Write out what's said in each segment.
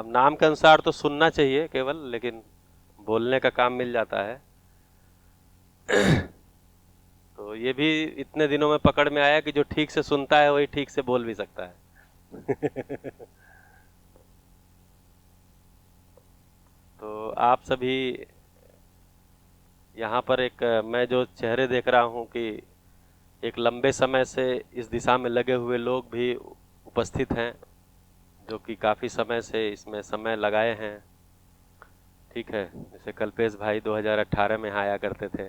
अब नाम के अनुसार तो सुनना चाहिए केवल, लेकिन बोलने का काम मिल जाता है। तो ये भी इतने दिनों में पकड़ में आया कि जो ठीक से सुनता है वही ठीक से बोल भी सकता है। तो आप सभी यहाँ पर एक मैं जो चेहरे देख रहा हूँ कि एक लंबे समय से इस दिशा में लगे हुए लोग भी उपस्थित हैं, जो कि काफ़ी समय से इसमें समय लगाए हैं। ठीक है, जैसे कल्पेश भाई 2018 में आया करते थे,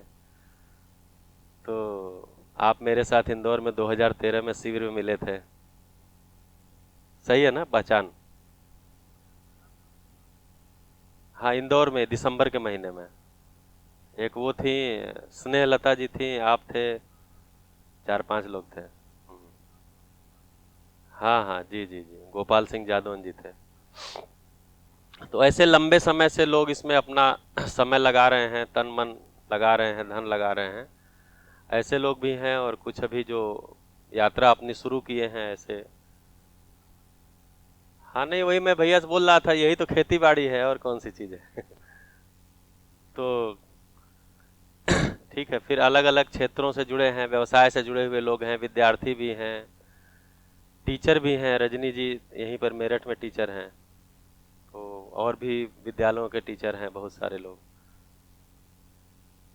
तो आप मेरे साथ इंदौर में 2013 में शिविर में मिले थे। सही है ना पहचान? हाँ, इंदौर में दिसंबर के महीने में। एक वो थी स्नेहलता जी थी, आप थे, 4-5 लोग थे। हाँ हाँ, जी जी जी, गोपाल सिंह जादौन जी थे। तो ऐसे लंबे समय से लोग इसमें अपना समय लगा रहे हैं, तन मन लगा रहे हैं, धन लगा रहे हैं। ऐसे लोग भी हैं, और कुछ अभी जो यात्रा अपनी शुरू किए हैं ऐसे। हाँ, नहीं, वही मैं भैया से बोल रहा था, यही तो खेती बाड़ी है और कौन सी चीज़ है। तो ठीक है, फिर अलग अलग क्षेत्रों से जुड़े हैं, व्यवसाय से जुड़े हुए लोग हैं, विद्यार्थी भी हैं, टीचर भी हैं। रजनी जी यहीं पर मेरठ में टीचर हैं। तो और भी विद्यालयों के टीचर हैं बहुत सारे लोग।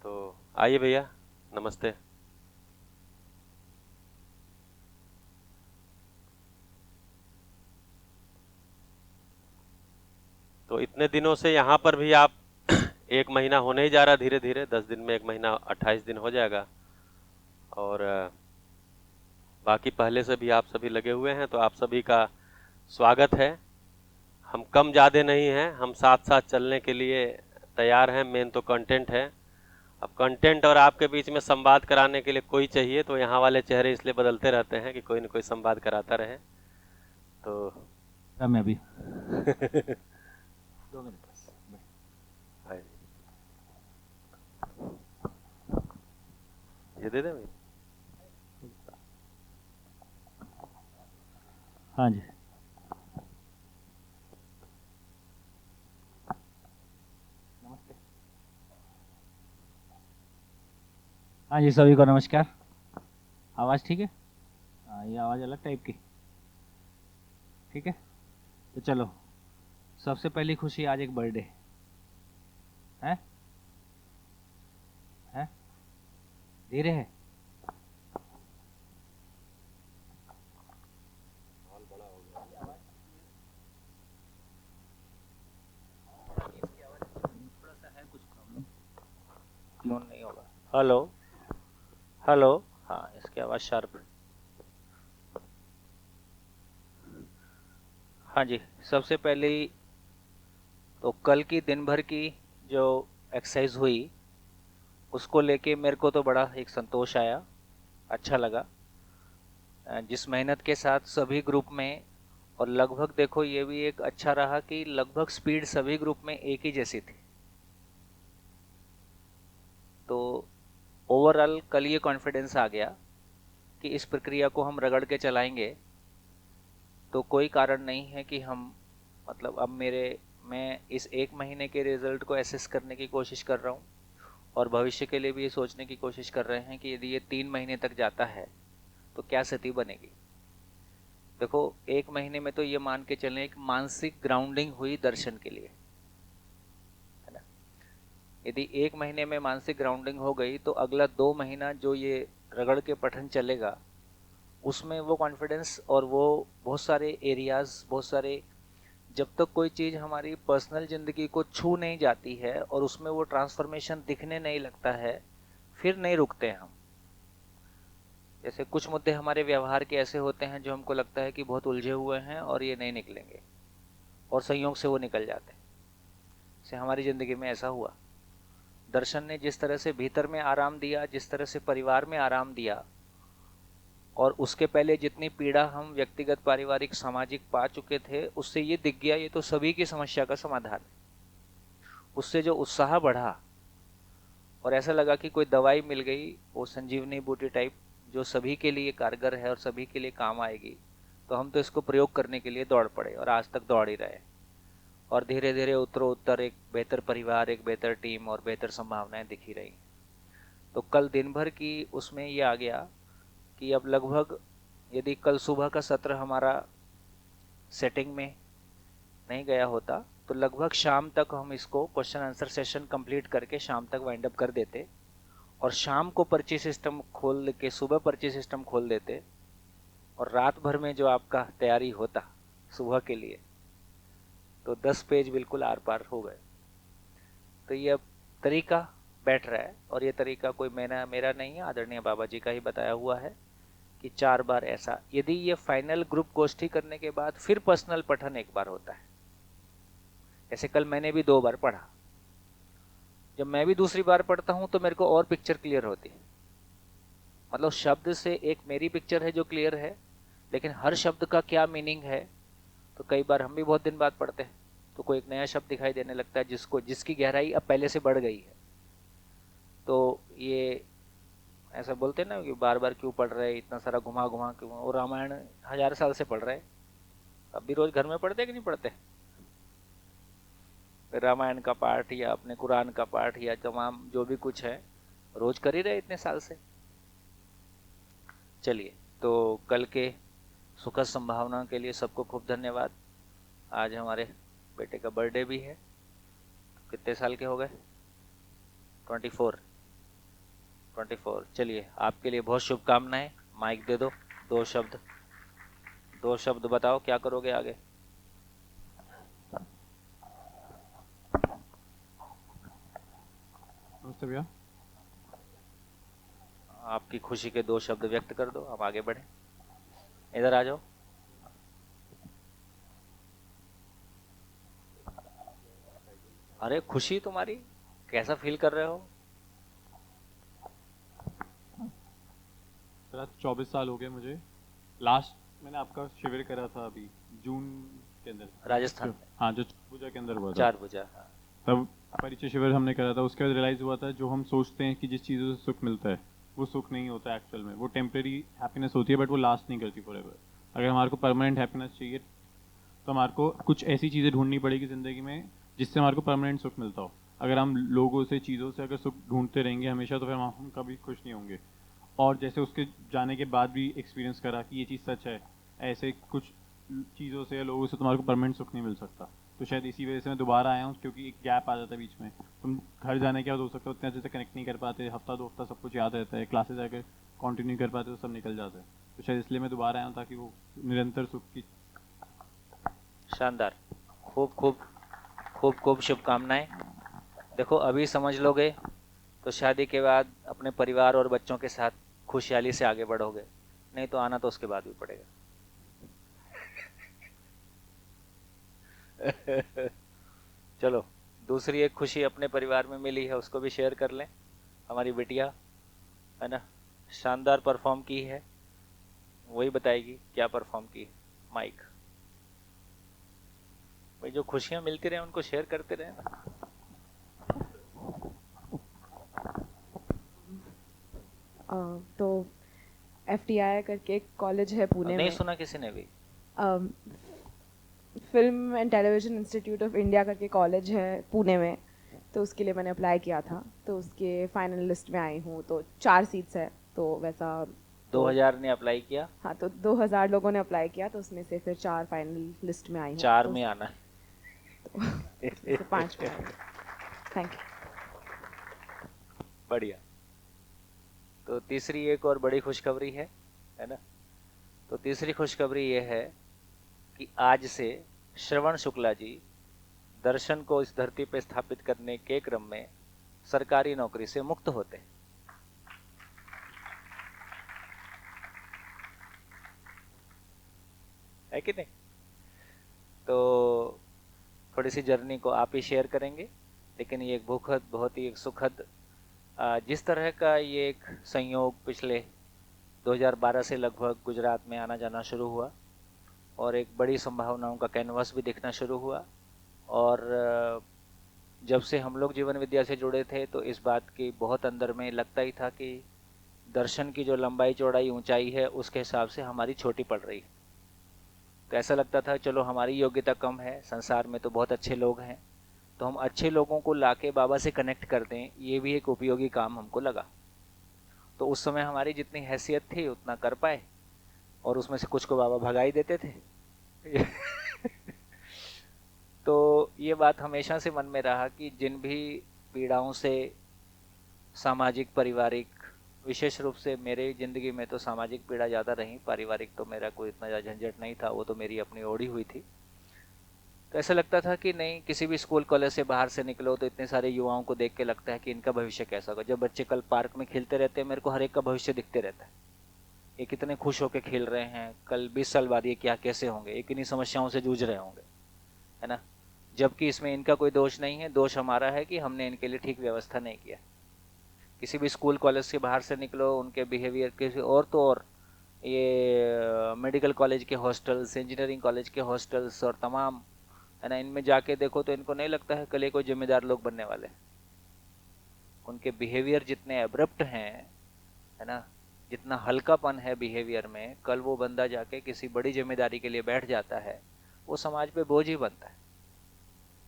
तो आइए भैया, नमस्ते। तो इतने दिनों से यहाँ पर भी आप एक महीना होने ही जा रहा, धीरे धीरे 10 दिन में एक महीना, 28 दिन हो जाएगा। और बाकी पहले से भी आप सभी लगे हुए हैं, तो आप सभी का स्वागत है। हम कम ज़्यादा नहीं हैं, हम साथ साथ चलने के लिए तैयार हैं। मेन तो कंटेंट है। अब कंटेंट और आपके बीच में संवाद कराने के लिए कोई चाहिए, तो यहाँ वाले चेहरे इसलिए बदलते रहते हैं कि कोई न कोई संवाद कराता रहे। तो मैं अभी 2 मिनट बस। हाय, ये दे दें भाई? हाँ जी, नमस्ते। हाँ जी, सभी को नमस्कार। आवाज़ ठीक है? हाँ, ये आवाज़ अलग टाइप की, ठीक है। तो चलो, सबसे पहली खुशी, आज एक बर्थडे है। है, धीरे है। थोड़ा सा है कुछ प्रॉब्लम, क्लोन नहीं होगा। Hello, hello. हाँ, इसकी आवाज़ शार्प। हाँ जी, सबसे पहले तो कल की दिन भर की जो एक्सरसाइज हुई, उसको लेके मेरे को तो बड़ा एक संतोष आया, अच्छा लगा। जिस मेहनत के साथ सभी ग्रुप में, और लगभग देखो ये भी एक अच्छा रहा कि लगभग स्पीड सभी ग्रुप में एक ही जैसी थी। तो ओवरऑल कल ये कॉन्फिडेंस आ गया कि इस प्रक्रिया को हम रगड़ के चलाएंगे, तो कोई कारण नहीं है कि हम, मतलब अब मैं इस एक महीने के रिजल्ट को एसेस करने की कोशिश कर रहा हूँ, और भविष्य के लिए भी ये सोचने की कोशिश कर रहे हैं कि यदि ये 3 महीने तक जाता है तो क्या स्थिति बनेगी। देखो, एक महीने में तो ये मान के चलें एक मानसिक ग्राउंडिंग हुई दर्शन के लिए, है ना। यदि एक महीने में मानसिक ग्राउंडिंग हो गई तो अगला 2 महीना जो ये रगड़ के पठन चलेगा, उसमें वो कॉन्फिडेंस और वो बहुत सारे एरियाज, बहुत सारे, जब तक कोई चीज़ हमारी पर्सनल ज़िंदगी को छू नहीं जाती है और उसमें वो ट्रांसफॉर्मेशन दिखने नहीं लगता है, फिर नहीं रुकते हम। जैसे कुछ मुद्दे हमारे व्यवहार के ऐसे होते हैं जो हमको लगता है कि बहुत उलझे हुए हैं और ये नहीं निकलेंगे, और संयोग से वो निकल जाते हैं। जैसे हमारी ज़िंदगी में ऐसा हुआ, दर्शन ने जिस तरह से भीतर में आराम दिया, जिस तरह से परिवार में आराम दिया, और उसके पहले जितनी पीड़ा हम व्यक्तिगत, पारिवारिक, सामाजिक पा चुके थे, उससे ये दिख गया ये तो सभी की समस्या का समाधान है। उससे जो उत्साह बढ़ा, और ऐसा लगा कि कोई दवाई मिल गई, वो संजीवनी बूटी टाइप, जो सभी के लिए कारगर है और सभी के लिए काम आएगी, तो हम तो इसको प्रयोग करने के लिए दौड़ पड़े और आज तक दौड़ ही रहे। और धीरे धीरे उत्तरोत्तर एक बेहतर परिवार, एक बेहतर टीम और बेहतर संभावनाएं दिखी रही। तो कल दिन भर की उसमें ये आ गया कि अब लगभग, यदि कल सुबह का सत्र हमारा सेटिंग में नहीं गया होता तो लगभग शाम तक हम इसको क्वेश्चन आंसर सेशन कंप्लीट करके शाम तक वाइंड अप कर देते, और शाम को पर्ची सिस्टम खोल के सुबह पर्ची सिस्टम खोल देते, और रात भर में जो आपका तैयारी होता सुबह के लिए, तो 10 पेज बिल्कुल आर पार हो गए। तो ये अब तरीका बैठ रहा है, और ये तरीका कोई मेरा नहीं है, आदरणीय बाबा जी का ही बताया हुआ है कि 4 बार ऐसा, यदि ये फाइनल ग्रुप गोष्ठी करने के बाद फिर पर्सनल पठन एक बार होता है। जैसे कल मैंने भी 2 बार पढ़ा, जब मैं भी दूसरी बार पढ़ता हूं तो मेरे को और पिक्चर क्लियर होती है। मतलब शब्द से एक मेरी पिक्चर है जो क्लियर है, लेकिन हर शब्द का क्या मीनिंग है, तो कई बार हम भी बहुत दिन बाद पढ़ते हैं तो कोई एक नया शब्द दिखाई देने लगता है जिसकी गहराई अब पहले से बढ़ गई है। तो ये ऐसा बोलते हैं ना कि बार बार क्यों पढ़ रहे, इतना सारा घुमा घुमा क्यों, और रामायण 1000 साल से पढ़ रहे, अब भी रोज घर में पढ़ते कि नहीं पढ़ते? रामायण का पाठ या अपने कुरान का पाठ या तमाम जो भी कुछ है रोज कर ही रहे इतने साल से। चलिए, तो कल के सुखद संभावना के लिए सबको खूब धन्यवाद। आज हमारे बेटे का बर्थडे भी है। कितने साल के हो गए? 24। चलिए, आपके लिए बहुत शुभकामनाएं। माइक दे दो, 2 शब्द बताओ, क्या करोगे आगे? नमस्ते भैया। आपकी खुशी के 2 शब्द व्यक्त कर दो, हम आगे बढ़े। इधर आ जाओ। अरे खुशी तुम्हारी, कैसा फील कर रहे हो? सर आज 24 साल हो गए मुझे। लास्ट मैंने आपका शिविर करा था अभी जून के अंदर, राजस्थान में। हाँ, जो पूजा के अंदर हुआ था। 4 पूजा, हाँ। तब परिचय शिविर हमने करा था। उसके बाद रियलाइज़ हुआ था जो हम सोचते हैं कि जिस चीज़ों से सुख मिलता है वो सुख नहीं होता एक्चुअल में। वो टेम्प्रेरी हैप्पीनेस होती है बट वो लास्ट नहीं करती फॉरएवर। अगर हमारे को परमानेंट हैप्पीनेस चाहिए तो हमारे को कुछ ऐसी चीज़ें ढूंढनी पड़ेगी ज़िंदगी में जिससे हमारे को परमानेंट सुख मिलता हो। अगर हम लोगों से, चीज़ों से अगर सुख ढूंढते रहेंगे हमेशा, तो फिर हम कभी खुश नहीं होंगे। और जैसे उसके जाने के बाद भी एक्सपीरियंस करा कि ये चीज़ सच है, ऐसे कुछ चीज़ों से या लोगों से तुम्हारे को परमानेंट सुख नहीं मिल सकता। तो शायद इसी वजह से मैं दोबारा आया हूँ, क्योंकि एक गैप आ जाता है बीच में। तुम घर जाने के बाद हो सकता है उतने अच्छे से कनेक्ट नहीं कर पाते, हफ्ता 2 हफ्ता सब कुछ याद रहता है, क्लासेस अगर कंटिन्यू कर पाते तो सब निकल जाता है। तो शायद इसलिए मैं दोबारा आया हूँ, ताकि वो निरंतर सुख की। शानदार, खूब खूब खूब खूब शुभकामनाएं। देखो, अभी समझ लोगे तो शादी के बाद अपने परिवार और बच्चों के साथ खुशहाली से आगे बढ़ोगे, नहीं तो आना तो उसके बाद भी पड़ेगा। चलो, दूसरी एक खुशी अपने परिवार में मिली है, उसको भी शेयर कर लें। हमारी बिटिया है ना, शानदार परफॉर्म की है, वही बताएगी क्या परफॉर्म की। माइक भाई, जो खुशियां मिलती रहे उनको शेयर करते रहे ना। तो FTI करके एक कॉलेज है पुणे नहीं में। सुना किसी ने भी? Film and television institute of India करके कॉलेज है पुणे में, तो उसके लिए मैंने अप्लाई किया था, तो उसके फाइनल लिस्ट में आई हूँ। तो 4 सीट्स है, तो वैसा 2000 ने अप्लाई किया? हाँ, तो 2000 लोगों ने अप्लाई किया, तो उसमें से फिर 4 फाइनल लिस्ट में आई हूँ। 4 तो में आना है। तो 5 में आई। Thank you. बढ़िया। तो तीसरी एक और बड़ी खुशखबरी है ना? तो तीसरी खुशखबरी ये है कि आज से श्रवण शुक्ला जी दर्शन को इस धरती पर स्थापित करने के क्रम में सरकारी नौकरी से मुक्त होते हैं। है कि नहीं? तो थोड़ी सी जर्नी को आप ही शेयर करेंगे, लेकिन ये एक बहुत ही एक सुखद, जिस तरह का ये एक संयोग पिछले 2012 से लगभग गुजरात में आना जाना शुरू हुआ, और एक बड़ी संभावनाओं का कैनवास भी दिखना शुरू हुआ। और जब से हम लोग जीवन विद्या से जुड़े थे तो इस बात की बहुत अंदर में लगता ही था कि दर्शन की जो लंबाई चौड़ाई ऊंचाई है उसके हिसाब से हमारी छोटी पड़ रही है। तो ऐसा लगता था चलो हमारी योग्यता कम है, संसार में तो बहुत अच्छे लोग हैं, तो हम अच्छे लोगों को लाके बाबा से कनेक्ट कर दें, ये भी एक उपयोगी काम हमको लगा। तो उस समय हमारी जितनी हैसियत थी उतना कर पाए, और उसमें से कुछ को बाबा भगा ही देते थे। तो ये बात हमेशा से मन में रहा कि जिन भी पीड़ाओं से, सामाजिक पारिवारिक, विशेष रूप से मेरे ज़िंदगी में तो सामाजिक पीड़ा ज़्यादा रही, पारिवारिक तो मेरा कोई इतना ज़्यादा झंझट नहीं था, वो तो मेरी अपनी ओढ़ी हुई थी। तो ऐसा लगता था कि नहीं, किसी भी स्कूल कॉलेज से बाहर से निकलो तो इतने सारे युवाओं को देख के लगता है कि इनका भविष्य कैसा होगा। जब बच्चे कल पार्क में खेलते रहते हैं, मेरे को हर एक का भविष्य दिखते रहता है, ये कितने खुश होकर खेल रहे हैं, कल 20 साल बाद ये क्या कैसे होंगे, ये किन्हीं समस्याओं से जूझ रहे होंगे, है ना। जबकि इसमें इनका कोई दोष नहीं है, दोष हमारा है कि हमने इनके लिए ठीक व्यवस्था नहीं किया। किसी भी स्कूल कॉलेज से बाहर से निकलो, उनके बिहेवियर किसी और तो और ये मेडिकल कॉलेज के हॉस्टल्स, इंजीनियरिंग कॉलेज के हॉस्टल्स और तमाम, है ना, इनमें जाके देखो तो इनको नहीं लगता है कल ये कोई जिम्मेदार लोग बनने वाले। उनके बिहेवियर जितने एब्रप्ट हैं, है ना, जितना हल्कापन है बिहेवियर में, कल वो बंदा जाके किसी बड़ी जिम्मेदारी के लिए बैठ जाता है, वो समाज पे बोझ ही बनता है।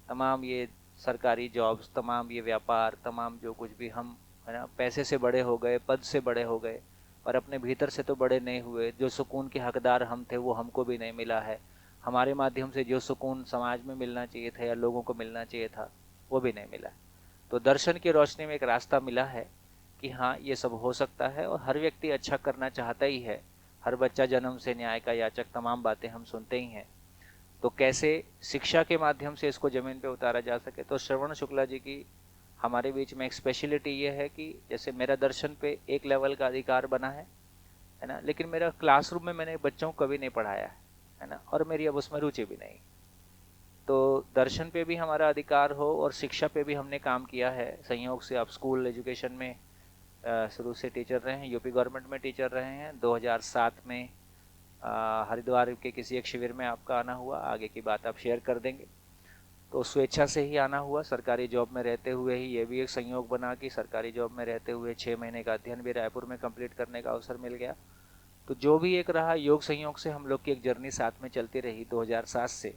तमाम ये सरकारी जॉब्स, तमाम ये व्यापार, तमाम जो कुछ भी हम, है ना, पैसे से बड़े हो गए, पद से बड़े हो गए, और अपने भीतर से तो बड़े नहीं हुए। जो सुकून के हकदार हम थे वो हमको भी नहीं मिला है। हमारे माध्यम से जो सुकून समाज में मिलना चाहिए था या लोगों को मिलना चाहिए था वो भी नहीं मिला। तो दर्शन की रोशनी में एक रास्ता मिला है कि हाँ, ये सब हो सकता है, और हर व्यक्ति अच्छा करना चाहता ही है। हर बच्चा जन्म से न्याय का याचक, तमाम बातें हम सुनते ही हैं। तो कैसे शिक्षा के माध्यम से इसको ज़मीन पे उतारा जा सके। तो श्रवण शुक्ला जी की हमारे बीच में एक स्पेशलिटी ये है कि जैसे मेरा दर्शन पे एक लेवल का अधिकार बना है ना, लेकिन मेरा क्लासरूम में मैंने बच्चों को कभी नहीं पढ़ाया है ना, और मेरी अब उसमें रुचि भी नहीं। तो दर्शन पे भी हमारा अधिकार हो और शिक्षा पे भी हमने काम किया है। संयोग से आप स्कूल एजुकेशन में शुरू से टीचर रहे हैं, यूपी गवर्नमेंट में टीचर रहे हैं। 2007 में हरिद्वार के किसी एक शिविर में आपका आना हुआ, आगे की बात आप शेयर कर देंगे। तो स्वेच्छा से ही आना हुआ, सरकारी जॉब में रहते हुए ही। ये भी एक संयोग बना कि सरकारी जॉब में रहते हुए 6 महीने का अध्ययन भी रायपुर में कंप्लीट करने का अवसर मिल गया। तो जो भी एक रहा, योग संयोग से हम लोग की एक जर्नी साथ में चलती रही 2007 से।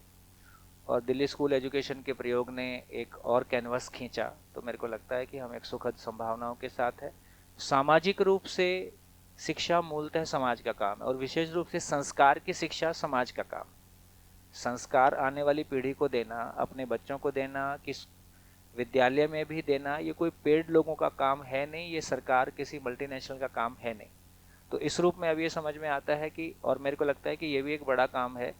और दिल्ली स्कूल एजुकेशन के प्रयोग ने एक और कैनवस खींचा। तो मेरे को लगता है कि हम एक सुखद संभावनाओं के साथ है। सामाजिक रूप से शिक्षा मूलतः समाज का काम है, और विशेष रूप से संस्कार की शिक्षा समाज का काम। संस्कार आने वाली पीढ़ी को देना, अपने बच्चों को देना, किस विद्यालय में भी देना, ये कोई पेड लोगों का काम है नहीं, ये सरकार किसी मल्टीनेशनल का काम है नहीं। तो इस रूप में अब ये समझ में आता है कि, और मेरे को लगता है कि ये भी एक बड़ा काम है,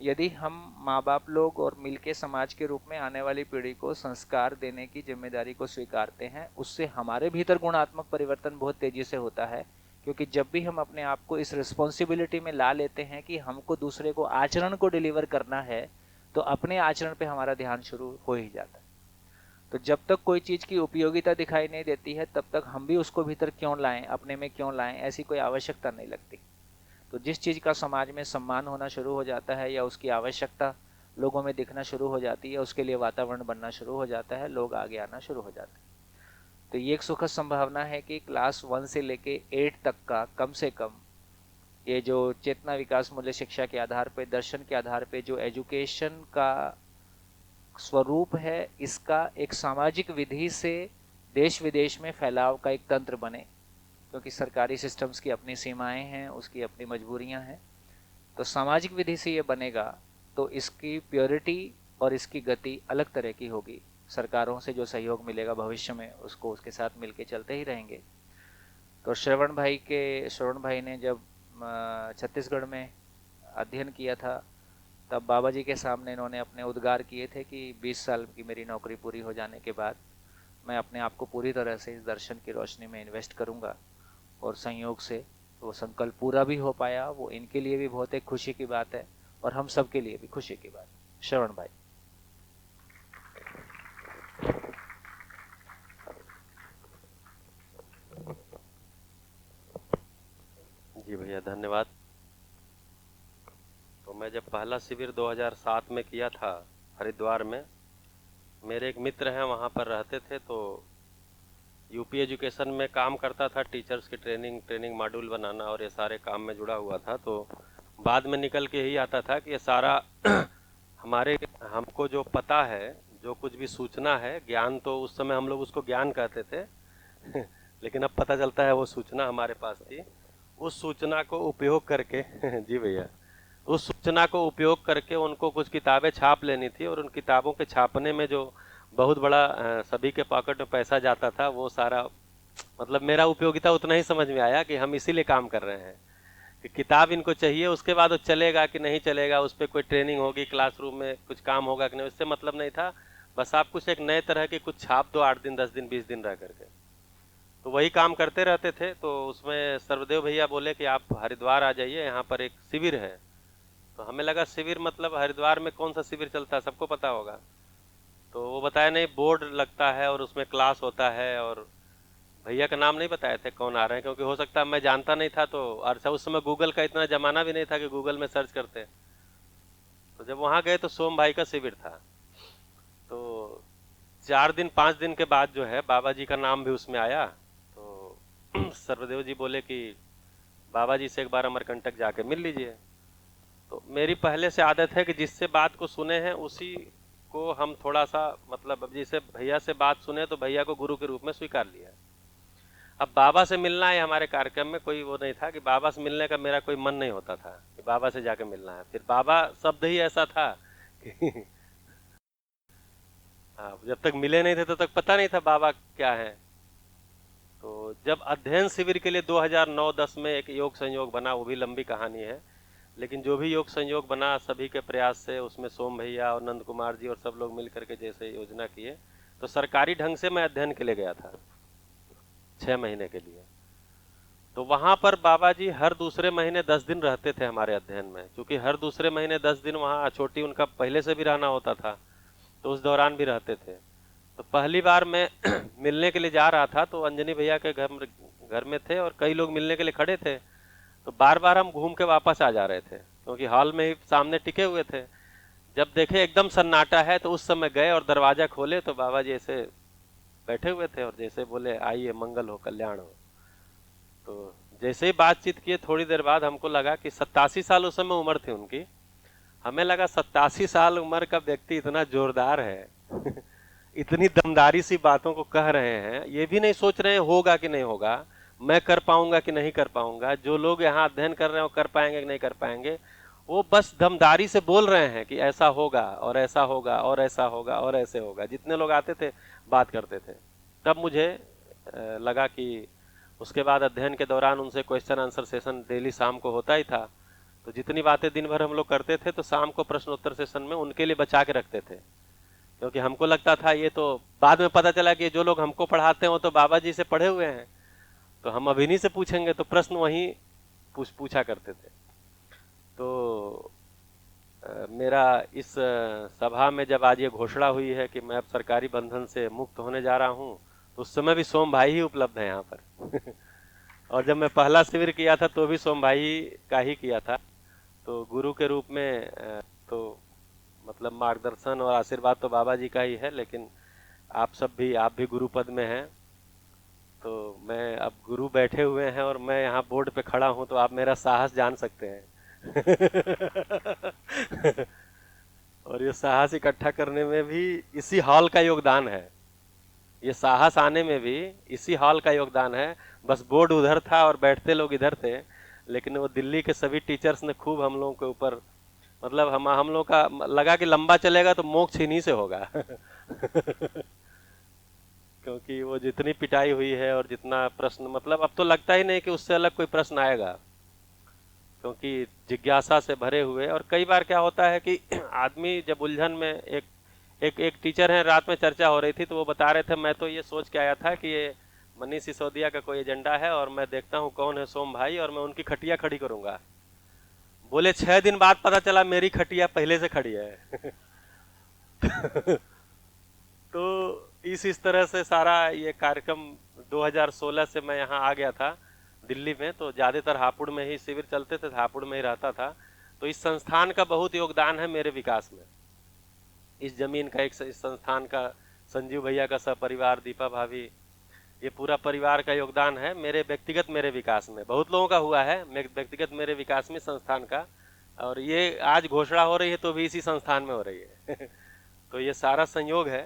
यदि हम माँ बाप लोग और मिलके समाज के रूप में आने वाली पीढ़ी को संस्कार देने की जिम्मेदारी को स्वीकारते हैं, उससे हमारे भीतर गुणात्मक परिवर्तन बहुत तेजी से होता है। क्योंकि जब भी हम अपने आप को इस रिस्पॉन्सिबिलिटी में ला लेते हैं कि हमको दूसरे को आचरण को डिलीवर करना है, तो अपने आचरण पे हमारा ध्यान शुरू हो ही जाता है। तो जब तक कोई चीज़ की उपयोगिता दिखाई नहीं देती है, तब तक हम भी उसको भीतर क्यों लाएं, अपने में क्यों लाएं, ऐसी कोई आवश्यकता नहीं लगती। तो जिस चीज़ का समाज में सम्मान होना शुरू हो जाता है या उसकी आवश्यकता लोगों में दिखना शुरू हो जाती है, उसके लिए वातावरण बनना शुरू हो जाता है, लोग आगे आना शुरू हो जाते हैं। तो ये एक सुखद संभावना है कि क्लास 1 से लेके 8 तक का कम से कम ये जो चेतना विकास मूल्य शिक्षा के आधार पे, दर्शन के आधार पे जो एजुकेशन का स्वरूप है, इसका एक सामाजिक विधि से देश विदेश में फैलाव का एक तंत्र बने। क्योंकि सरकारी सिस्टम्स की अपनी सीमाएं हैं, उसकी अपनी मजबूरियां हैं। तो सामाजिक विधि से ये बनेगा तो इसकी प्योरिटी और इसकी गति अलग तरह की होगी। सरकारों से जो सहयोग मिलेगा भविष्य में, उसको उसके साथ मिलके चलते ही रहेंगे। तो श्रवण भाई ने जब छत्तीसगढ़ में अध्ययन किया था, तब बाबा जी के सामने इन्होंने अपने उद्गार किए थे कि 20 साल की मेरी नौकरी पूरी हो जाने के बाद मैं अपने आप को पूरी तरह से इस दर्शन की रोशनी में इन्वेस्ट करूंगा। और संयोग से वो संकल्प पूरा भी हो पाया। वो इनके लिए भी बहुत एक खुशी की बात है और हम सब के लिए भी खुशी की बात है। श्रवण भाई। जी भैया, धन्यवाद। तो मैं जब पहला शिविर 2007 में किया था हरिद्वार में, मेरे एक मित्र हैं वहाँ पर रहते थे, तो यूपी एजुकेशन में काम करता था, टीचर्स की ट्रेनिंग मॉड्यूल बनाना और ये सारे काम में जुड़ा हुआ था। तो बाद में निकल के यही आता था कि ये सारा हमारे हमको जो पता है, जो कुछ भी सूचना है, ज्ञान, तो उस समय हम लोग उसको ज्ञान कहते थे लेकिन अब पता चलता है वो सूचना हमारे पास थी। उस सूचना को उपयोग करके जी भैया, उस सूचना को उपयोग करके उनको कुछ किताबें छाप लेनी थी, और उन किताबों के छापने में जो बहुत बड़ा सभी के पॉकेट में पैसा जाता था, वो सारा, मतलब मेरा उपयोगिता उतना ही समझ में आया कि हम इसीलिए काम कर रहे हैं कि किताब इनको चाहिए, उसके बाद वो चलेगा कि नहीं चलेगा, उस पर कोई ट्रेनिंग होगी, क्लासरूम में कुछ काम होगा कि नहीं, उससे मतलब नहीं था। बस आप कुछ एक नए तरह के कुछ छाप दो, 8 दिन 10 दिन 20 दिन रह करके, तो वही काम करते रहते थे। तो उसमें सर्वदेव भैया बोले कि आप हरिद्वार आ जाइए, यहाँ पर एक शिविर है। तो हमें लगा शिविर मतलब हरिद्वार में कौन सा शिविर चलता है, सबको पता होगा। तो वो बताया नहीं, बोर्ड लगता है और उसमें क्लास होता है, और भैया का नाम नहीं बताए थे कौन आ रहे हैं, क्योंकि हो सकता है मैं जानता नहीं था। तो अच्छा, उस समय गूगल का इतना जमाना भी नहीं था कि गूगल में सर्च करते। तो जब वहाँ गए तो सोम भाई का शिविर था। तो 4 दिन 5 दिन के बाद जो है बाबा जी का नाम भी उसमें आया। तो सर्वदेव जी बोले कि बाबा जी से एक बार अमरकंटक जाके मिल लीजिए। तो मेरी पहले से आदत है कि जिससे बात को सुने हैं उसी को हम थोड़ा सा, मतलब अब जैसे भैया से बात सुने तो भैया को गुरु के रूप में स्वीकार लिया। अब बाबा से मिलना है, हमारे कार्यक्रम में कोई वो नहीं था कि बाबा से मिलने का मेरा कोई मन नहीं होता था कि बाबा से जाके मिलना है। फिर बाबा शब्द ही ऐसा था कि जब तक मिले नहीं थे तब तक पता नहीं था बाबा क्या है। तो जब अध्ययन शिविर के लिए 2009-10 में एक योग संयोग बना, वो भी लंबी कहानी है, लेकिन जो भी योग संयोग बना सभी के प्रयास से, उसमें सोम भैया और नंद कुमार जी और सब लोग मिल करके जैसे योजना किए, तो सरकारी ढंग से मैं अध्ययन के लिए गया था 6 महीने के लिए। तो वहां पर बाबा जी हर दूसरे महीने 10 दिन रहते थे हमारे अध्ययन में, क्योंकि हर दूसरे महीने 10 दिन वहाँ छोटी उनका पहले से भी रहना होता था, तो उस दौरान भी रहते थे। तो पहली बार मैं मिलने के लिए जा रहा था, तो अंजनी भैया के घर में थे और कई लोग मिलने के लिए खड़े थे। तो बार बार हम घूम के वापस आ जा रहे थे, क्योंकि हॉल में ही सामने टिके हुए थे। जब देखे एकदम सन्नाटा है, तो उस समय गए और दरवाजा खोले तो बाबा जी ऐसे बैठे हुए थे और जैसे बोले आइए, मंगल हो, कल्याण हो। तो जैसे ही बातचीत किए, थोड़ी देर बाद हमको लगा कि 87 साल उस समय उम्र थी उनकी। हमें लगा 87 साल उम्र का व्यक्ति इतना जोरदार है इतनी दमदारी सी बातों को कह रहे हैं, ये भी नहीं सोच रहे हैं होगा कि नहीं होगा, मैं कर पाऊंगा कि नहीं कर पाऊंगा, जो लोग यहाँ अध्ययन कर रहे हैं वो कर पाएंगे कि नहीं कर पाएंगे। वो बस दमदारी से बोल रहे हैं कि ऐसा होगा और ऐसा होगा और ऐसा होगा और ऐसे होगा। जितने लोग आते थे बात करते थे। तब मुझे लगा कि उसके बाद अध्ययन के दौरान उनसे क्वेश्चन आंसर सेशन डेली शाम को होता ही था। तो जितनी बातें दिन भर हम लोग करते थे, तो शाम को प्रश्नोत्तर सेशन में उनके लिए बचा के रखते थे, क्योंकि हमको लगता था ये तो, बाद में पता चला कि जो लोग हमको पढ़ाते हैं वो तो बाबा जी से पढ़े हुए हैं, तो हम अब इन्हीं से पूछेंगे, तो प्रश्न वहीं पूछा करते थे। तो मेरा इस सभा में जब आज ये घोषणा हुई है कि मैं अब सरकारी बंधन से मुक्त होने जा रहा हूँ, तो उस समय भी सोम भाई ही उपलब्ध है यहाँ पर और जब मैं पहला शिविर किया था तो भी सोम भाई का ही किया था। तो गुरु के रूप में तो मतलब मार्गदर्शन और आशीर्वाद तो बाबा जी का ही है, लेकिन आप भी गुरु पद में हैं। तो मैं अब गुरु बैठे हुए हैं और मैं यहाँ बोर्ड पे खड़ा हूँ, तो आप मेरा साहस जान सकते हैं और ये साहस इकट्ठा करने में भी इसी हॉल का योगदान है, ये साहस आने में भी इसी हॉल का योगदान है। बस बोर्ड उधर था और बैठते लोग इधर थे, लेकिन वो दिल्ली के सभी टीचर्स ने खूब हम लोगों के ऊपर, मतलब हम लोग का लगा कि लंबा चलेगा तो मोक्ष इन्हीं से होगा क्योंकि वो जितनी पिटाई हुई है और जितना प्रश्न, मतलब अब तो लगता ही नहीं कि उससे अलग कोई प्रश्न आएगा, क्योंकि जिज्ञासा से भरे हुए। और कई बार क्या होता है कि आदमी जब उलझन में, एक टीचर हैं, रात में चर्चा हो रही थी तो वो बता रहे थे, मैं तो ये सोच के आया था कि ये मनीष सिसोदिया का कोई एजेंडा है और मैं देखता हूँ कौन है सोम भाई और मैं उनकी खटिया खड़ी करूंगा। बोले 6 दिन बाद पता चला मेरी खटिया पहले से खड़ी है तो इस तरह से सारा ये कार्यक्रम 2016 से मैं यहाँ आ गया था दिल्ली में। तो ज़्यादातर हापुड़ में ही शिविर चलते थे, हापुड़ में ही रहता था। तो इस संस्थान का बहुत योगदान है मेरे विकास में, इस जमीन का, इस संस्थान का, संजीव भैया का सपरिवार, दीपा भाभी, ये पूरा परिवार का योगदान है मेरे व्यक्तिगत, मेरे विकास में। बहुत लोगों का हुआ है व्यक्तिगत मेरे विकास में, संस्थान का और ये आज घोषणा हो रही है तो भी इसी संस्थान में हो रही है तो ये सारा संयोग है।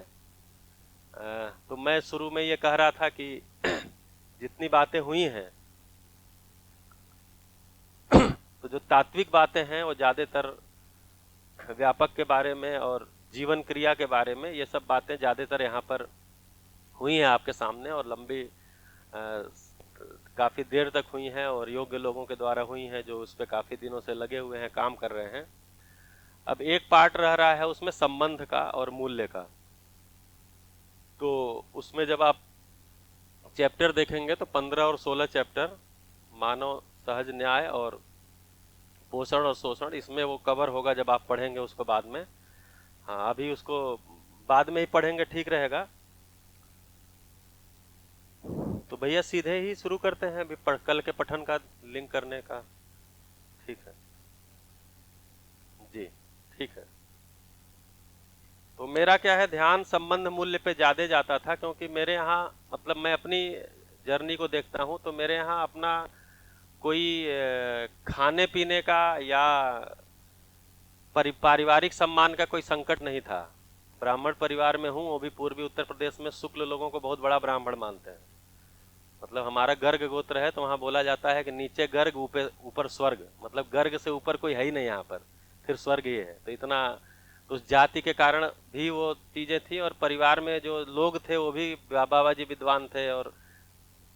तो मैं शुरू में ये कह रहा था कि जितनी बातें हुई हैं तो जो तात्विक बातें हैं वो ज़्यादातर व्यापक के बारे में और जीवन क्रिया के बारे में, ये सब बातें ज़्यादातर यहाँ पर हुई हैं आपके सामने, और लंबी काफ़ी देर तक हुई हैं और योग्य लोगों के द्वारा हुई हैं जो उस पर काफ़ी दिनों से लगे हुए हैं, काम कर रहे हैं। अब एक पार्ट रह रहा है उसमें संबंध का और मूल्य का। तो उसमें जब आप चैप्टर देखेंगे तो 15 और 16 चैप्टर मानव सहज न्याय और पोषण और शोषण, इसमें वो कवर होगा जब आप पढ़ेंगे उसको बाद में। हाँ, अभी उसको बाद में ही पढ़ेंगे, ठीक रहेगा। तो भैया सीधे ही शुरू करते हैं अभी कल के पठन का लिंक करने का। ठीक है जी, ठीक है। तो मेरा क्या है, ध्यान संबंध मूल्य पे ज्यादा जाता था, क्योंकि मेरे यहाँ मतलब मैं अपनी जर्नी को देखता हूँ तो मेरे यहाँ अपना कोई खाने पीने का या पारिवारिक सम्मान का कोई संकट नहीं था। ब्राह्मण परिवार में हूँ, वो भी पूर्वी उत्तर प्रदेश में शुक्ल लोगों को बहुत बड़ा ब्राह्मण मानते हैं। मतलब हमारा गर्ग गोत्र है तो वहाँ बोला जाता है कि नीचे गर्ग ऊपर स्वर्ग, मतलब गर्ग से ऊपर कोई है ही नहीं यहाँ पर, फिर स्वर्ग ये है। तो इतना उस जाति के कारण भी वो चीजें थी, और परिवार में जो लोग थे वो भी बाबा जी विद्वान थे, और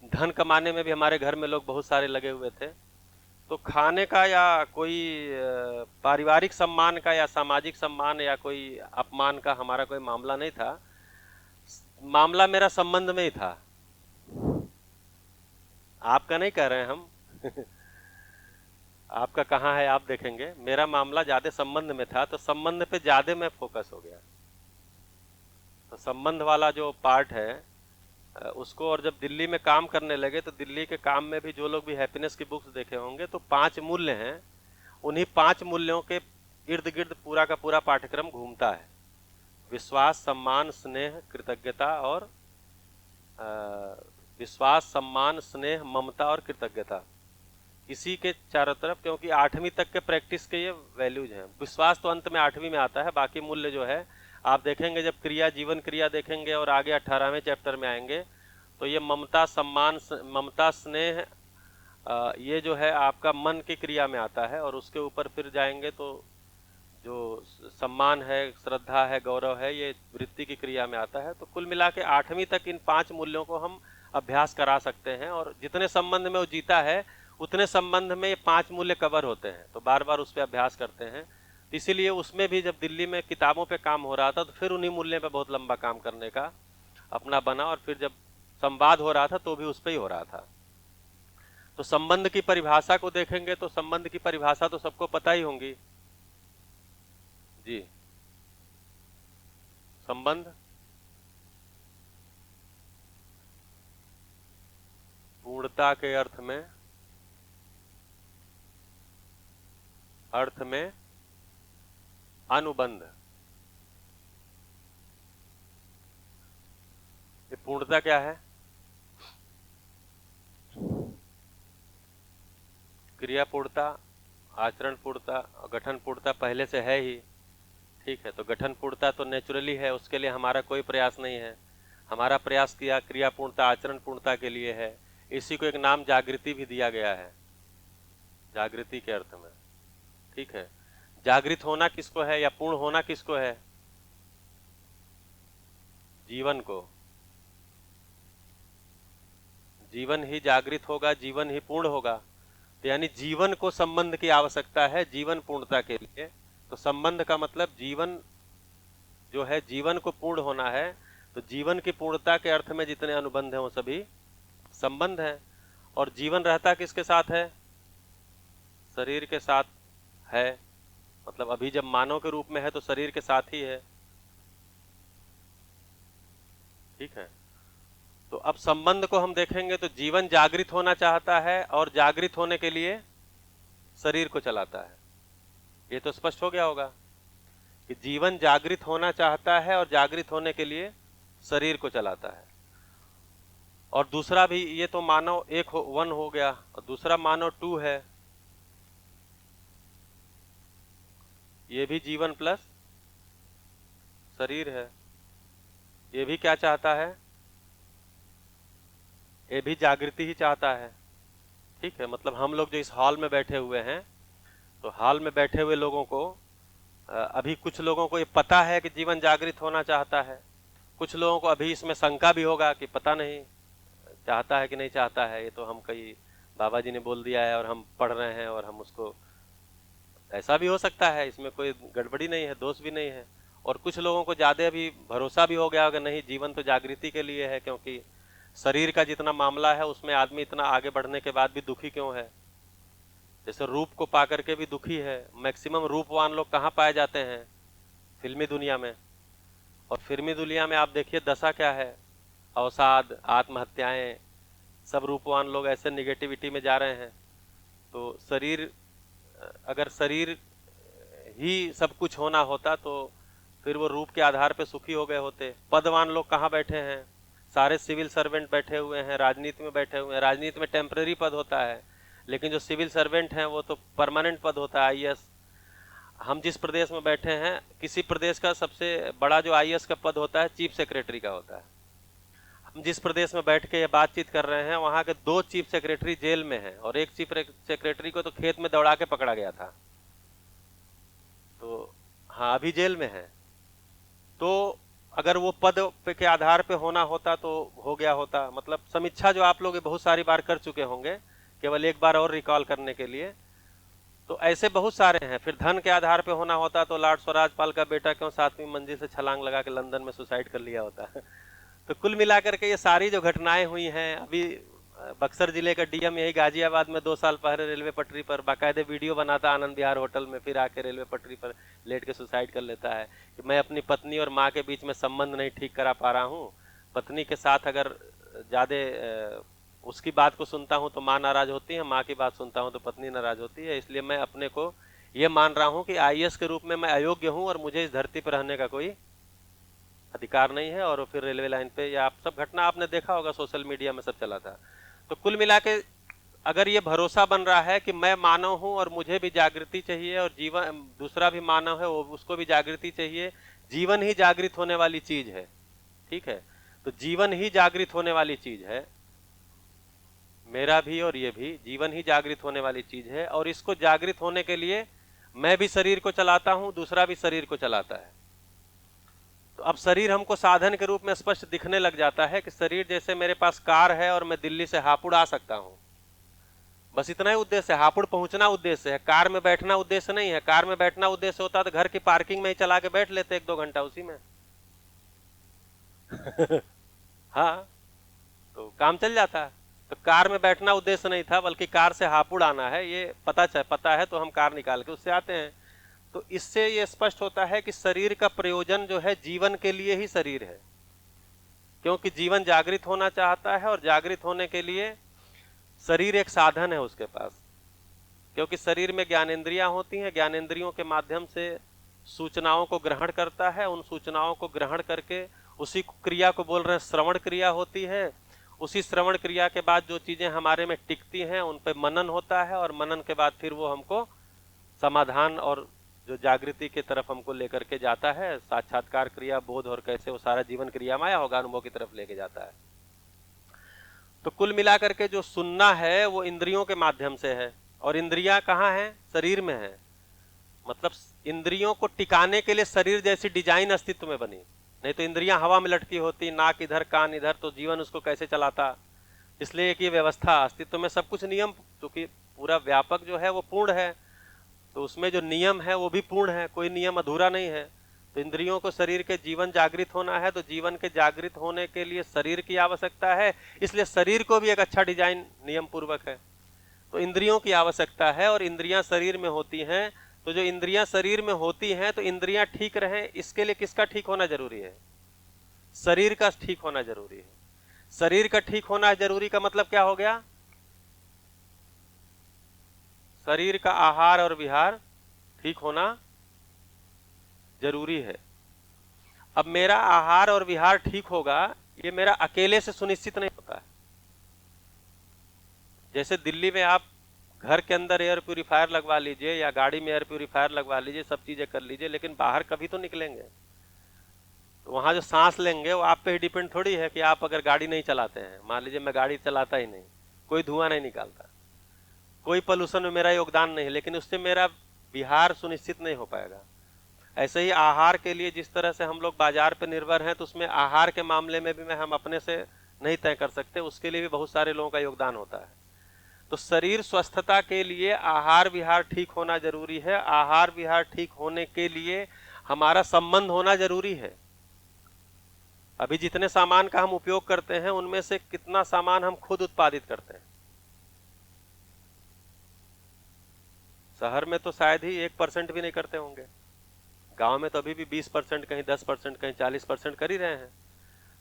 धन कमाने में भी हमारे घर में लोग बहुत सारे लगे हुए थे। तो खाने का या कोई पारिवारिक सम्मान का या सामाजिक सम्मान या कोई अपमान का हमारा कोई मामला नहीं था। मामला मेरा संबंध में ही था, आपका नहीं कह रहे हैं हम आपका कहाँ है आप देखेंगे। मेरा मामला ज्यादा संबंध में था, तो संबंध पे ज्यादा मैं फोकस हो गया। तो संबंध वाला जो पार्ट है उसको, और जब दिल्ली में काम करने लगे तो दिल्ली के काम में भी जो लोग भी हैप्पीनेस की बुक्स देखे होंगे तो 5 मूल्य हैं। उन्हीं 5 मूल्यों के इर्द गिर्द पूरा का पूरा पाठ्यक्रम घूमता है। विश्वास, सम्मान, स्नेह, कृतज्ञता और विश्वास, सम्मान, स्नेह, ममता और कृतज्ञता, इसी के चारों तरफ, क्योंकि 8वीं तक के प्रैक्टिस के ये वैल्यूज हैं। विश्वास तो अंत में 8वीं में आता है, बाकी मूल्य जो है आप देखेंगे जब क्रिया, जीवन क्रिया देखेंगे और आगे 18वें चैप्टर में आएंगे तो ये ममता, सम्मान, ममता, स्नेह, ये जो है आपका मन की क्रिया में आता है। और उसके ऊपर फिर जाएंगे तो जो सम्मान है, श्रद्धा है, गौरव है, ये वृत्ति की क्रिया में आता है। तो कुल मिला के 8वीं तक इन 5 मूल्यों को हम अभ्यास करा सकते हैं, और जितने संबंध में वो जीता है उतने संबंध में ये 5 मूल्य कवर होते हैं, तो बार बार उस पर अभ्यास करते हैं। इसीलिए उसमें भी जब दिल्ली में किताबों पे काम हो रहा था तो फिर उन्हीं मूल्यों पे बहुत लंबा काम करने का अपना बना, और फिर जब संवाद हो रहा था तो भी उस पर ही हो रहा था। तो संबंध की परिभाषा को देखेंगे तो संबंध की परिभाषा तो सबको पता ही होंगी जी। संबंध पूर्णता के अर्थ में अनुबंध। ये पूर्णता क्या है? क्रिया पूर्णता, आचरण पूर्णता, गठन पूर्णता पहले से है ही, ठीक है। तो गठन पूर्णता तो नेचुरली है, उसके लिए हमारा कोई प्रयास नहीं है। हमारा प्रयास किया क्रिया पूर्णता, आचरण पूर्णता के लिए है। इसी को एक नाम जागृति भी दिया गया है, जागृति के अर्थ में, ठीक है। जागृत होना किसको है या पूर्ण होना किसको है? जीवन को। जीवन ही जागृत होगा, जीवन ही पूर्ण होगा। तो यानी जीवन को संबंध की आवश्यकता है जीवन पूर्णता के लिए। तो संबंध का मतलब जीवन जो है, जीवन को पूर्ण होना है। तो जीवन की पूर्णता के अर्थ में जितने अनुबंध हैं वो सभी संबंध हैं। और जीवन रहता किसके साथ है? शरीर के साथ है। मतलब अभी जब मानव के रूप में है तो शरीर के साथ ही है, ठीक है। तो अब संबंध को हम देखेंगे तो जीवन जागृत होना चाहता है और जागृत होने के लिए शरीर को चलाता है। ये तो स्पष्ट हो गया होगा कि जीवन जागृत होना चाहता है और जागृत होने के लिए शरीर को चलाता है। और दूसरा भी, ये तो मानव 1 हो गया, और दूसरा मानव 2 है। ये भी जीवन प्लस शरीर है। ये भी क्या चाहता है? ये भी जागृति ही चाहता है। ठीक है, मतलब हम लोग जो इस हॉल में बैठे हुए हैं, तो हॉल में बैठे हुए लोगों को अभी कुछ लोगों को ये पता है कि जीवन जागृत होना चाहता है, कुछ लोगों को अभी इसमें शंका भी होगा कि पता नहीं चाहता है कि नहीं चाहता है। ये तो हम कहीं बाबा जी ने बोल दिया है और हम पढ़ रहे हैं और हम उसको, ऐसा भी हो सकता है, इसमें कोई गड़बड़ी नहीं है, दोष भी नहीं है। और कुछ लोगों को ज्यादा अभी भरोसा भी हो गया होगा, नहीं जीवन तो जागृति के लिए है, क्योंकि शरीर का जितना मामला है उसमें आदमी इतना आगे बढ़ने के बाद भी दुखी क्यों है? जैसे रूप को पा करके भी दुखी है। मैक्सिमम रूपवान लोग कहाँ पाए जाते हैं? फिल्मी दुनिया में। और फिल्मी दुनिया में आप देखिए दशा क्या है, अवसाद, आत्महत्याएं, सब रूपवान लोग ऐसे निगेटिविटी में जा रहे हैं। तो शरीर, अगर शरीर ही सब कुछ होना होता तो फिर वो रूप के आधार पे सुखी हो गए होते। पदवान लोग कहाँ बैठे हैं? सारे सिविल सर्वेंट बैठे हुए हैं, राजनीति में बैठे हुए हैं। राजनीति में टेम्पररी पद होता है, लेकिन जो सिविल सर्वेंट हैं वो तो परमानेंट पद होता है, आईएएस। हम जिस प्रदेश में बैठे हैं, किसी प्रदेश का सबसे बड़ा जो आईएएस का पद होता है चीफ सेक्रेटरी का होता है। हम जिस प्रदेश में बैठ के ये बातचीत कर रहे हैं, वहाँ के 2 चीफ सेक्रेटरी जेल में हैं और एक चीफ सेक्रेटरी को तो खेत में दौड़ा के पकड़ा गया था। तो हाँ, अभी जेल में है। तो अगर वो पद पे के आधार पे होना होता तो हो गया होता। मतलब समीक्षा जो आप लोग बहुत सारी बार कर चुके होंगे, केवल एक बार और रिकॉल करने के लिए। तो ऐसे बहुत सारे हैं। फिर धन के आधार पे होना होता तो लॉर्ड स्वराजपाल का बेटा क्यों 7वीं मंजिल से छलांग लगा के लंदन में सुसाइड कर लिया होता। तो कुल मिलाकर के ये सारी जो घटनाएं हुई हैं, अभी बक्सर जिले का डीएम यही गाजियाबाद में 2 साल पहले रेलवे पटरी पर बाकायदे वीडियो बनाता आनंद विहार होटल में, फिर आके रेलवे पटरी पर लेट के सुसाइड कर लेता है कि मैं अपनी पत्नी और माँ के बीच में संबंध नहीं ठीक करा पा रहा हूँ। पत्नी के साथ अगर ज़्यादा उसकी बात को सुनता हूँ तो माँ नाराज होती है, माँ की बात सुनता हूँ तो पत्नी नाराज होती है। इसलिए मैं अपने को ये मान रहा हूँ कि आईएएस के रूप में मैं अयोग्य हूँ और मुझे इस धरती पर रहने का कोई अधिकार नहीं है। और फिर रेलवे लाइन पे, या आप सब घटना आपने देखा होगा, सोशल मीडिया में सब चला था। तो कुल मिला के अगर ये भरोसा बन रहा है कि मैं मानव हूं और मुझे भी जागृति चाहिए, और जीवन दूसरा भी मानव है वो उसको भी जागृति चाहिए, जीवन ही जागृत होने वाली चीज है। ठीक है, तो जीवन ही जागृत होने वाली चीज है, मेरा भी और ये भी जीवन ही जागृत होने वाली चीज है। और इसको जागृत होने के लिए मैं भी शरीर को चलाता हूं, दूसरा भी शरीर को चलाता है। तो अब शरीर हमको साधन के रूप में स्पष्ट दिखने लग जाता है कि शरीर जैसे मेरे पास कार है और मैं दिल्ली से हापुड़ आ सकता हूं, बस इतना ही उद्देश्य है। हापुड़ पहुंचना उद्देश्य है, कार में बैठना उद्देश्य नहीं है। कार में बैठना उद्देश्य होता तो घर की पार्किंग में ही चला के बैठ लेते 1-2 घंटा उसी में। हाँ, तो काम चल जाता है। तो कार में बैठना उद्देश्य नहीं था, बल्कि कार से हापुड़ आना है, ये पता है, तो हम कार निकाल के उससे आते हैं। तो इससे ये स्पष्ट होता है कि शरीर का प्रयोजन जो है जीवन के लिए ही शरीर है, क्योंकि जीवन जागृत होना चाहता है और जागृत होने के लिए शरीर एक साधन है उसके पास। क्योंकि शरीर में ज्ञानेंद्रियां होती हैं, ज्ञानेंद्रियों के माध्यम से सूचनाओं को ग्रहण करता है, उन सूचनाओं को ग्रहण करके उसी क्रिया को बोल रहे हैं श्रवण क्रिया होती है। उसी श्रवण क्रिया के बाद जो चीजें हमारे में टिकती हैं उन पर मनन होता है, और मनन के बाद फिर वो हमको समाधान और जो जागृति की तरफ हमको लेकर के जाता है, साक्षात्कार क्रिया, बोध, और कैसे वो सारा जीवन क्रिया माया होगा अनुभव की तरफ लेके जाता है। तो कुल मिलाकर के जो सुनना है वो इंद्रियों के माध्यम से है, और इंद्रियां कहाँ हैं? शरीर में है। मतलब इंद्रियों को टिकाने के लिए शरीर जैसी डिजाइन अस्तित्व में बनी, नहीं तो इंद्रियां हवा में लटकी होती, नाक इधर कान इधर, तो जीवन उसको कैसे चलाता। इसलिए कि व्यवस्था अस्तित्व में सब कुछ नियम, क्योंकि पूरा व्यापक जो है वो पूर्ण है, तो उसमें जो नियम है वो भी पूर्ण है, कोई नियम अधूरा नहीं है। तो इंद्रियों को शरीर के जीवन जागृत होना है, तो जीवन के जागृत होने के लिए शरीर की आवश्यकता है, इसलिए शरीर को भी एक अच्छा डिजाइन नियम पूर्वक है। तो इंद्रियों की आवश्यकता है, और इंद्रियां शरीर में होती हैं। तो जो इंद्रियां शरीर में होती हैं, तो इंद्रियां ठीक रहें, इसके लिए किसका ठीक होना जरूरी है? शरीर का ठीक होना जरूरी है। शरीर का ठीक होना जरूरी का मतलब क्या हो गया? शरीर का आहार और विहार ठीक होना जरूरी है। अब मेरा आहार और विहार ठीक होगा, ये मेरा अकेले से सुनिश्चित नहीं होता है। जैसे दिल्ली में आप घर के अंदर एयर प्यूरीफायर लगवा लीजिए या गाड़ी में एयर प्यूरीफायर लगवा लीजिए, सब चीजें कर लीजिए, लेकिन बाहर कभी तो निकलेंगे। तो वहां जो सांस लेंगे वो आप पे ही डिपेंड थोड़ी है कि आप अगर गाड़ी नहीं चलाते हैं, मान लीजिए मैं गाड़ी चलाता ही नहीं, कोई धुआं नहीं निकालता, कोई पोल्यूशन में मेरा योगदान नहीं, लेकिन उससे मेरा बिहार सुनिश्चित नहीं हो पाएगा। ऐसे ही आहार के लिए जिस तरह से हम लोग बाजार पे निर्भर हैं, तो उसमें आहार के मामले में भी मैं हम अपने से नहीं तय कर सकते, उसके लिए भी बहुत सारे लोगों का योगदान होता है। तो शरीर स्वस्थता के लिए आहार विहार ठीक होना जरूरी है। आहार विहार ठीक होने के लिए हमारा संबंध होना जरूरी है। अभी जितने सामान का हम उपयोग करते हैं उनमें से कितना सामान हम खुद उत्पादित करते हैं? शहर में तो शायद ही 1% भी नहीं करते होंगे, गांव में तो अभी भी 20%, कहीं 10%, कहीं 40% कर ही रहे हैं।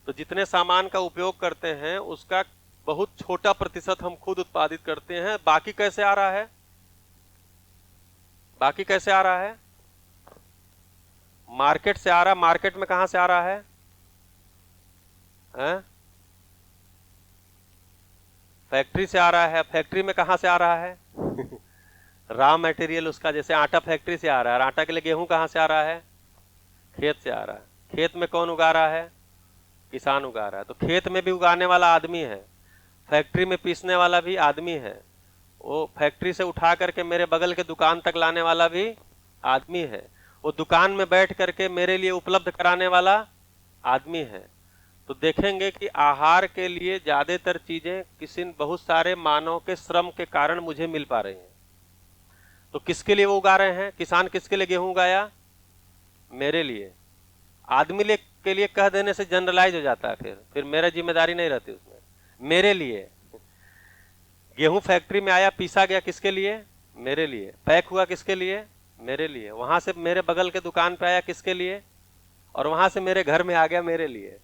तो जितने सामान का उपयोग करते हैं उसका बहुत छोटा प्रतिशत हम खुद उत्पादित करते हैं। बाकी कैसे आ रहा है? बाकी कैसे आ रहा है? मार्केट से आ रहा है। मार्केट में कहां से आ रहा है? फैक्ट्री से आ रहा है। फैक्ट्री में कहां से आ रहा है? रॉ मटेरियल उसका, जैसे आटा फैक्ट्री से आ रहा है, आटा के लिए गेहूं कहां से आ रहा है? खेत से आ रहा है। खेत में कौन उगा रहा है? किसान उगा रहा है। तो खेत में भी उगाने वाला आदमी है, फैक्ट्री में पीसने वाला भी आदमी है, वो फैक्ट्री से उठा करके मेरे बगल के दुकान तक लाने वाला भी आदमी है, वो दुकान में बैठ करके मेरे लिए उपलब्ध कराने वाला आदमी है। तो देखेंगे कि आहार के लिए ज्यादातर चीजें किसी बहुत सारे मानव के श्रम के कारण मुझे मिल पा रही हैं। तो किसके लिए वो उगा रहे हैं? किसान किसके लिए गेहूं उगाया? मेरे लिए। आदमी के लिए कह देने से जनरलाइज हो जाता है, फिर मेरा जिम्मेदारी नहीं रहती उसमें। मेरे लिए गेहूं फैक्ट्री में आया, पीसा गया, किसके लिए? मेरे लिए। पैक हुआ, किसके लिए? मेरे लिए। वहां से मेरे बगल के दुकान पे आया, किसके लिए? और वहां से मेरे घर में आ गया, मेरे लिए।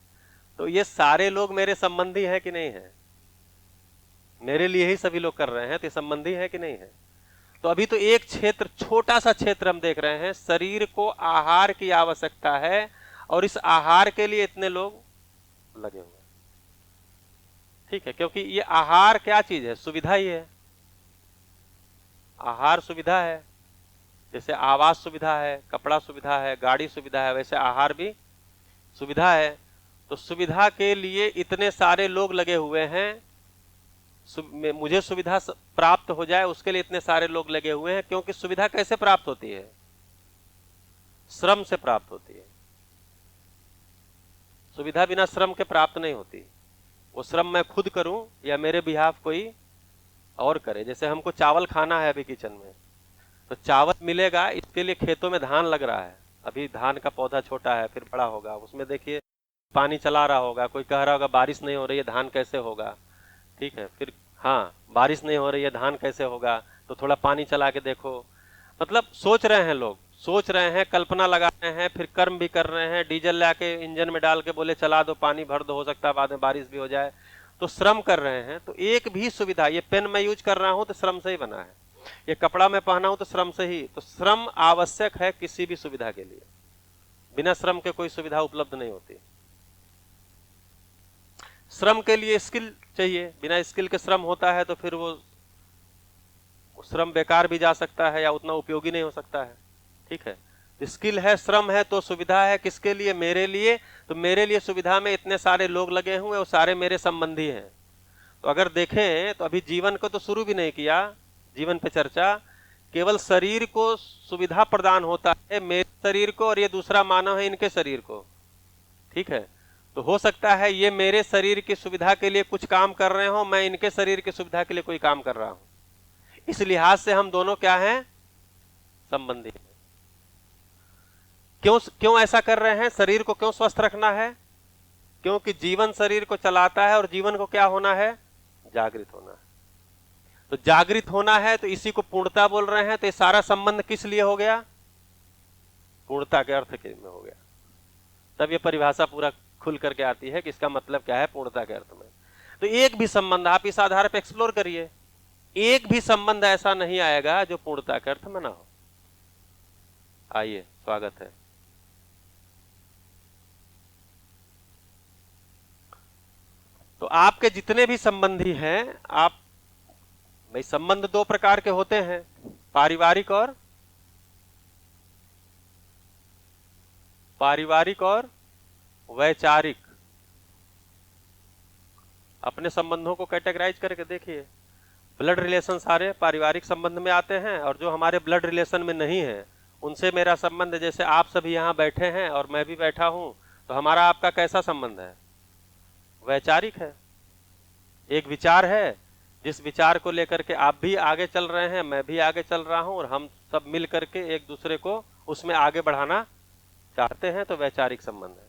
तो ये सारे लोग मेरे संबंधी हैं कि नहीं है? मेरे लिए ही सभी लोग कर रहे हैं, तो ये संबंधी है कि नहीं है? तो अभी तो एक क्षेत्र, छोटा सा क्षेत्र हम देख रहे हैं, शरीर को आहार की आवश्यकता है और इस आहार के लिए इतने लोग लगे हुए हैं। ठीक है, क्योंकि ये आहार क्या चीज है? सुविधा ही है। आहार सुविधा है। जैसे आवास सुविधा है, कपड़ा सुविधा है, गाड़ी सुविधा है, वैसे आहार भी सुविधा है। तो सुविधा के लिए इतने सारे लोग लगे हुए हैं, मुझे सुविधा प्राप्त हो जाए उसके लिए इतने सारे लोग लगे हुए हैं। क्योंकि सुविधा कैसे प्राप्त होती है? श्रम से प्राप्त होती है। सुविधा बिना श्रम के प्राप्त नहीं होती। वो श्रम मैं खुद करूं या मेरे बिहाफ कोई और करे। जैसे हमको चावल खाना है अभी किचन में, तो चावल मिलेगा, इसके लिए खेतों में धान लग रहा है। अभी धान का पौधा छोटा है, फिर बड़ा होगा, उसमें देखिए पानी चला रहा होगा। कोई कह रहा होगा बारिश नहीं हो रही है, धान कैसे होगा? ठीक है, फिर हाँ, बारिश नहीं हो रही है, धान कैसे होगा? तो थोड़ा पानी चला के देखो। मतलब सोच रहे हैं लोग, सोच रहे हैं, कल्पना लगा रहे हैं, फिर कर्म भी कर रहे हैं। डीजल लाके इंजन में डाल के बोले चला दो, पानी भर दो, हो सकता है बाद में बारिश भी हो जाए। तो श्रम कर रहे हैं। तो एक भी सुविधा, ये पेन मैं यूज कर रहा हूं तो श्रम से ही बना है, ये कपड़ा मैं पहना हूं तो श्रम से ही। तो श्रम आवश्यक है किसी भी सुविधा के लिए। बिना श्रम के कोई सुविधा उपलब्ध नहीं होती। श्रम के लिए स्किल चाहिए, बिना स्किल के श्रम होता है तो फिर वो श्रम बेकार भी जा सकता है या उतना उपयोगी नहीं हो सकता है। ठीक है, स्किल है, श्रम है, तो सुविधा है किसके लिए? मेरे लिए। तो मेरे लिए सुविधा में इतने सारे लोग लगे हुए, वो सारे मेरे संबंधी हैं। तो अगर देखें तो अभी जीवन को तो शुरू भी नहीं किया, जीवन पे चर्चा, केवल शरीर को सुविधा प्रदान होता है, मेरे शरीर को, और ये दूसरा मानव है इनके शरीर को। ठीक है, तो हो सकता है ये मेरे शरीर की सुविधा के लिए कुछ काम कर रहे हो, मैं इनके शरीर की सुविधा के लिए कोई काम कर रहा हूं। इस लिहाज से हम दोनों क्या हैं? संबंधी हैं। क्यों ऐसा कर रहे हैं? शरीर को क्यों स्वस्थ रखना है? क्योंकि जीवन शरीर को चलाता है और जीवन को क्या होना है? जागृत होना है। तो जागृत होना है, तो इसी को पूर्णता बोल रहे हैं। तो ये सारा संबंध किस लिए हो गया? पूर्णता के अर्थ के में हो गया। तब ये परिभाषा पूरा खुल करके आती है कि इसका मतलब क्या है पूर्णता के अर्थ में। तो एक भी संबंध आप इस आधार पर एक्सप्लोर करिए, एक भी संबंध ऐसा नहीं आएगा जो पूर्णता के अर्थ में ना हो। आइए, स्वागत है। तो आपके जितने भी संबंधी हैं, आप भाई संबंध दो प्रकार के होते हैं, पारिवारिक और वैचारिक। अपने संबंधों को कैटेगराइज करके देखिए, ब्लड रिलेशन सारे पारिवारिक संबंध में आते हैं, और जो हमारे ब्लड रिलेशन में नहीं है उनसे मेरा संबंध, जैसे आप सभी यहाँ बैठे हैं और मैं भी बैठा हूं, तो हमारा आपका कैसा संबंध है? वैचारिक है। एक विचार है, जिस विचार को लेकर के आप भी आगे चल रहे हैं, मैं भी आगे चल रहा हूं, और हम सब मिल करके एक दूसरे को उसमें आगे बढ़ाना चाहते हैं, तो वैचारिक संबंध है।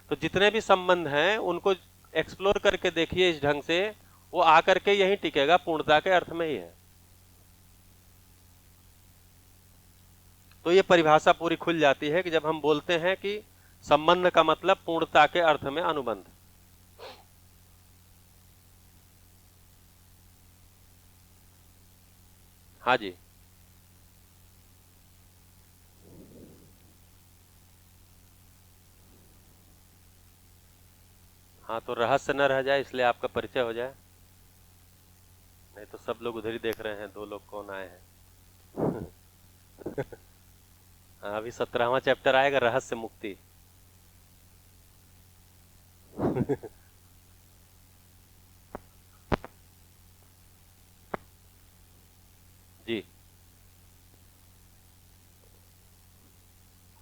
तो जितने भी संबंध हैं उनको एक्सप्लोर करके देखिए इस ढंग से, वो आकर के यही टिकेगा, पूर्णता के अर्थ में ही है। तो ये परिभाषा पूरी खुल जाती है कि जब हम बोलते हैं कि संबंध का मतलब पूर्णता के अर्थ में अनुबंध। हाँ जी, हाँ, तो रहस्य न रह जाए इसलिए आपका परिचय हो जाए, नहीं तो सब लोग उधर ही देख रहे हैं, दो लोग कौन आए हैं। हाँ, अभी 17वां चैप्टर आएगा, रहस्य मुक्ति। जी,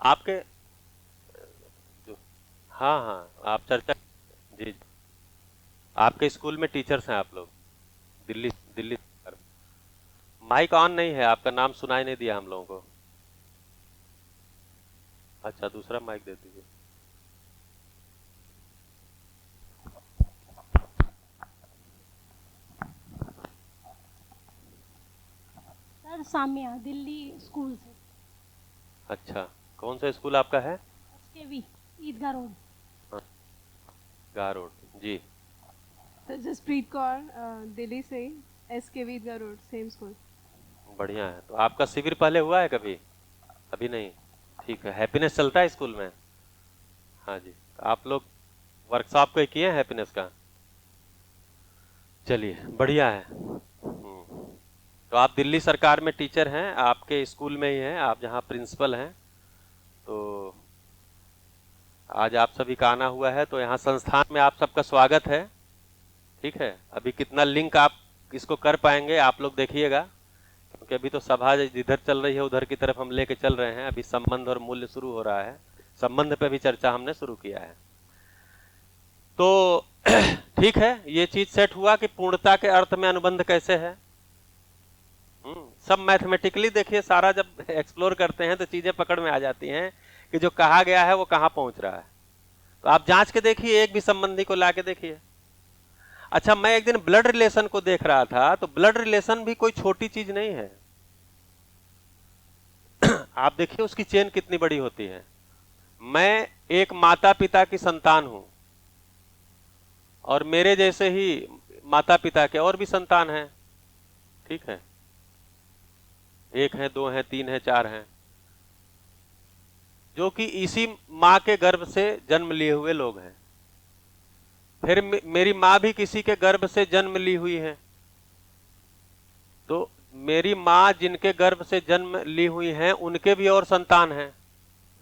आपके जो, हाँ हाँ, आप चर्चा, जी, आपके स्कूल में टीचर्स हैं आप लोग, दिल्ली दिल्ली। माइक ऑन नहीं है, आपका नाम सुनाई नहीं दिया हम लोगों को। अच्छा, दूसरा माइक दे दीजिए। सर सामिया, दिल्ली स्कूल से। अच्छा, कौन सा स्कूल आपका है? एसकेवी, ईदगाह रोड। गा रोड, जी। सर जसप्रीत कौर, दिल्ली से, एसकेवी ईदगाह रोड, सेम स्कूल। बढ़िया है। तो आपका शिविर पहले हुआ है कभी? अभी नहीं, ठीक है। हैप्पीनेस चलता है स्कूल में? हाँ जी। तो आप लोग वर्कशॉप को किए हैं हैप्पीनेस का? चलिए, बढ़िया है। तो आप दिल्ली सरकार में टीचर हैं, आपके स्कूल में ही हैं, आप जहाँ प्रिंसिपल हैं। तो आज आप सभी का आना हुआ है, तो यहाँ संस्थान में आप सबका स्वागत है। ठीक है, अभी कितना लिंक आप इसको कर पाएंगे आप लोग देखिएगा, क्योंकि अभी तो सभा जिधर चल रही है उधर की तरफ हम लेके चल रहे हैं। अभी संबंध और मूल्य शुरू हो रहा है, संबंध पे भी चर्चा हमने शुरू किया है। तो ठीक है, ये चीज सेट हुआ कि पूर्णता के अर्थ में अनुबंध कैसे है। सब मैथमेटिकली देखिए, सारा जब एक्सप्लोर करते हैं तो चीजें पकड़ में आ जाती हैं कि जो कहा गया है वो कहां पहुंच रहा है। तो आप जांच के देखिए, एक भी संबंधी को ला के देखिए। अच्छा, मैं एक दिन ब्लड रिलेशन को देख रहा था, तो ब्लड रिलेशन भी कोई छोटी चीज नहीं है। आप देखिए उसकी चेन कितनी बड़ी होती है। मैं एक माता पिता की संतान हूं, और मेरे जैसे ही माता पिता के और भी संतान हैं। ठीक है, एक है, दो हैं, तीन हैं, चार हैं, जो कि इसी माँ के गर्भ से जन्म लिए हुए लोग हैं। फिर मेरी माँ भी किसी के गर्भ से जन्म ली हुई है। तो मेरी माँ जिनके गर्भ से जन्म ली हुई हैं उनके भी और संतान हैं।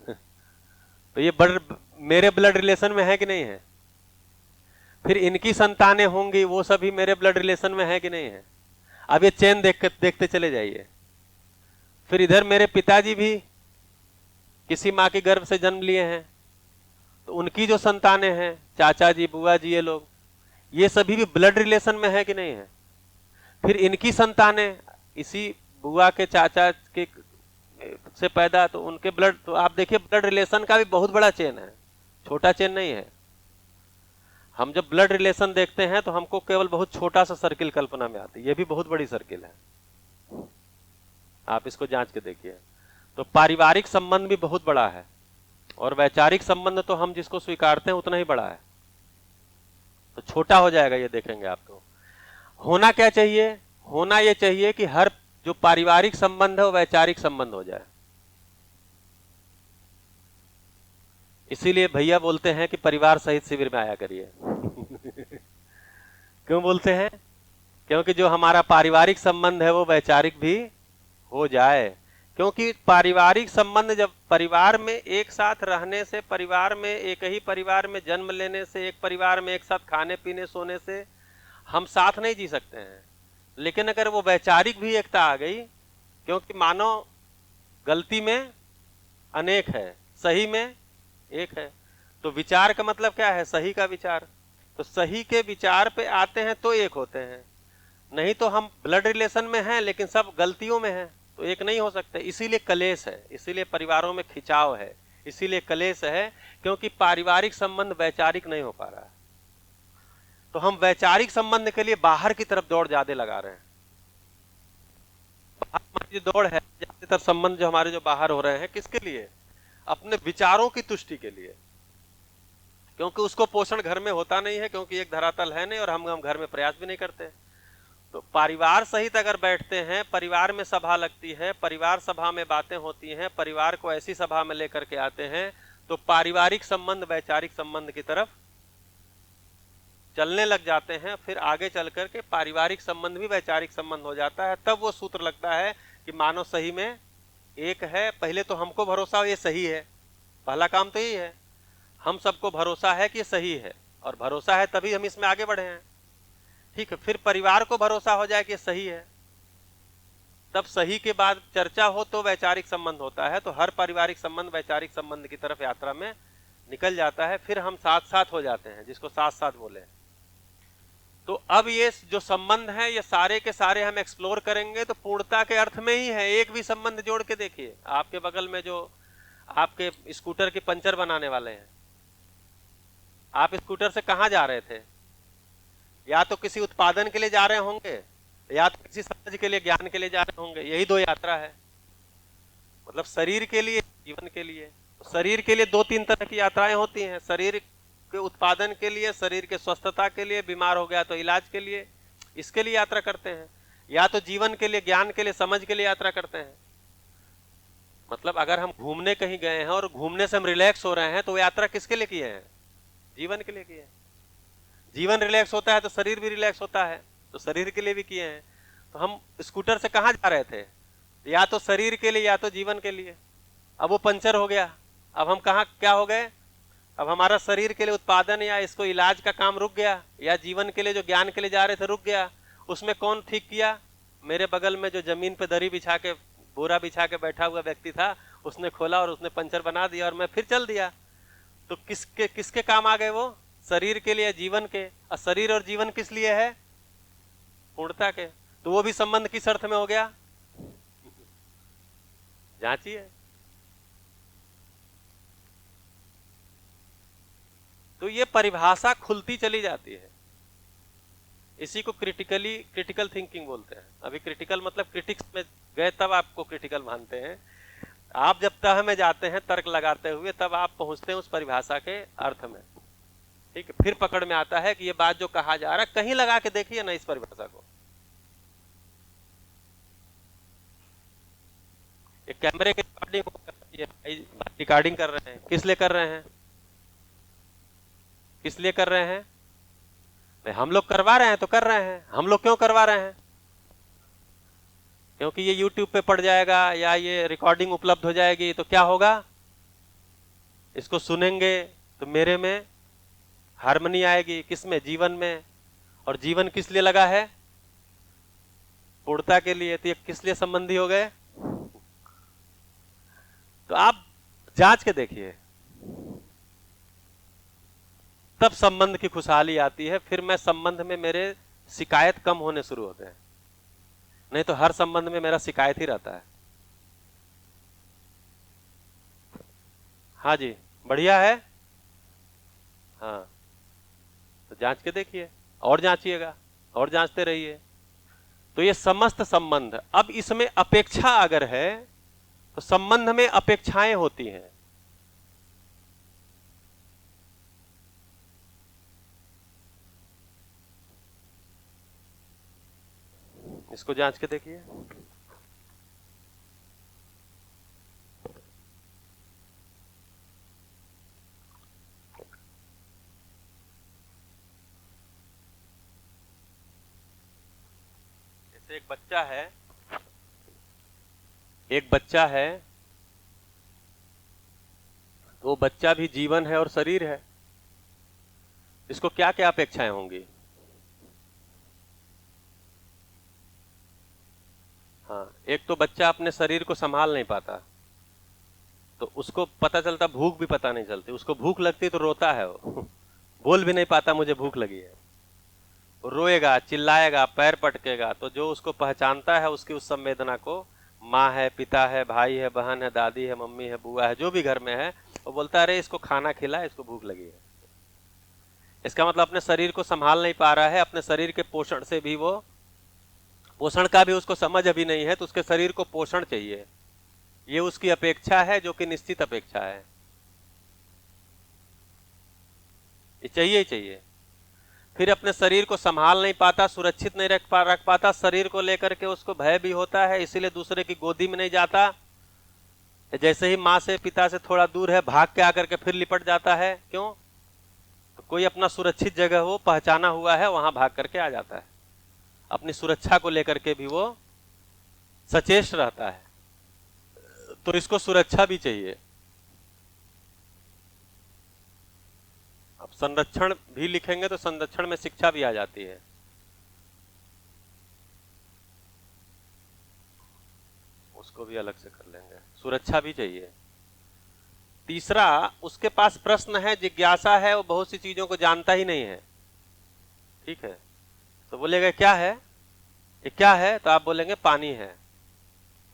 तो ये मेरे ब्लड रिलेशन में है कि नहीं है? फिर इनकी संतानें होंगी, वो सभी मेरे ब्लड रिलेशन में है कि नहीं है? अब ये चेन देखते चले जाइए। फिर इधर मेरे पिताजी भी किसी माँ के गर्भ से जन्म लिए हैं, तो उनकी जो संतानें हैं, चाचा जी, बुआ जी, ये लोग, ये सभी भी ब्लड रिलेशन में है कि नहीं है? फिर इनकी संतानें इसी बुआ के, चाचा के से पैदा, तो उनके ब्लड, तो आप देखिए ब्लड रिलेशन का भी बहुत बड़ा चेन है, छोटा चेन नहीं है। हम जब ब्लड रिलेशन देखते हैं तो हमको केवल बहुत छोटा सा सर्किल कल्पना में आती है, ये भी बहुत बड़ी सर्किल है। आप इसको जांच के देखिए। तो पारिवारिक संबंध भी बहुत बड़ा है, और वैचारिक संबंध तो हम जिसको स्वीकारते हैं उतना ही बड़ा है। तो छोटा हो जाएगा ये देखेंगे आप। तो होना क्या चाहिए? होना ये चाहिए कि हर जो पारिवारिक संबंध है वो वैचारिक संबंध हो जाए। इसीलिए भैया बोलते हैं कि परिवार सहित शिविर में आया करिए। क्यों बोलते हैं? क्योंकि जो हमारा पारिवारिक संबंध है वो वैचारिक भी हो जाए। क्योंकि पारिवारिक संबंध, जब परिवार में एक साथ रहने से, परिवार में एक ही परिवार में जन्म लेने से, एक परिवार में एक साथ खाने पीने सोने से हम साथ नहीं जी सकते हैं। लेकिन अगर वो वैचारिक भी एकता आ गई, क्योंकि मानव गलती में अनेक है, सही में एक है। तो विचार का मतलब क्या है? सही का विचार। तो सही के विचार पे आते हैं तो एक होते हैं, नहीं तो हम ब्लड रिलेशन में हैं लेकिन सब गलतियों में हैं, तो एक नहीं हो सकते। इसीलिए कलेश है, इसीलिए परिवारों में खिंचाव है, इसीलिए कलेश है, क्योंकि पारिवारिक संबंध वैचारिक नहीं हो पा रहा है। तो हम वैचारिक संबंध के लिए बाहर की तरफ दौड़ ज्यादा लगा रहे हैं। बाहर हमारी जो दौड़ है, ज्यादातर संबंध जो हमारे जो बाहर हो रहे हैं, किसके लिए? अपने विचारों की तुष्टि के लिए। क्योंकि उसको पोषण घर में होता नहीं है, क्योंकि एक धरातल है नहीं और हम घर में प्रयास भी नहीं करते। तो परिवार सहित अगर बैठते हैं, परिवार में सभा लगती है, परिवार सभा में बातें होती हैं, परिवार को ऐसी सभा में लेकर के आते हैं, तो पारिवारिक संबंध वैचारिक संबंध की तरफ चलने लग जाते हैं। फिर आगे चल करके पारिवारिक संबंध भी वैचारिक संबंध हो जाता है। तब वो सूत्र लगता है कि मानव सही में एक है। पहले तो हमको भरोसा हो ये सही है, पहला काम तो यही है, हम सबको भरोसा है कि ये सही है, और भरोसा है तभी हम इसमें आगे बढ़े हैं। ठीक है, फिर परिवार को भरोसा हो जाए कि ये सही है, तब सही के बाद चर्चा हो तो वैचारिक संबंध होता है। तो हर पारिवारिक संबंध वैचारिक संबंध की तरफ यात्रा में निकल जाता है। फिर हम साथ साथ हो जाते हैं, जिसको साथ साथ बोले। तो अब ये जो संबंध है, ये सारे के सारे हम एक्सप्लोर करेंगे तो पूर्णता के अर्थ में ही है। एक भी संबंध जोड़ के देखिए, आपके बगल में जो आपके स्कूटर की पंचर बनाने वाले हैं, आप स्कूटर से कहां जा रहे थे? या तो किसी उत्पादन के लिए जा रहे होंगे, या तो किसी समझ के लिए, ज्ञान के लिए जा रहे होंगे। यही दो यात्रा है, मतलब शरीर के लिए, जीवन के लिए। शरीर के लिए दो तीन तरह की यात्राएं होती हैं। शरीर के उत्पादन के लिए, शरीर के स्वस्थता के लिए, बीमार हो गया तो इलाज के लिए, इसके लिए यात्रा करते हैं। या तो जीवन के लिए, ज्ञान के लिए, समझ के लिए यात्रा करते हैं। मतलब अगर हम घूमने कहीं गए हैं और घूमने से हम रिलैक्स हो रहे हैं, तो यात्रा किसके लिए किए हैं? जीवन के लिए किए हैं। जीवन रिलैक्स होता है तो शरीर भी रिलैक्स होता है, तो शरीर के लिए भी किए हैं। तो हम स्कूटर से कहां जा रहे थे? या तो शरीर के लिए या तो जीवन के लिए। अब वो पंचर हो गया, अब हम कहां क्या हो गए? अब हमारा शरीर के लिए उत्पादन या इसको इलाज का काम रुक गया, या जीवन के लिए जो ज्ञान के लिए जा रहे थे रुक गया। उसमें कौन ठीक किया? मेरे बगल में जो जमीन पे दरी बिछा के, बोरा बिछा के बैठा हुआ व्यक्ति था, उसने खोला और उसने पंचर बना दिया और मैं फिर चल दिया। तो किसके किसके काम आ गए वो? शरीर के लिए, जीवन के। और शरीर और जीवन किस लिए है? पूर्णता के। तो वो भी संबंध किस अर्थ में हो गया? जांचिए। तो ये परिभाषा खुलती चली जाती है। इसी को क्रिटिकल थिंकिंग बोलते हैं। अभी क्रिटिकल मतलब क्रिटिक्स में गए तब आपको क्रिटिकल मानते हैं। आप जब तह में जाते हैं तर्क लगाते हुए, तब आप पहुंचते हैं उस परिभाषा के अर्थ में। ठीक है, फिर पकड़ में आता है कि ये बात जो कहा जा रहा है, कहीं लगा के देखिए ना इस परिभाषा को। एक कैमरे की रिकॉर्डिंग कर रहे हैं, किस लिए कर रहे हैं? किस लिए कर रहे हैं? भाई हम लोग करवा रहे हैं तो कर रहे हैं। हम लोग क्यों करवा रहे हैं? क्योंकि ये YouTube पे पड़ जाएगा या ये रिकॉर्डिंग उपलब्ध हो जाएगी तो क्या होगा? इसको सुनेंगे तो मेरे में हार्मनी आएगी। किसमें? जीवन में। और जीवन किस लिए लगा है? पूर्णता के लिए। तो ये किस लिए संबंधी हो गए? तो आप जांच के देखिए, तब संबंध की खुशहाली आती है। फिर मैं संबंध में मेरे शिकायत कम होने शुरू होते हैं, नहीं तो हर संबंध में मेरा शिकायत ही रहता है। हाँ जी, बढ़िया है। हाँ, तो जांच के देखिए, और जांचिएगा, और जांचते रहिए। तो ये समस्त संबंध, अब इसमें अपेक्षा अगर है तो संबंध में अपेक्षाएं होती हैं। इसको जांच के देखिए। जैसे एक बच्चा है, तो वो बच्चा भी जीवन है और शरीर है। इसको क्या क्या अपेक्षाएं होंगी? हाँ, एक तो बच्चा अपने शरीर को संभाल नहीं पाता, तो उसको पता चलता, भूख भी पता नहीं चलती। उसको भूख लगती तो रोता है, वो बोल भी नहीं पाता मुझे भूख लगी है। वो रोएगा, चिल्लाएगा, पैर पटकेगा। तो जो उसको पहचानता है उसकी उस संवेदना को, माँ है, पिता है, भाई है, बहन है, दादी है, मम्मी है, बुआ है, जो भी घर में है, वो बोलता है अरे इसको खाना खिला, इसको भूख लगी है। इसका मतलब अपने शरीर को संभाल नहीं पा रहा है। अपने शरीर के पोषण से भी वो, पोषण का भी उसको समझ अभी नहीं है, तो उसके शरीर को पोषण चाहिए। ये उसकी अपेक्षा है, जो कि निश्चित अपेक्षा है। ये चाहिए ही चाहिए। फिर अपने शरीर को संभाल नहीं पाता, सुरक्षित नहीं रख पाता, शरीर को लेकर के उसको भय भी होता है, इसीलिए दूसरे की गोदी में नहीं जाता। जैसे ही माँ से, पिता से थोड़ा दूर है, भाग के आकर के फिर लिपट जाता है। क्यों? तो कोई अपना सुरक्षित जगह हो, पहचाना हुआ है, वहां भाग करके आ जाता है। अपनी सुरक्षा को लेकर के भी वो सचेत रहता है। तो इसको सुरक्षा भी चाहिए। अब संरक्षण भी लिखेंगे तो संरक्षण में शिक्षा भी आ जाती है। उसको भी अलग से कर लेंगे। सुरक्षा भी चाहिए। तीसरा, उसके पास प्रश्न है, जिज्ञासा है, वो बहुत सी चीजों को जानता ही नहीं है। ठीक है, तो बोलेगा क्या है, ये क्या है, तो आप बोलेंगे पानी है।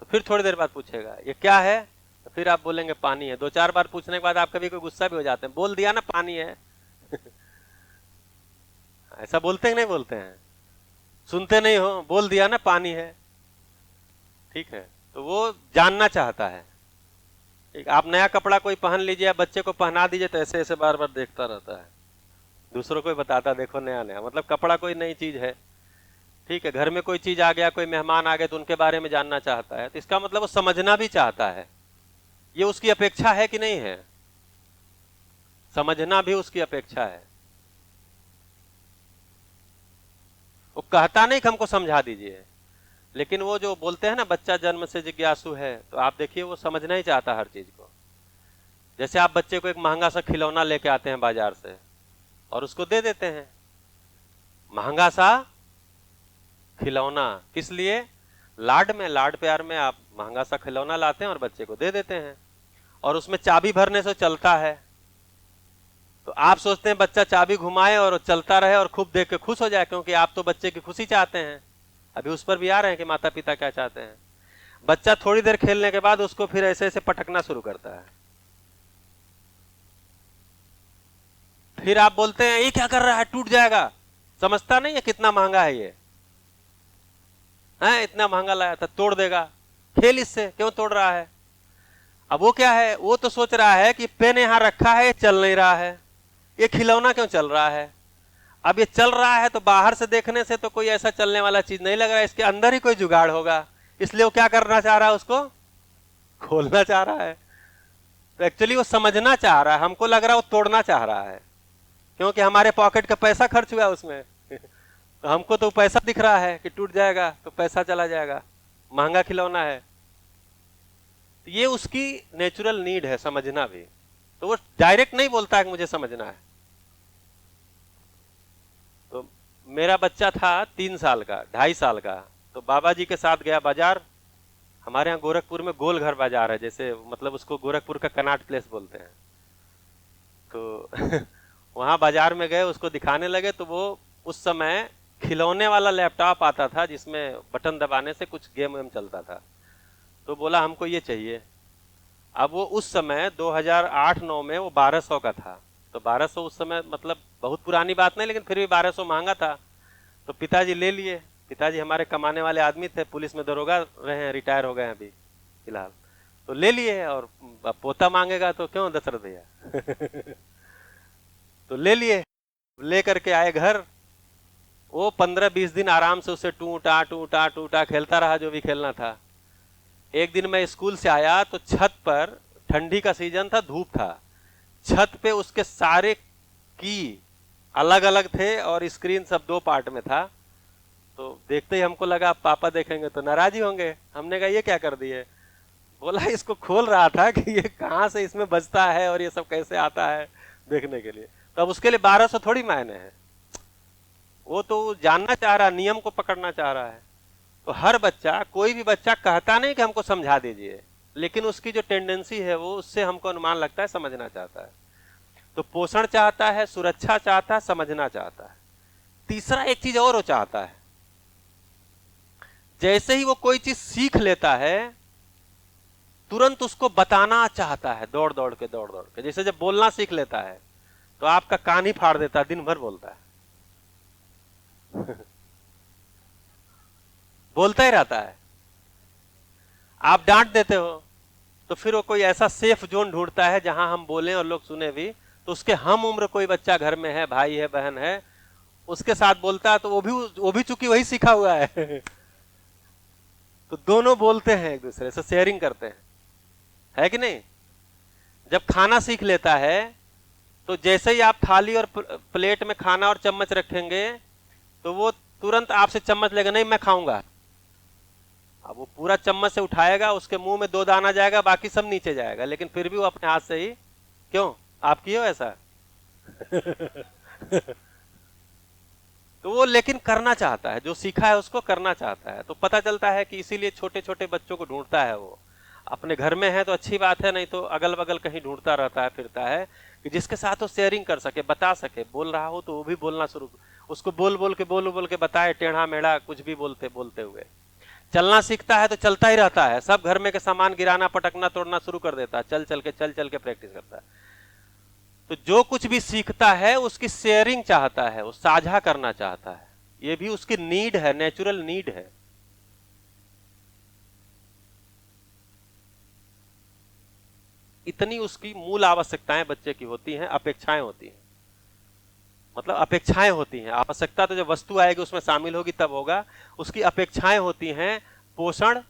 तो फिर थोड़ी देर बाद पूछेगा ये क्या है, तो फिर आप बोलेंगे पानी है। 2-4 बार पूछने के बाद आप कभी कोई गुस्सा भी हो जाते हैं, बोल दिया ना पानी है। ऐसा बोलते हैं नहीं बोलते हैं? सुनते नहीं हो, बोल दिया ना पानी है। ठीक है, तो वो जानना चाहता है। आप नया कपड़ा कोई पहन लीजिए, बच्चे को पहना दीजिए, तो ऐसे ऐसे बार बार देखता रहता है। दूसरों को बताता देखो नया नया, मतलब कपड़ा कोई नई चीज है। ठीक है, घर में कोई चीज आ गया, कोई मेहमान आ गए, तो उनके बारे में जानना चाहता है। तो इसका मतलब वो समझना भी चाहता है। ये उसकी अपेक्षा है कि नहीं है? समझना भी उसकी अपेक्षा है। वो कहता नहीं कि हमको समझा दीजिए, लेकिन वो जो बोलते हैं ना, बच्चा जन्म से जिज्ञासु है, तो आप देखिए वो समझना ही चाहता हर चीज को। जैसे आप बच्चे को एक महंगा सा खिलौना लेके आते हैं बाजार से और उसको दे देते हैं, महंगा सा खिलौना। किस लिए? लाड में, लाड प्यार में आप महंगा सा खिलौना लाते हैं और बच्चे को दे देते हैं, और उसमें चाबी भरने से चलता है। तो आप सोचते हैं बच्चा चाबी घुमाए और चलता रहे और खूब देख के खुश हो जाए, क्योंकि आप तो बच्चे की खुशी चाहते हैं। अभी उस पर भी आ रहे हैं कि माता पिता क्या चाहते हैं। बच्चा थोड़ी देर खेलने के बाद उसको फिर ऐसे ऐसे पटकना शुरू करता है। फिर आप बोलते हैं ये क्या कर रहा है, टूट जाएगा। समझता नहीं है कितना महंगा है ये, है इतना महंगा लाया था, तोड़ देगा, खेल इससे, क्यों तोड़ रहा है? अब वो क्या है, वो तो सोच रहा है कि पेन यहां रखा है, ये चल नहीं रहा है, ये खिलौना क्यों चल रहा है। अब ये चल रहा है तो बाहर से देखने से तो कोई ऐसा चलने वाला चीज नहीं लग रहा है, इसके अंदर ही कोई जुगाड़ होगा। इसलिए वो क्या करना चाह रहा है, उसको खोलना चाह रहा है। तो एक्चुअली वो समझना चाह रहा है, हमको लग रहा है वो तोड़ना चाह रहा है, क्योंकि हमारे पॉकेट का पैसा खर्च हुआ उसमें। तो हमको तो पैसा दिख रहा है कि टूट जाएगा तो पैसा चला जाएगा, महंगा खिलौना है। तो ये उसकी नेचुरल नीड है, समझना भी। तो वो डायरेक्ट नहीं बोलता है कि मुझे समझना है। तो मेरा बच्चा था 3 साल का, 2.5 साल का, तो बाबा जी के साथ गया बाजार। हमारे यहाँ गोरखपुर में गोल घर बाजार है, जैसे मतलब उसको गोरखपुर का कनाट प्लेस बोलते हैं। तो वहां बाजार में गए, उसको दिखाने लगे। तो वो उस समय खिलौने वाला लैपटॉप आता था जिसमें बटन दबाने से कुछ गेम वेम चलता था। तो बोला हमको ये चाहिए। अब वो उस समय 2008-9 में वो 1200 का था। तो 1200 उस समय मतलब बहुत पुरानी बात नहीं, लेकिन फिर भी 1200 महंगा था। तो पिताजी ले लिए। पिताजी हमारे कमाने वाले आदमी थे, पुलिस में दरोगा रहे हैं, रिटायर हो गए हैं अभी फिलहाल। तो ले लिए, और पोता मांगेगा तो क्यों दशरथ भैया। तो ले लिए, ले करके आए घर। वो 15-20 दिन आराम से उसे टूटा टूटा टूटा खेलता रहा, जो भी खेलना था। एक दिन मैं स्कूल से आया तो छत पर, ठंडी का सीजन था, धूप था, छत पे उसके सारे की अलग अलग थे और स्क्रीन सब 2 पार्ट में था। तो देखते ही हमको लगा अब पापा देखेंगे तो नाराज ही होंगे। हमने कहा ये क्या कर दिए? बोला इसको खोल रहा था कि ये कहाँ से इसमें बजता है और ये सब कैसे आता है देखने के लिए। तो अब उसके लिए 1200 थोड़ी मायने है, वो तो जानना चाह रहा, नियम को पकड़ना चाह रहा है। तो हर बच्चा, कोई भी बच्चा कहता नहीं कि हमको समझा दीजिए, लेकिन उसकी जो टेंडेंसी है वो उससे हमको अनुमान लगता है समझना चाहता है। तो पोषण चाहता है, सुरक्षा चाहता है, समझना चाहता है। तीसरा एक चीज और वो चाहता है, जैसे ही वो कोई चीज सीख लेता है तुरंत उसको बताना चाहता है, दौड़ दौड़ के। जैसे जब बोलना सीख लेता है तो आपका कान ही फाड़ देता है, दिन भर बोलता है बोलता ही रहता है। आप डांट देते हो तो फिर वो कोई ऐसा सेफ जोन ढूंढता है जहां हम बोलें और लोग सुने भी। तो उसके हम उम्र कोई बच्चा घर में है, भाई है, बहन है, उसके साथ बोलता है तो वो भी चूंकि वही सीखा हुआ है तो दोनों बोलते हैं, एक दूसरे से शेयरिंग करते हैं, है कि नहीं? जब खाना सीख लेता है तो जैसे ही आप थाली और प्लेट में खाना और चम्मच रखेंगे तो वो तुरंत आपसे चम्मच लेगा, नहीं मैं खाऊंगा। अब वो पूरा चम्मच से उठाएगा, उसके मुंह में 2 दाना जाएगा, बाकी सब नीचे जाएगा, लेकिन फिर भी वो अपने हाथ से ही। क्यों? आप किए हो ऐसा? तो वो लेकिन करना चाहता है, जो सीखा है उसको करना चाहता है। तो पता चलता है कि इसीलिए छोटे छोटे बच्चों को ढूंढता है। वो अपने घर में है तो अच्छी बात है, नहीं तो अगल बगल कहीं ढूंढता रहता है, फिरता है कि जिसके साथ वो शेयरिंग कर सके, बता सके। बोल रहा हो तो वो भी बोलना शुरू, उसको बोल बोल के बताए, टेढ़ा मेढ़ा कुछ भी बोलते हुए। चलना सीखता है तो चलता ही रहता है, सब घर में के सामान गिराना, पटकना, तोड़ना शुरू कर देता है, चल चल के प्रैक्टिस करता है। तो जो कुछ भी सीखता है उसकी शेयरिंग चाहता है, वो साझा करना चाहता है। ये भी उसकी नीड है, नेचुरल नीड है। इतनी उसकी मूल आवश्यकताएं बच्चे की होती हैं, अपेक्षाएं होती हैं। मतलब अपेक्षाएं होती हैं, आवश्यकता तो जब वस्तु आएगी उसमें शामिल होगी तब होगा। उसकी अपेक्षाएं होती हैं। पोषण,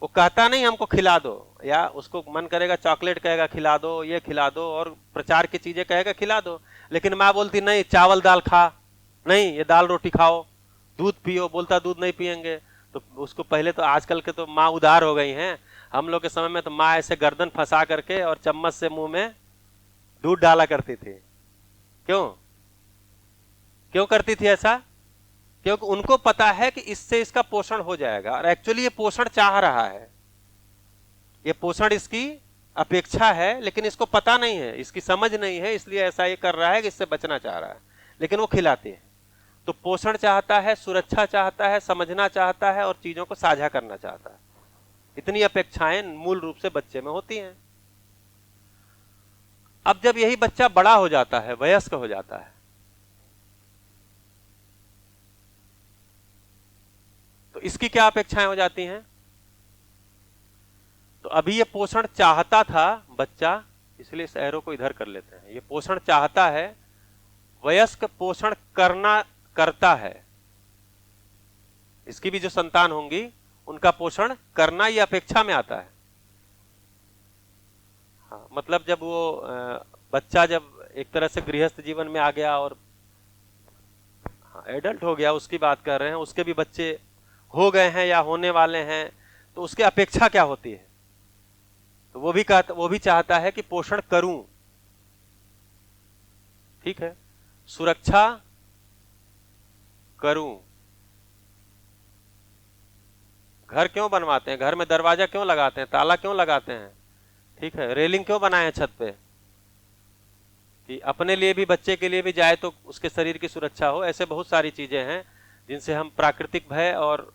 वो कहता नहीं हमको खिला दो, या उसको मन करेगा चॉकलेट कहेगा खिला दो, ये खिला दो, और प्रचार की चीजें कहेगा खिला दो। लेकिन माँ बोलती नहीं चावल दाल खा, नहीं ये दाल रोटी खाओ, दूध पियो, बोलता दूध नहीं पियेंगे। तो उसको पहले तो, आजकल के तो माँ उदार हो गई हैं, हम लोग के समय में तो माँ ऐसे गर्दन फंसा करके और चम्मच से मुंह में दूध डाला करती थी। क्यों करती थी ऐसा? क्योंकि उनको पता है कि इससे इसका पोषण हो जाएगा। और एक्चुअली ये पोषण चाह रहा है, ये पोषण इसकी अपेक्षा है, लेकिन इसको पता नहीं है, इसकी समझ नहीं है, इसलिए ऐसा ये कर रहा है कि इससे बचना चाह रहा है, लेकिन वो खिलाती है। तो पोषण चाहता है, सुरक्षा चाहता है, समझना चाहता है और चीजों को साझा करना चाहता है। इतनी अपेक्षाएं मूल रूप से बच्चे में होती हैं। अब जब यही बच्चा बड़ा हो जाता है, वयस्क हो जाता है, तो इसकी क्या अपेक्षाएं हो जाती हैं? तो अभी ये पोषण चाहता था बच्चा, इसलिए इस एरो को इधर कर लेते हैं। ये पोषण चाहता है, वयस्क पोषण करता है। इसकी भी जो संतान होंगी उनका पोषण करना ये अपेक्षा में आता है। हाँ, मतलब जब वो बच्चा जब एक तरह से गृहस्थ जीवन में आ गया और एडल्ट हो गया, उसकी बात कर रहे हैं, उसके भी बच्चे हो गए हैं या होने वाले हैं, तो उसकी अपेक्षा क्या होती है? तो वो भी चाहता है कि पोषण करूं, ठीक है, सुरक्षा करूं। घर क्यों बनवाते हैं? घर में दरवाजा क्यों लगाते हैं? ताला क्यों लगाते हैं? ठीक है, रेलिंग क्यों बनाए हैं छत पे? कि अपने लिए भी, बच्चे के लिए भी जाए तो उसके शरीर की सुरक्षा हो। ऐसे बहुत सारी चीजें हैं जिनसे हम प्राकृतिक भय और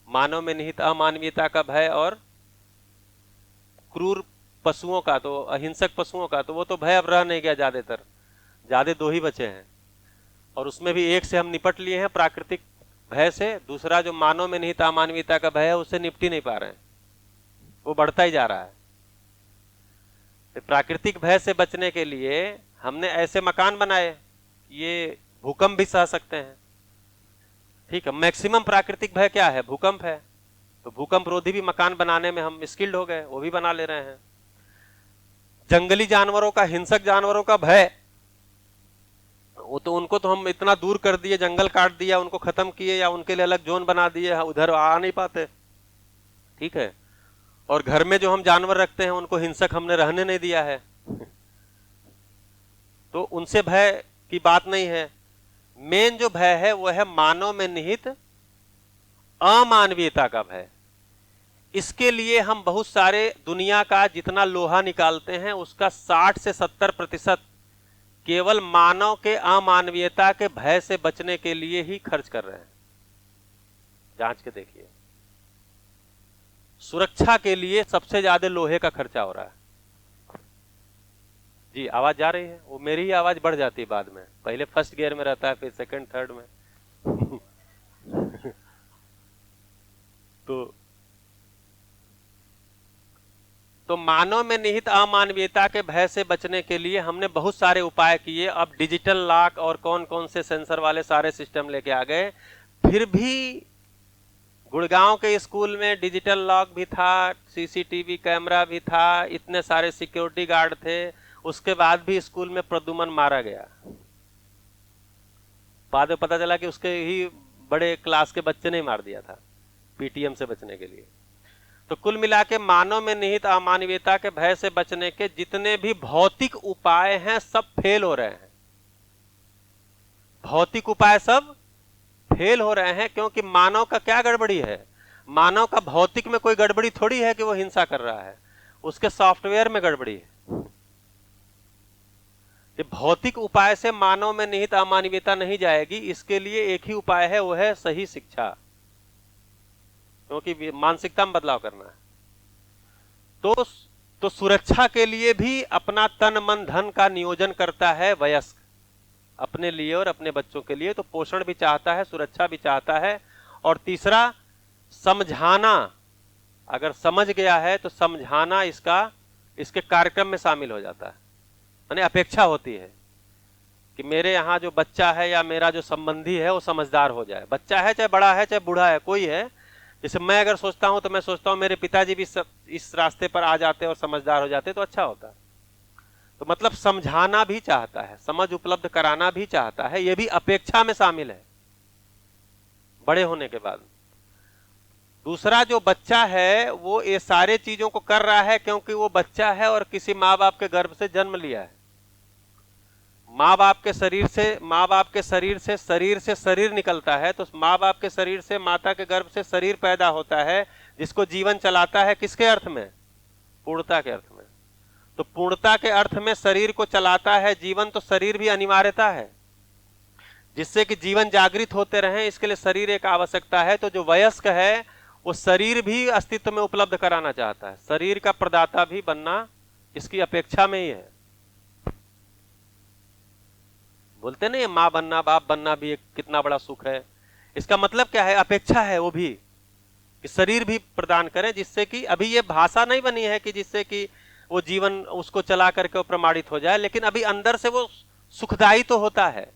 मानव में निहित अमानवीयता का भय और क्रूर पशुओं का, तो अहिंसक पशुओं का, तो वो तो भय अब रह नहीं गया। ज्यादा 2 ही बचे हैं, और उसमें भी एक से हम निपट लिए हैं प्राकृतिक भय से, दूसरा जो मानव में निहित अमानवीयता का भय है उससे निपट ही नहीं पा रहे हैं, वो बढ़ता ही जा रहा है। तो प्राकृतिक भय से बचने के लिए हमने ऐसे मकान बनाए, ये भूकंप भी सह सकते हैं, ठीक है। मैक्सिमम प्राकृतिक भय क्या है? भूकंप है। तो भूकंप रोधी भी मकान बनाने में हम स्किल्ड हो गए, वो भी बना ले रहे हैं। जंगली जानवरों का, हिंसक जानवरों का भय, वो तो उनको तो हम इतना दूर कर दिए, जंगल काट दिया, उनको खत्म किए या उनके लिए अलग जोन बना दिए, उधर आ नहीं पाते, ठीक है। और घर में जो हम जानवर रखते हैं उनको हिंसक हमने रहने नहीं दिया है, तो उनसे भय की बात नहीं है। मेन जो भय है वो है मानव में निहित अमानवीयता का भय। इसके लिए हम बहुत सारे दुनिया का जितना लोहा निकालते हैं उसका 60 से 70% केवल मानव के अमानवीयता के भय से बचने के लिए ही खर्च कर रहे हैं। जांच के देखिए, सुरक्षा के लिए सबसे ज्यादा लोहे का खर्चा हो रहा है। जी आवाज जा रही है? वो मेरी ही आवाज बढ़ जाती है बाद में, पहले फर्स्ट गियर में रहता है, फिर सेकंड थर्ड में। तो मानव में निहित अमानवीयता के भय से बचने के लिए हमने बहुत सारे उपाय किए। अब डिजिटल लॉक और कौन कौन से सेंसर वाले सारे सिस्टम लेके आ गए। फिर भी गुड़गांव के स्कूल में डिजिटल लॉक भी था, सीसीटीवी कैमरा भी था, इतने सारे सिक्योरिटी गार्ड थे, उसके बाद भी स्कूल में प्रद्युमन मारा गया। बाद में पता चला कि उसके ही बड़े क्लास के बच्चे ने मार दिया था, पीटीएम से बचने के लिए। तो कुल मिला के मानव में निहित अमानवीयता के भय से बचने के जितने भी भौतिक उपाय हैं सब फेल हो रहे हैं। भौतिक उपाय सब फेल हो रहे हैं क्योंकि मानव का क्या गड़बड़ी है? मानव का भौतिक में कोई गड़बड़ी थोड़ी है कि वो हिंसा कर रहा है, उसके सॉफ्टवेयर में गड़बड़ी है। ये भौतिक उपाय से मानव में निहित अमानवीयता नहीं जाएगी। इसके लिए एक ही उपाय है, वो है सही शिक्षा, क्योंकि मानसिकता में बदलाव करना है। तो सुरक्षा के लिए भी अपना तन मन धन का नियोजन करता है वयस्क, अपने लिए और अपने बच्चों के लिए। तो पोषण भी चाहता है, सुरक्षा भी चाहता है। और तीसरा समझाना, अगर समझ गया है तो समझाना इसके कार्यक्रम में शामिल हो जाता है। यानी अपेक्षा होती है कि मेरे यहाँ जो बच्चा है या मेरा जो संबंधी है वो समझदार हो जाए। बच्चा है चाहे बड़ा है चाहे बूढ़ा है, कोई है। जैसे मैं अगर सोचता हूं तो मैं सोचता हूं मेरे पिताजी भी इस रास्ते पर आ जाते और समझदार हो जाते तो अच्छा होता। तो मतलब समझाना भी चाहता है, समझ उपलब्ध कराना भी चाहता है, यह भी अपेक्षा में शामिल है बड़े होने के बाद। दूसरा जो बच्चा है वो ये सारे चीजों को कर रहा है क्योंकि वो बच्चा है और किसी माँ बाप के गर्भ से जन्म लिया है। माँ बाप के शरीर से शरीर निकलता है, तो माँ बाप के शरीर से, माता के गर्भ से शरीर पैदा होता है जिसको जीवन चलाता है। किसके अर्थ में? पूर्णता के अर्थ में। तो पूर्णता के अर्थ में शरीर को चलाता है जीवन, तो शरीर भी अनिवार्यता है जिससे कि जीवन जागृत होते रहे। इसके लिए शरीर एक आवश्यकता है। तो जो वयस्क है वो शरीर भी अस्तित्व में उपलब्ध कराना चाहता है, शरीर का प्रदाता भी बनना इसकी अपेक्षा में ही है। बोलते नहीं, माँ बनना बाप बनना भी एक कितना बड़ा सुख है। इसका मतलब क्या है? अपेक्षा है वो भी कि शरीर भी प्रदान करें, जिससे कि अभी ये भाषा नहीं बनी है कि जिससे कि वो जीवन उसको चला करके वो प्रमाणित हो जाए, लेकिन अभी अंदर से वो सुखदायी तो होता है।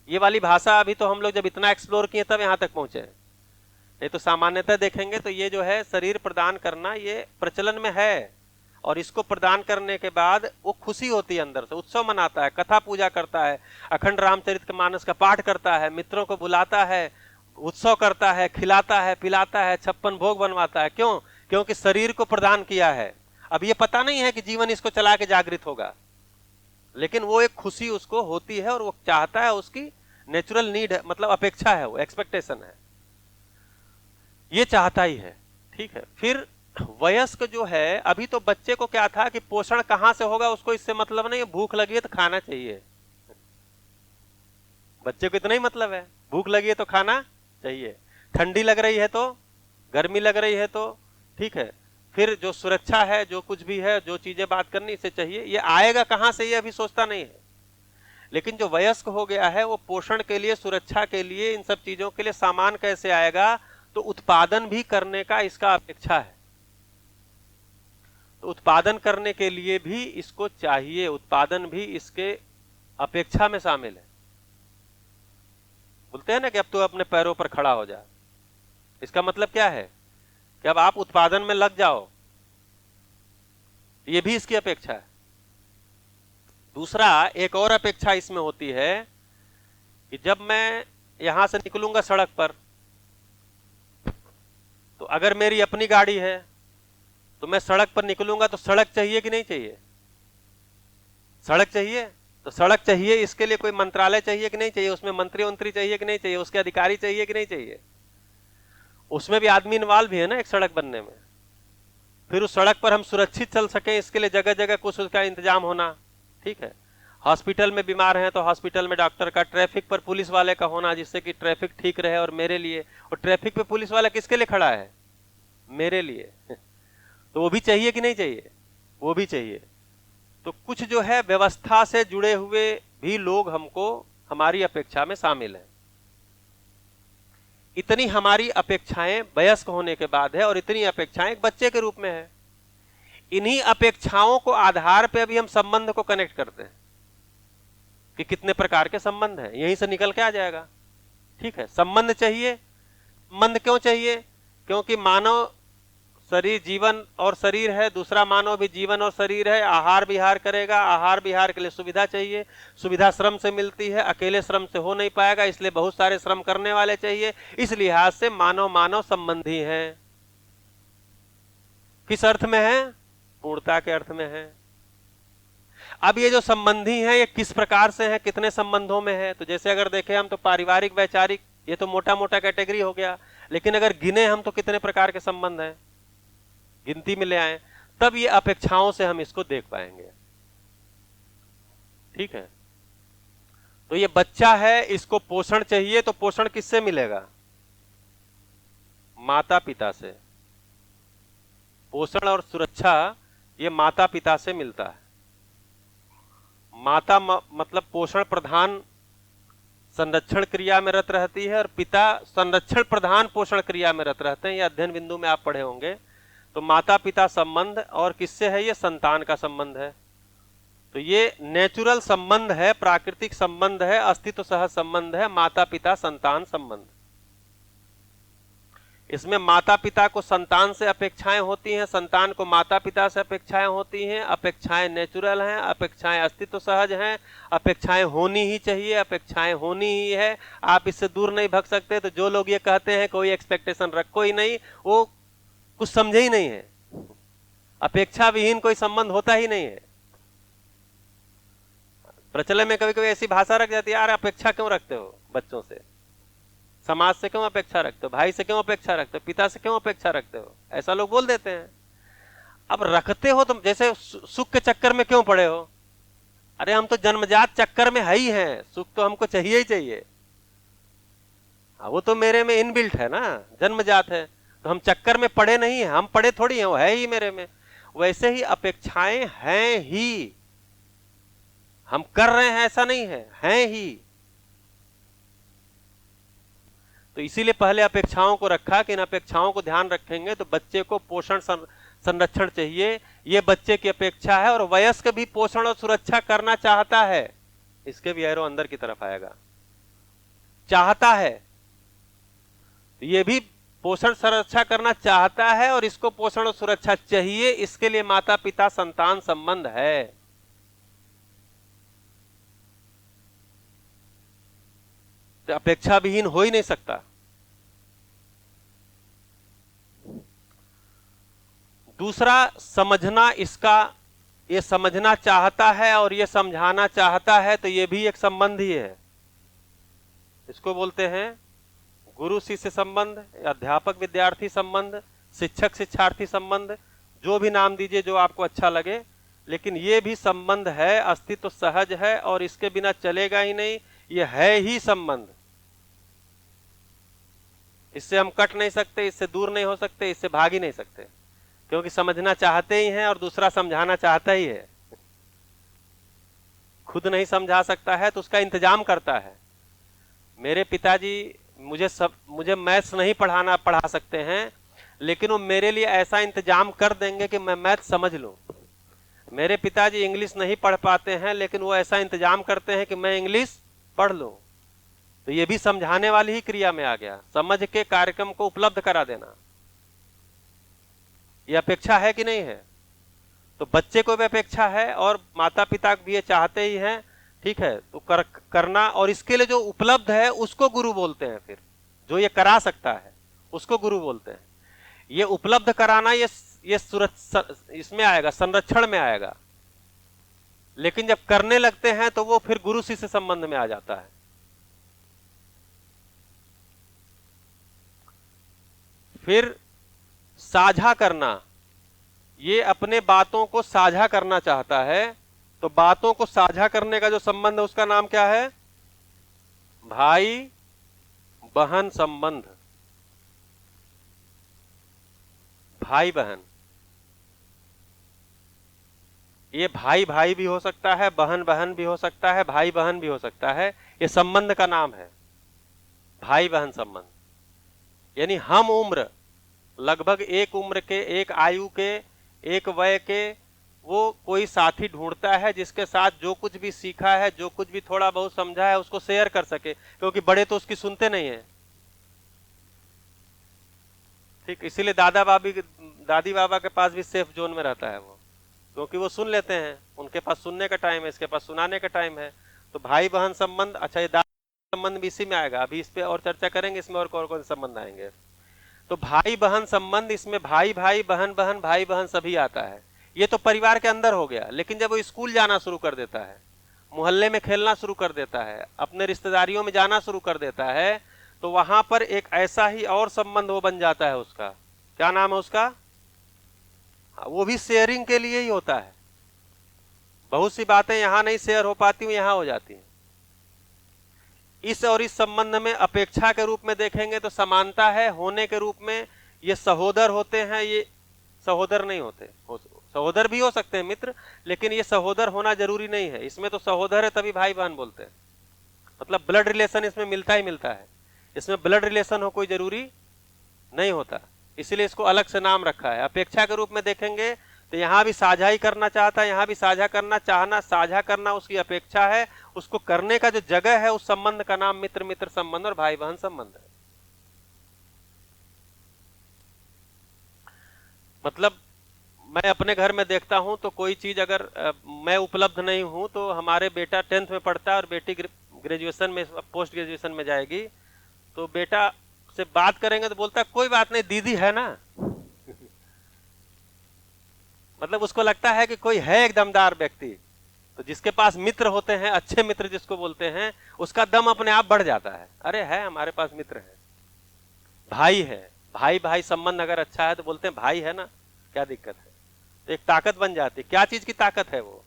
ये वाली भाषा अभी तो हम लोग जब इतना एक्सप्लोर किए तब यहाँ तक पहुंचे। ये तो सामान्यतः देखेंगे तो ये जो है शरीर प्रदान करना ये प्रचलन में है, और इसको प्रदान करने के बाद वो खुशी होती है, अंदर से उत्सव मनाता है, कथा पूजा करता है, अखंड रामचरितमानस का पाठ करता है, मित्रों को बुलाता है, उत्सव करता है, खिलाता है, पिलाता है, 56 भोग बनवाता है। क्यों? क्योंकि शरीर को प्रदान किया है। अब ये पता नहीं है कि जीवन इसको चला के जागृत होगा, लेकिन वो एक खुशी उसको होती है और वो चाहता है, उसकी नेचुरल नीड है, मतलब अपेक्षा है, वो एक्सपेक्टेशन है, ये चाहता ही है। ठीक है। फिर वयस्क जो है, अभी तो बच्चे को क्या था कि पोषण कहां से होगा उसको इससे मतलब नहीं, भूख लगी है तो खाना चाहिए। बच्चे को इतना ही मतलब है, भूख लगी है तो खाना चाहिए, ठंडी लग रही है तो, गर्मी लग रही है तो, ठीक है। फिर जो सुरक्षा है, जो कुछ भी है, जो चीजें बात करनी इसे चाहिए। ये आएगा कहां से ये अभी सोचता नहीं है। लेकिन जो वयस्क हो गया है वो पोषण के लिए, सुरक्षा के लिए, इन सब चीजों के लिए सामान कैसे आएगा? तो उत्पादन भी करने का इसका अपेक्षा है। तो उत्पादन करने के लिए भी इसको चाहिए, उत्पादन भी इसके अपेक्षा में शामिल है। बोलते हैं ना कि अब तो अपने पैरों पर खड़ा हो जा। इसका मतलब क्या है कि अब आप उत्पादन में लग जाओ, ये भी इसकी अपेक्षा है। दूसरा एक और अपेक्षा इसमें होती है कि जब मैं यहां से निकलूंगा सड़क पर, तो अगर मेरी अपनी गाड़ी है तो मैं सड़क पर निकलूंगा तो सड़क चाहिए कि नहीं चाहिए? सड़क चाहिए। तो सड़क चाहिए, इसके लिए कोई मंत्रालय चाहिए कि नहीं चाहिए? उसमें मंत्री चाहिए कि नहीं चाहिए? उसके अधिकारी चाहिए कि नहीं चाहिए? उसमें भी आदमी इन्वॉल्व भी है ना एक सड़क बनने में। फिर उस सड़क पर हम सुरक्षित चल सकें, इसके लिए जगह जगह कुछ उसका इंतजाम होना, ठीक है। हॉस्पिटल में बीमार हैं तो हॉस्पिटल में डॉक्टर का, ट्रैफिक पर पुलिस वाले का होना जिससे कि ट्रैफिक ठीक रहे और मेरे लिए। और ट्रैफिक पे पुलिस वाला किसके लिए खड़ा है? मेरे लिए। तो वो भी चाहिए कि नहीं चाहिए? वो भी चाहिए। तो कुछ जो है व्यवस्था से जुड़े हुए भी लोग हमको हमारी अपेक्षा में शामिल हैं। इतनी हमारी अपेक्षाएं वयस्क होने के बाद है और इतनी अपेक्षाएं एक बच्चे के रूप में है। इन्हीं अपेक्षाओं को आधार पे अभी हम संबंध को कनेक्ट करते हैं कि कितने प्रकार के संबंध हैं, यहीं से निकल के आ जाएगा, ठीक है। संबंध चाहिए। संबंध क्यों चाहिए? क्योंकि मानव शरीर जीवन और शरीर है, दूसरा मानव भी जीवन और शरीर है, आहार विहार करेगा, आहार विहार के लिए सुविधा चाहिए, सुविधा श्रम से मिलती है, अकेले श्रम से हो नहीं पाएगा, इसलिए बहुत सारे श्रम करने वाले चाहिए। इस लिहाज से मानव मानव संबंधी है। किस अर्थ में है? पूर्णता के अर्थ में है। अब ये जो संबंधी हैं ये किस प्रकार से हैं, कितने संबंधों में है? तो जैसे अगर देखें हम तो पारिवारिक, वैचारिक, ये तो मोटा मोटा कैटेगरी हो गया, लेकिन अगर गिने हम तो कितने प्रकार के संबंध हैं, गिनती में ले आए, तब ये अपेक्षाओं से हम इसको देख पाएंगे, ठीक है। तो ये बच्चा है, इसको पोषण चाहिए, तो पोषण किससे मिलेगा? माता पिता से। पोषण और सुरक्षा ये माता पिता से मिलता है। माता मतलब पोषण प्रधान संरक्षण क्रिया में रत रहती है और पिता संरक्षण प्रधान पोषण क्रिया में रत रहते हैं। ये अध्ययन बिंदु में आप पढ़े होंगे। तो माता पिता संबंध और किससे है? ये संतान का संबंध है। तो ये नेचुरल संबंध है, प्राकृतिक संबंध है, अस्तित्व सह संबंध है, माता पिता संतान संबंध। इसमें माता पिता को संतान से अपेक्षाएं होती हैं, संतान को माता पिता से अपेक्षाएं होती हैं। अपेक्षाएं नेचुरल हैं, अपेक्षाएं अस्तित्व सहज हैं, अपेक्षाएं होनी ही चाहिए, अपेक्षाएं होनी ही है, आप इससे दूर नहीं भाग सकते। तो जो लोग ये कहते हैं कोई एक्सपेक्टेशन रखो ही नहीं, वो कुछ समझे ही नहीं है। अपेक्षा विहीन कोई संबंध होता ही नहीं है। प्रचलन में कभी कभी ऐसी भाषा रख जाती है, यार अपेक्षा क्यों रखते हो बच्चों से, समाज से क्यों अपेक्षा रखते हो, भाई से क्यों अपेक्षा रखते हो, पिता से क्यों अपेक्षा रखते हो, ऐसा लोग बोल देते हैं। अब रखते हो तो जैसे सुख के चक्कर में क्यों पड़े हो? अरे हम तो जन्मजात चक्कर में है ही हैं, सुख तो हमको चाहिए ही चाहिए। वो तो मेरे में इनबिल्ट है ना, जन्मजात है, तो हम चक्कर में पड़े नहीं हैं, हम पड़े थोड़ी हैं, वो है ही मेरे में। वैसे ही अपेक्षाएं हैं ही, हम कर रहे हैं ऐसा नहीं है, हैं ही। तो इसीलिए पहले अपेक्षाओं को रखा कि इन अपेक्षाओं को ध्यान रखेंगे तो बच्चे को पोषण संरक्षण चाहिए, ये बच्चे की अपेक्षा है। और वयस्क भी पोषण और सुरक्षा करना चाहता है, इसके भी एरो अंदर की तरफ आएगा, चाहता है। ये भी पोषण सुरक्षा करना चाहता है और इसको पोषण और सुरक्षा चाहिए, इसके लिए माता पिता संतान संबंध है। तो अपेक्षा विहीन हो ही नहीं सकता। दूसरा समझना, इसका ये समझना चाहता है और ये समझाना चाहता है, तो ये भी एक संबंध ही है। इसको बोलते हैं गुरु शिष्य संबंध, अध्यापक विद्यार्थी संबंध, शिक्षक शिक्षार्थी संबंध, जो भी नाम दीजिए जो आपको अच्छा लगे, लेकिन ये भी संबंध है, अस्तित्व सहज है और इसके बिना चलेगा ही नहीं, ये है ही संबंध। इससे हम कट नहीं सकते, इससे दूर नहीं हो सकते, इससे भाग ही नहीं सकते, क्योंकि समझना चाहते ही हैं और दूसरा समझाना चाहता ही है। खुद नहीं समझा सकता है तो उसका इंतजाम करता है। मेरे पिताजी मुझे मैथ्स नहीं पढ़ा सकते हैं, लेकिन वो मेरे लिए ऐसा इंतजाम कर देंगे कि मैं मैथ समझ लूं। मेरे पिताजी इंग्लिश नहीं पढ़ पाते हैं, लेकिन वो ऐसा इंतजाम करते हैं कि मैं इंग्लिश पढ़ लूं। तो ये भी समझाने वाली ही क्रिया में आ गया, समझ के कार्यक्रम को उपलब्ध करा देना। ये अपेक्षा है कि नहीं है? तो बच्चे को भी अपेक्षा है और माता पिता भी ये चाहते ही हैं ठीक है, तो करना, और इसके लिए जो उपलब्ध है उसको गुरु बोलते हैं। फिर जो ये करा सकता है उसको गुरु बोलते हैं। ये उपलब्ध कराना ये इसमें आएगा, संरक्षण में आएगा। लेकिन जब करने लगते हैं तो वो फिर गुरु शिष्य संबंध में आ जाता है। फिर साझा करना, ये अपने बातों को साझा करना चाहता है, तो बातों को साझा करने का जो संबंध है उसका नाम क्या है? भाई बहन संबंध। भाई बहन, ये भाई भाई भी हो सकता है, बहन बहन भी हो सकता है, भाई बहन भी हो सकता है। ये संबंध का नाम है भाई बहन संबंध। यानी हम उम्र, लगभग एक उम्र के, एक आयु के, एक वय के, वो कोई साथी ढूंढता है जिसके साथ जो कुछ भी सीखा है, जो कुछ भी थोड़ा बहुत समझा है उसको शेयर कर सके, क्योंकि बड़े तो उसकी सुनते नहीं है। ठीक, इसीलिए दादी बाबा के पास भी सेफ जोन में रहता है वो, क्योंकि वो सुन लेते हैं, उनके पास सुनने का टाइम है, इसके पास सुनाने का टाइम है। तो भाई बहन संबंध, अच्छा ये दादा संबंध भी इसी में आएगा, अभी इस पे और चर्चा करेंगे, इसमें और कौन कौन संबंध आएंगे। तो भाई बहन संबंध, इसमें भाई भाई, बहन बहन, भाई बहन सभी आता है। ये तो परिवार के अंदर हो गया। लेकिन जब वो स्कूल जाना शुरू कर देता है, मोहल्ले में खेलना शुरू कर देता है, अपने रिश्तेदारियों में जाना शुरू कर देता है, तो वहां पर एक ऐसा ही और संबंध वो बन जाता है। उसका क्या नाम है उसका? वो भी शेयरिंग के लिए ही होता है। बहुत सी बातें यहां नहीं शेयर हो पाती हूं, यहां हो जाती हैं। इस और इस संबंध में अपेक्षा के रूप में देखेंगे तो समानता है, होने के रूप में ये सहोदर होते हैं, ये सहोदर नहीं होते। सहोदर भी हो सकते हैं मित्र, लेकिन ये सहोदर होना जरूरी नहीं है। इसमें तो सहोदर है तभी भाई बहन बोलते हैं, मतलब ब्लड रिलेशन इसमें मिलता ही मिलता है। इसमें ब्लड रिलेशन हो कोई जरूरी नहीं होता, इसलिए इसको अलग से नाम रखा है। अपेक्षा के रूप में देखेंगे तो यहां भी साझा ही करना चाहता है, यहां भी साझा करना चाहना, साझा करना उसकी अपेक्षा है। उसको करने का जो जगह है उस संबंध का नाम मित्र मित्र संबंध और भाई बहन संबंध है। मतलब मैं अपने घर में देखता हूं तो कोई चीज अगर मैं उपलब्ध नहीं हूं, तो हमारे बेटा 10th में पढ़ता है और बेटी ग्रेजुएशन में, पोस्ट ग्रेजुएशन में जाएगी, तो बेटा से बात करेंगे तो बोलता है कोई बात नहीं, दीदी है ना। मतलब उसको लगता है कि कोई है एक दमदार व्यक्ति। तो जिसके पास मित्र होते हैं, अच्छे मित्र जिसको बोलते हैं, उसका दम अपने आप बढ़ जाता है। अरे है, हमारे पास मित्र है, भाई है, भाई भाई संबंध अगर अच्छा है तो बोलते हैं भाई है ना, क्या दिक्कत है। तो एक ताकत बन जाती। क्या चीज की ताकत है वो?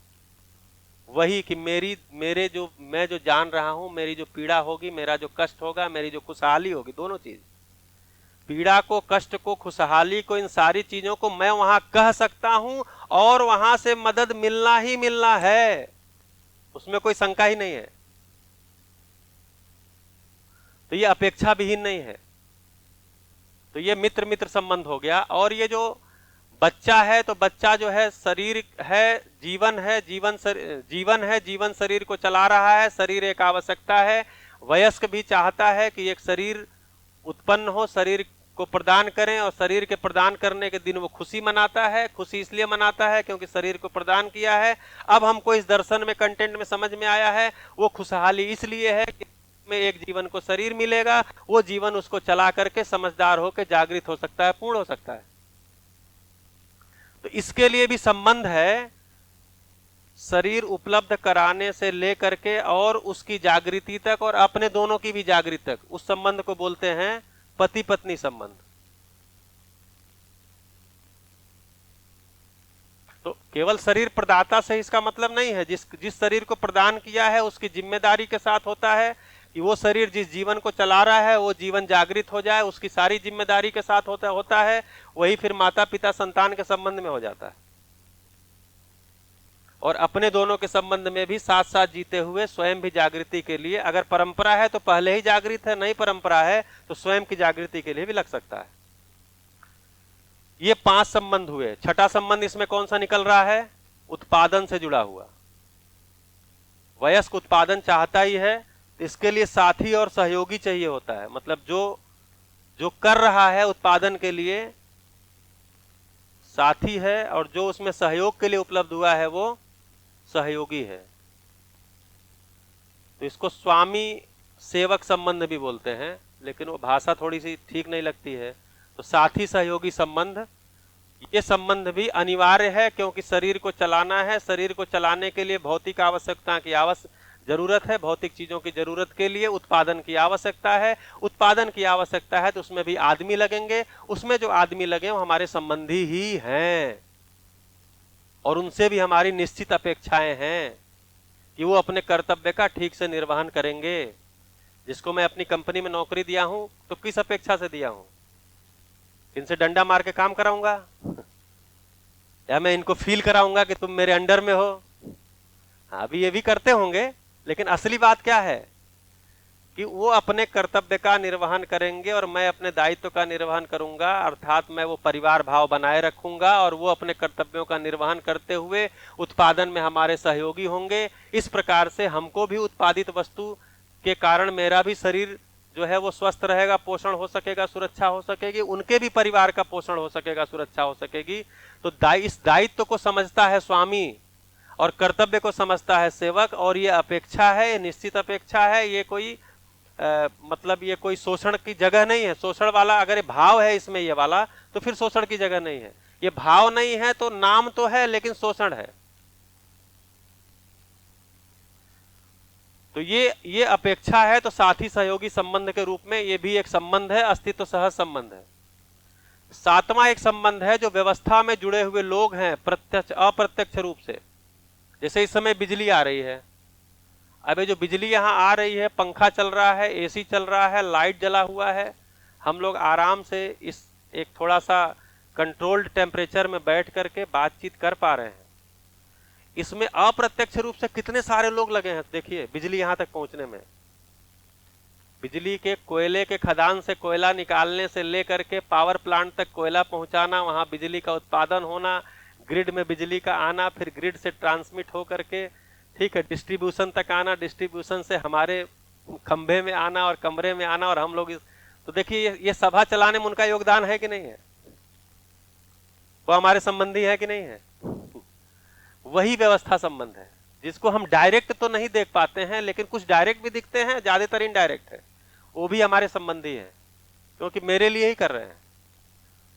वही कि मैं जो जान रहा हूं, मेरी जो पीड़ा होगी, मेरा जो कष्ट होगा, मेरी जो खुशहाली होगी, दोनों चीज, पीड़ा को, कष्ट को, खुशहाली को, इन सारी चीजों को मैं वहां कह सकता हूं और वहां से मदद मिलना ही मिलना है, उसमें कोई शंका ही नहीं है। तो ये अपेक्षा विहीन नहीं है। तो ये मित्र मित्र संबंध हो गया। और ये जो बच्चा है, तो बच्चा जो है शरीर है, जीवन है, जीवन शरीर को चला रहा है, शरीर एक आवश्यकता है। वयस्क भी चाहता है कि एक शरीर उत्पन्न हो, शरीर को प्रदान करें, और शरीर के प्रदान करने के दिन वो खुशी मनाता है। खुशी इसलिए मनाता है क्योंकि शरीर को प्रदान किया है। अब हमको इस दर्शन में, कंटेंट में समझ में आया है, वो खुशहाली इसलिए है कि में एक जीवन को शरीर मिलेगा, वो जीवन उसको चला करके समझदार होकर जागृत हो सकता है, पूर्ण हो सकता है। तो इसके लिए भी संबंध है, शरीर उपलब्ध कराने से लेकर के और उसकी जागृति तक, और अपने दोनों की भी जागृति तक। उस संबंध को बोलते हैं पति पत्नी संबंध। तो केवल शरीर प्रदाता से इसका मतलब नहीं है। जिस शरीर को प्रदान किया है उसकी जिम्मेदारी के साथ होता है कि वो शरीर जिस जीवन को चला रहा है वो जीवन जागृत हो जाए, उसकी सारी जिम्मेदारी के साथ होता है। वही फिर माता पिता संतान के संबंध में हो जाता है। और अपने दोनों के संबंध में भी साथ साथ जीते हुए स्वयं भी जागृति के लिए, अगर परंपरा है तो पहले ही जागृत है, नहीं परंपरा है तो स्वयं की जागृति के लिए भी लग सकता है। ये 5 संबंध हुए। छठा संबंध इसमें कौन सा निकल रहा है? उत्पादन से जुड़ा हुआ। वयस्क उत्पादन चाहता ही है, तो इसके लिए साथी और सहयोगी चाहिए होता है। मतलब जो कर रहा है उत्पादन के लिए साथी है, और जो उसमें सहयोग के लिए उपलब्ध हुआ है वो सहयोगी है। तो इसको स्वामी सेवक संबंध भी बोलते हैं, लेकिन वो भाषा थोड़ी सी ठीक नहीं लगती है। तो साथी सहयोगी संबंध, ये संबंध भी अनिवार्य है, क्योंकि शरीर को चलाना है। शरीर को चलाने के लिए भौतिक आवश्यकता की जरूरत है, भौतिक चीजों की जरूरत के लिए उत्पादन की आवश्यकता है। उत्पादन की आवश्यकता है तो उसमें भी आदमी लगेंगे। उसमें जो आदमी लगे वो हमारे संबंधी ही हैं, और उनसे भी हमारी निश्चित अपेक्षाएं हैं कि वो अपने कर्तव्य का ठीक से निर्वहन करेंगे। जिसको मैं अपनी कंपनी में नौकरी दिया हूं तो किस अपेक्षा से दिया हूं? इनसे डंडा मार के काम कराऊंगा, या मैं इनको फील कराऊंगा कि तुम मेरे अंडर में हो? अभी ये भी करते होंगे, लेकिन असली बात क्या है कि वो अपने कर्तव्य का निर्वहन करेंगे और मैं अपने दायित्व का निर्वहन करूंगा, अर्थात मैं वो परिवार भाव बनाए रखूंगा और वो अपने कर्तव्यों का निर्वहन करते हुए उत्पादन में हमारे सहयोगी होंगे। इस प्रकार से हमको भी उत्पादित वस्तु के कारण मेरा भी शरीर जो है वो स्वस्थ रहेगा, पोषण हो सकेगा, सुरक्षा हो सकेगी, उनके भी परिवार का पोषण हो सकेगा, सुरक्षा हो सकेगी। तो इस दायित्व को समझता है स्वामी और कर्तव्य को समझता है सेवक, और ये अपेक्षा है, ये निश्चित अपेक्षा है। ये कोई मतलब ये कोई शोषण की जगह नहीं है। शोषण वाला अगर ये भाव है इसमें ये वाला, तो फिर शोषण की जगह नहीं है। ये भाव नहीं है तो नाम तो है लेकिन शोषण है। तो ये अपेक्षा है। तो साथी सहयोगी संबंध के रूप में ये भी एक संबंध है, अस्तित्व सहज संबंध है। सातवां एक संबंध है जो व्यवस्था में जुड़े हुए लोग हैं प्रत्यक्ष अप्रत्यक्ष रूप से। जैसे इस समय बिजली आ रही है, अब जो बिजली यहाँ आ रही है, पंखा चल रहा है, एसी चल रहा है, लाइट जला हुआ है, हम लोग आराम से इस एक थोड़ा सा कंट्रोल्ड टेम्परेचर में बैठ करके बातचीत कर पा रहे हैं। इसमें अप्रत्यक्ष रूप से कितने सारे लोग लगे हैं। देखिए बिजली यहाँ तक पहुंचने में, बिजली के कोयले के खदान से कोयला निकालने से लेकर के पावर प्लांट तक कोयला पहुंचाना, वहां बिजली का उत्पादन होना, ग्रिड में बिजली का आना, फिर ग्रिड से ट्रांसमिट हो करके ठीक है डिस्ट्रीब्यूशन तक आना, डिस्ट्रीब्यूशन से हमारे खंभे में आना और कमरे में आना, और हम लोग तो देखिए ये सभा चलाने में उनका योगदान है कि नहीं है? वो हमारे संबंधी है कि नहीं है? वही व्यवस्था संबंध है जिसको हम डायरेक्ट तो नहीं देख पाते हैं, लेकिन कुछ डायरेक्ट भी दिखते हैं, ज्यादातर इनडायरेक्ट है। वो भी हमारे संबंधी है क्योंकि मेरे लिए ही कर रहे हैं।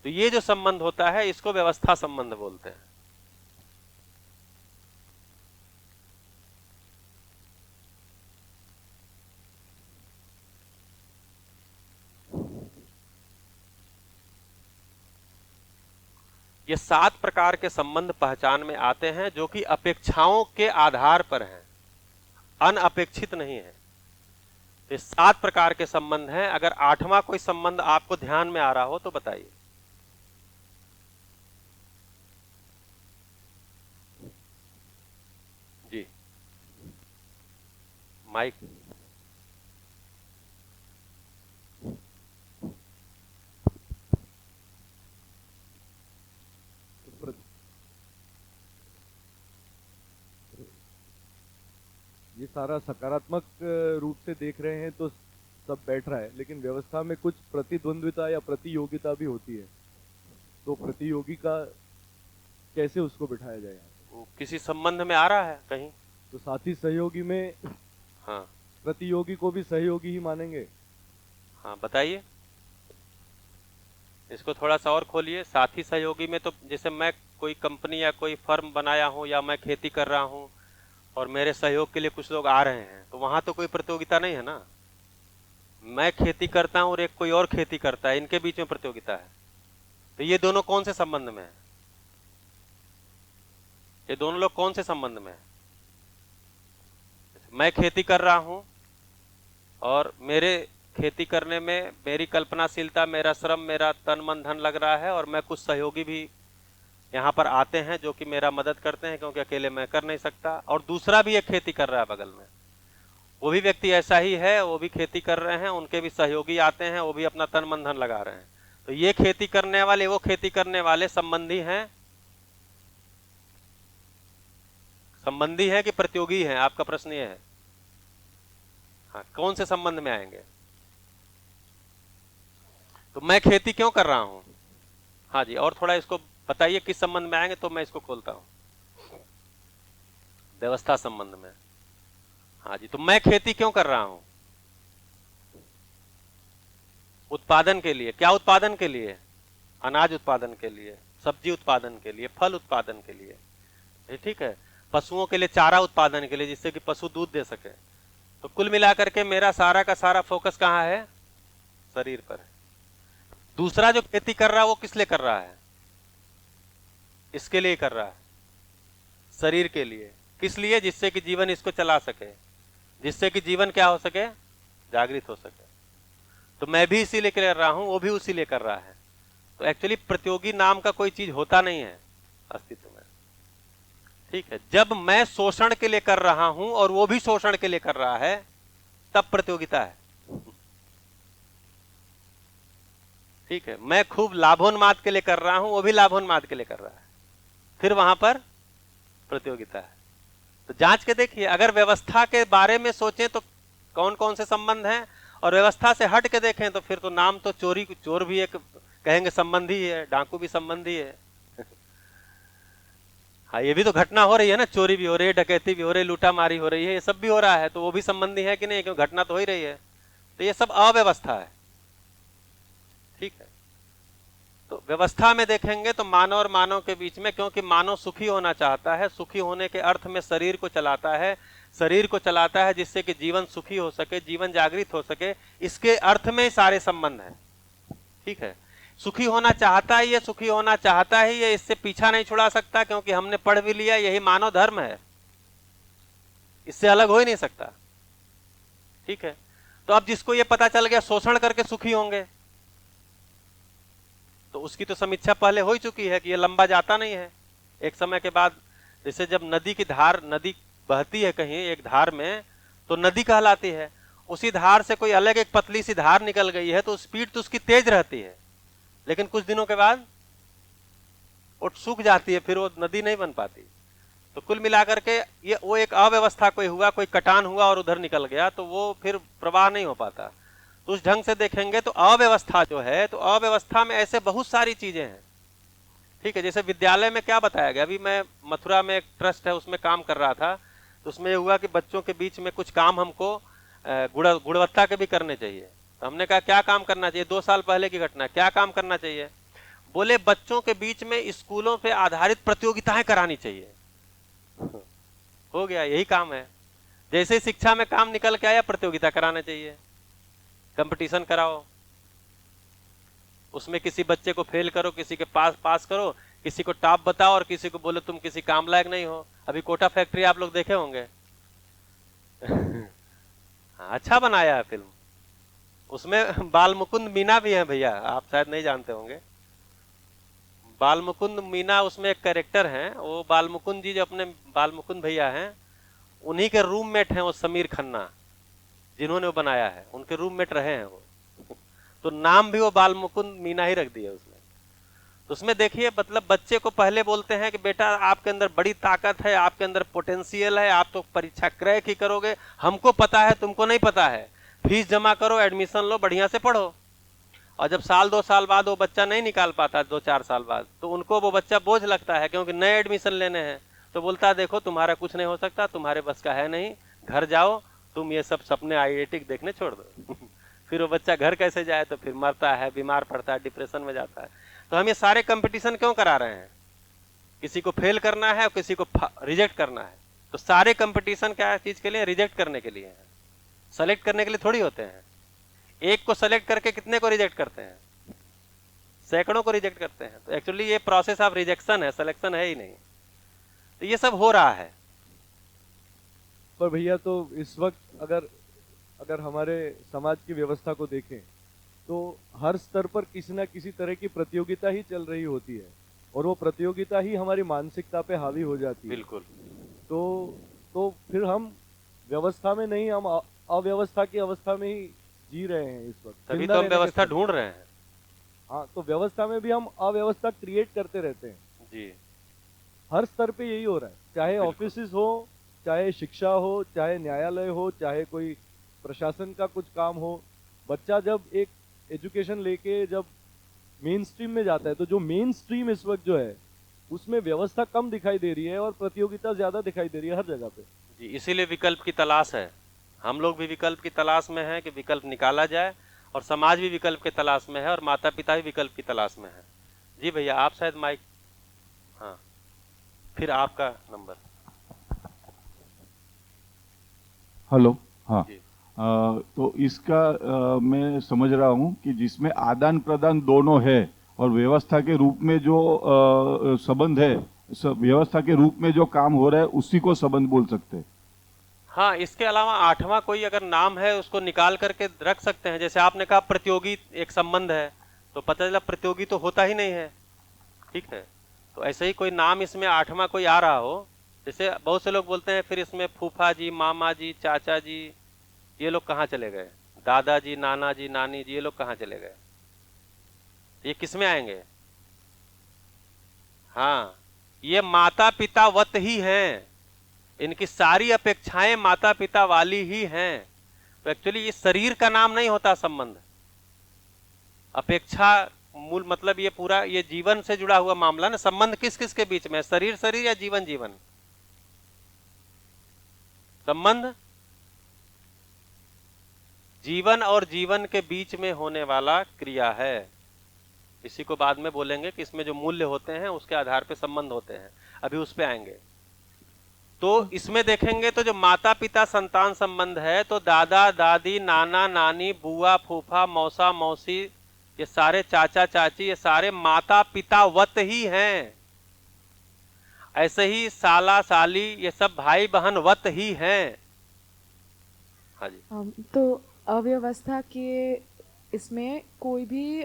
तो ये जो संबंध होता है इसको व्यवस्था संबंध बोलते हैं। ये 7 प्रकार के संबंध पहचान में आते हैं जो कि अपेक्षाओं के आधार पर हैं, अनअपेक्षित नहीं है। ये 7 प्रकार के संबंध हैं। अगर 8वां कोई संबंध आपको ध्यान में आ रहा हो तो बताइए। जी माइक। ये सारा सकारात्मक रूप से देख रहे हैं तो सब बैठ रहा है, लेकिन व्यवस्था में कुछ प्रतिद्वंद्विता या प्रतियोगिता भी होती है। तो प्रतियोगी का कैसे उसको बिठाया जाए? वो किसी संबंध में आ रहा है कहीं? तो साथी सहयोगी में हाँ प्रतियोगी को भी सहयोगी ही मानेंगे? हाँ बताइए, इसको थोड़ा सा और खोलिए। साथी सहयोगी में तो जैसे मैं कोई कंपनी या कोई फर्म बनाया हूँ या मैं खेती कर रहा हूँ और मेरे सहयोग के लिए कुछ लोग आ रहे हैं, तो वहां तो कोई प्रतियोगिता नहीं है ना। मैं खेती करता हूं और एक कोई और खेती करता है, इनके बीच में प्रतियोगिता है। तो ये दोनों कौन से संबंध में है? ये दोनों लोग कौन से संबंध में है? मैं खेती कर रहा हूं और मेरे खेती करने में मेरी कल्पनाशीलता, मेरा श्रम, मेरा तन मन धन लग रहा है, और मैं कुछ सहयोगी भी यहाँ पर आते हैं जो कि मेरा मदद करते हैं क्योंकि अकेले मैं कर नहीं सकता। और दूसरा भी एक खेती कर रहा है बगल में, वो भी व्यक्ति ऐसा ही है, वो भी खेती कर रहे हैं, उनके भी सहयोगी आते हैं, वो भी अपना तन मन धन लगा रहे हैं। तो ये खेती करने वाले, वो खेती करने वाले संबंधी हैं। संबंधी है कि प्रतियोगी है? आपका प्रश्न ये है। हाँ, कौन से संबंध में आएंगे? तो मैं खेती क्यों कर रहा हूं? हाँ जी, और थोड़ा इसको बताइए किस संबंध में आएंगे तो मैं इसको खोलता हूं। व्यवस्था संबंध में। हाँ जी, तो मैं खेती क्यों कर रहा हूं? उत्पादन के लिए। क्या उत्पादन के लिए? अनाज उत्पादन के लिए, सब्जी उत्पादन के लिए, फल उत्पादन के लिए, ये ठीक है। पशुओं के लिए चारा उत्पादन के लिए, जिससे कि पशु दूध दे सके। तो कुल मिलाकर के मेरा सारा का सारा फोकस कहाँ है? शरीर पर है। दूसरा जो खेती कर रहा है वो किस लिए कर रहा है? इसके लिए कर रहा है, शरीर के लिए। किस लिए? जिससे कि जीवन इसको चला सके, जिससे कि जीवन क्या हो सके? जागृत हो सके। तो मैं भी इसीलिए कर रहा हूं, वो भी उसी लिए कर रहा है। तो एक्चुअली प्रतियोगी नाम का कोई चीज होता नहीं है अस्तित्व में, ठीक है। जब मैं शोषण के लिए कर रहा हूं और वो भी शोषण के लिए कर रहा है, तब प्रतियोगिता है, ठीक है। मैं खूब लाभोन्माद के लिए कर रहा हूं, वो भी लाभोन्माद के लिए कर रहा है, फिर वहां पर प्रतियोगिता है। तो जांच के देखिए, अगर व्यवस्था के बारे में सोचें तो कौन कौन से संबंध हैं, और व्यवस्था से हट के देखें तो फिर तो नाम तो चोर भी एक कहेंगे संबंधी है, डाकू भी संबंधी है। हाँ, ये भी तो घटना हो रही है ना, चोरी भी हो रही है, डकैती भी हो रही है, लूटामारी हो रही है, ये सब भी हो रहा है, तो वो भी संबंधी है कि नहीं? क्यों, घटना तो हो ही रही है। तो ये सब अव्यवस्था है, ठीक है। तो व्यवस्था में देखेंगे तो मानव और मानव के बीच में, क्योंकि मानव सुखी होना चाहता है, सुखी होने के अर्थ में शरीर को चलाता है, शरीर को चलाता है जिससे कि जीवन सुखी हो सके, जीवन जागृत हो सके, इसके अर्थ में सारे संबंध हैं, ठीक है। सुखी होना चाहता है ये, सुखी होना चाहता है ये, इससे पीछा नहीं छुड़ा सकता, क्योंकि हमने पढ़ भी लिया, यही मानव धर्म है, इससे अलग हो ही नहीं सकता, ठीक है। तो अब जिसको ये पता चल गया शोषण करके सुखी होंगे, तो उसकी तो समीक्षा पहले हो ही चुकी है कि ये लंबा जाता नहीं है। एक समय के बाद, जैसे जब नदी की धार, नदी बहती है कहीं एक धार में, तो नदी कहलाती है। उसी धार से कोई अलग एक पतली सी धार निकल गई है, तो स्पीड तो उसकी तेज रहती है, लेकिन कुछ दिनों के बाद वो सूख जाती है, फिर वो नदी नहीं बन पाती। तो कुल मिलाकर के ये वो एक अव्यवस्था कोई हुआ, कोई कटान हुआ और उधर निकल गया, तो वो फिर प्रवाह नहीं हो पाता। तो उस ढंग से देखेंगे तो अव्यवस्था जो है, तो अव्यवस्था में ऐसे बहुत सारी चीजें हैं, ठीक है। जैसे विद्यालय में क्या बताया गया, अभी मैं मथुरा में एक ट्रस्ट है उसमें काम कर रहा था, तो उसमें हुआ कि बच्चों के बीच में कुछ काम हमको गुणवत्ता के भी करने चाहिए। तो हमने कहा क्या काम करना चाहिए, 2 साल पहले की घटना, क्या काम करना चाहिए? बोले बच्चों के बीच में स्कूलों पे आधारित प्रतियोगिताएं करानी चाहिए। हो गया, यही काम है। जैसे शिक्षा में काम निकल के आया, प्रतियोगिता कराना चाहिए, कंपटीशन कराओ, उसमें किसी बच्चे को फेल करो, किसी के पास करो, किसी को टॉप बताओ और किसी को बोले तुम किसी काम लायक नहीं हो। अभी कोटा फैक्ट्री आप लोग देखे होंगे। हाँ, अच्छा बनाया है फिल्म, उसमें बाल मुकुंद मीना भी है भैया, आप शायद नहीं जानते होंगे। बाल मुकुंद मीना उसमें एक कैरेक्टर हैं। वो बाल मुकुंद जी जो अपने बाल मुकुंद भैया हैं, उन्हीं के रूममेट हैं वो समीर खन्ना, जिन्होंने वो बनाया है, उनके रूममेट रहे हैं वो। तो नाम भी वो बाल मुकुंद मीना ही रख दिया उसने। तो उसमें देखिए, मतलब बच्चे को पहले बोलते हैं कि बेटा आपके अंदर बड़ी ताकत है, आपके अंदर पोटेंशियल है, आप तो परीक्षा क्रैक ही करोगे, हमको पता है तुमको नहीं पता है, फीस जमा करो, एडमिशन लो, बढ़िया से पढ़ो। और जब 1-2 साल बाद वो बच्चा नहीं निकाल पाता, 2-4 साल बाद, तो उनको वो बच्चा बोझ लगता है, क्योंकि नए एडमिशन लेने हैं। तो बोलता है देखो तुम्हारा कुछ नहीं हो सकता, तुम्हारे बस का है नहीं, घर जाओ, तुम ये सब सपने आईआईटी देखने छोड़ दो। फिर वो बच्चा घर कैसे जाए? तो फिर मरता है, बीमार पड़ता है, डिप्रेशन में जाता है। तो हम ये सारे कंपटीशन क्यों करा रहे हैं? किसी को फेल करना है और किसी को रिजेक्ट करना है। तो सारे कंपटीशन क्या चीज के लिए? रिजेक्ट करने के लिए है, सेलेक्ट करने के लिए थोड़ी होते हैं। एक को सेलेक्ट करके कितने को रिजेक्ट करते हैं? सैकड़ों को रिजेक्ट करते हैं। तो एक्चुअली ये प्रोसेस ऑफ रिजेक्शन है, सिलेक्शन है ही नहीं। तो ये सब हो रहा है। पर भैया तो इस वक्त अगर हमारे समाज की व्यवस्था को देखें तो हर स्तर पर किसी ना किसी तरह की प्रतियोगिता ही चल रही होती है, और वो प्रतियोगिता ही हमारी मानसिकता पे हावी हो जाती है। बिल्कुल। तो फिर हम व्यवस्था में नहीं, हम अव्यवस्था की अवस्था में ही जी रहे हैं इस वक्त। तभी तो हम व्यवस्था ढूंढ रहे हैं। हाँ, तो व्यवस्था में भी हम अव्यवस्था क्रिएट करते रहते हैं जी। हर स्तर पे यही हो रहा है, चाहे ऑफिसेज हो, चाहे शिक्षा हो, चाहे न्यायालय हो, चाहे कोई प्रशासन का कुछ काम हो। बच्चा जब एक एजुकेशन लेके जब मेन स्ट्रीम में जाता है, तो जो मेन स्ट्रीम इस वक्त जो है उसमें व्यवस्था कम दिखाई दे रही है और प्रतियोगिता ज्यादा दिखाई दे रही है हर जगह पे। जी, इसीलिए विकल्प की तलाश है। हम लोग भी विकल्प की तलाश में हैं कि विकल्प निकाला जाए, और समाज भी विकल्प की तलाश में है, और माता पिता भी विकल्प की तलाश में है। जी भैया, आप शायद माइक, हाँ, फिर आपका नंबर। हेलो। हाँ। जी तो इसका मैं समझ रहा हूँ कि जिसमें आदान प्रदान दोनों है और व्यवस्था के रूप में जो संबंध है, व्यवस्था के रूप में जो काम हो रहा है उसी को संबंध बोल सकते हैं। हाँ, इसके अलावा आठवां कोई अगर नाम है उसको निकाल करके रख सकते हैं। जैसे आपने कहा प्रतियोगी एक संबंध है, तो पता चला प्रतियोगी तो होता ही नहीं है, ठीक है। तो ऐसे ही कोई नाम इसमें आठवां कोई आ रहा हो, जैसे बहुत से लोग बोलते हैं फिर इसमें फूफा जी, मामा जी, चाचा जी, ये लोग कहाँ चले गए, दादाजी, नाना जी, नानी जी, ये लोग कहाँ चले गए, ये किस में आएंगे? हाँ, ये माता पिता वत ही हैं, इनकी सारी अपेक्षाएं माता पिता वाली ही हैं। तो एक्चुअली ये शरीर का नाम नहीं होता संबंध, अपेक्षा मूल मतलब ये पूरा ये जीवन से जुड़ा हुआ मामला ना। संबंध किस किस के बीच में, शरीर शरीर या जीवन जीवन? संबंध जीवन और जीवन के बीच में होने वाला क्रिया है। इसी को बाद में बोलेंगे कि इसमें जो मूल्य होते हैं उसके आधार पे संबंध होते हैं, अभी उस पे आएंगे। तो इसमें देखेंगे तो जो माता पिता संतान संबंध है, तो दादा दादी, नाना नानी, बुआ फूफा, मौसा मौसी, ये सारे चाचा चाची, ये सारे माता पिता वत ही हैं। ऐसे ही साला साली, ये सब भाई बहन वत ही हैं। हाँ जी। तो अव्यवस्था के इसमें कोई भी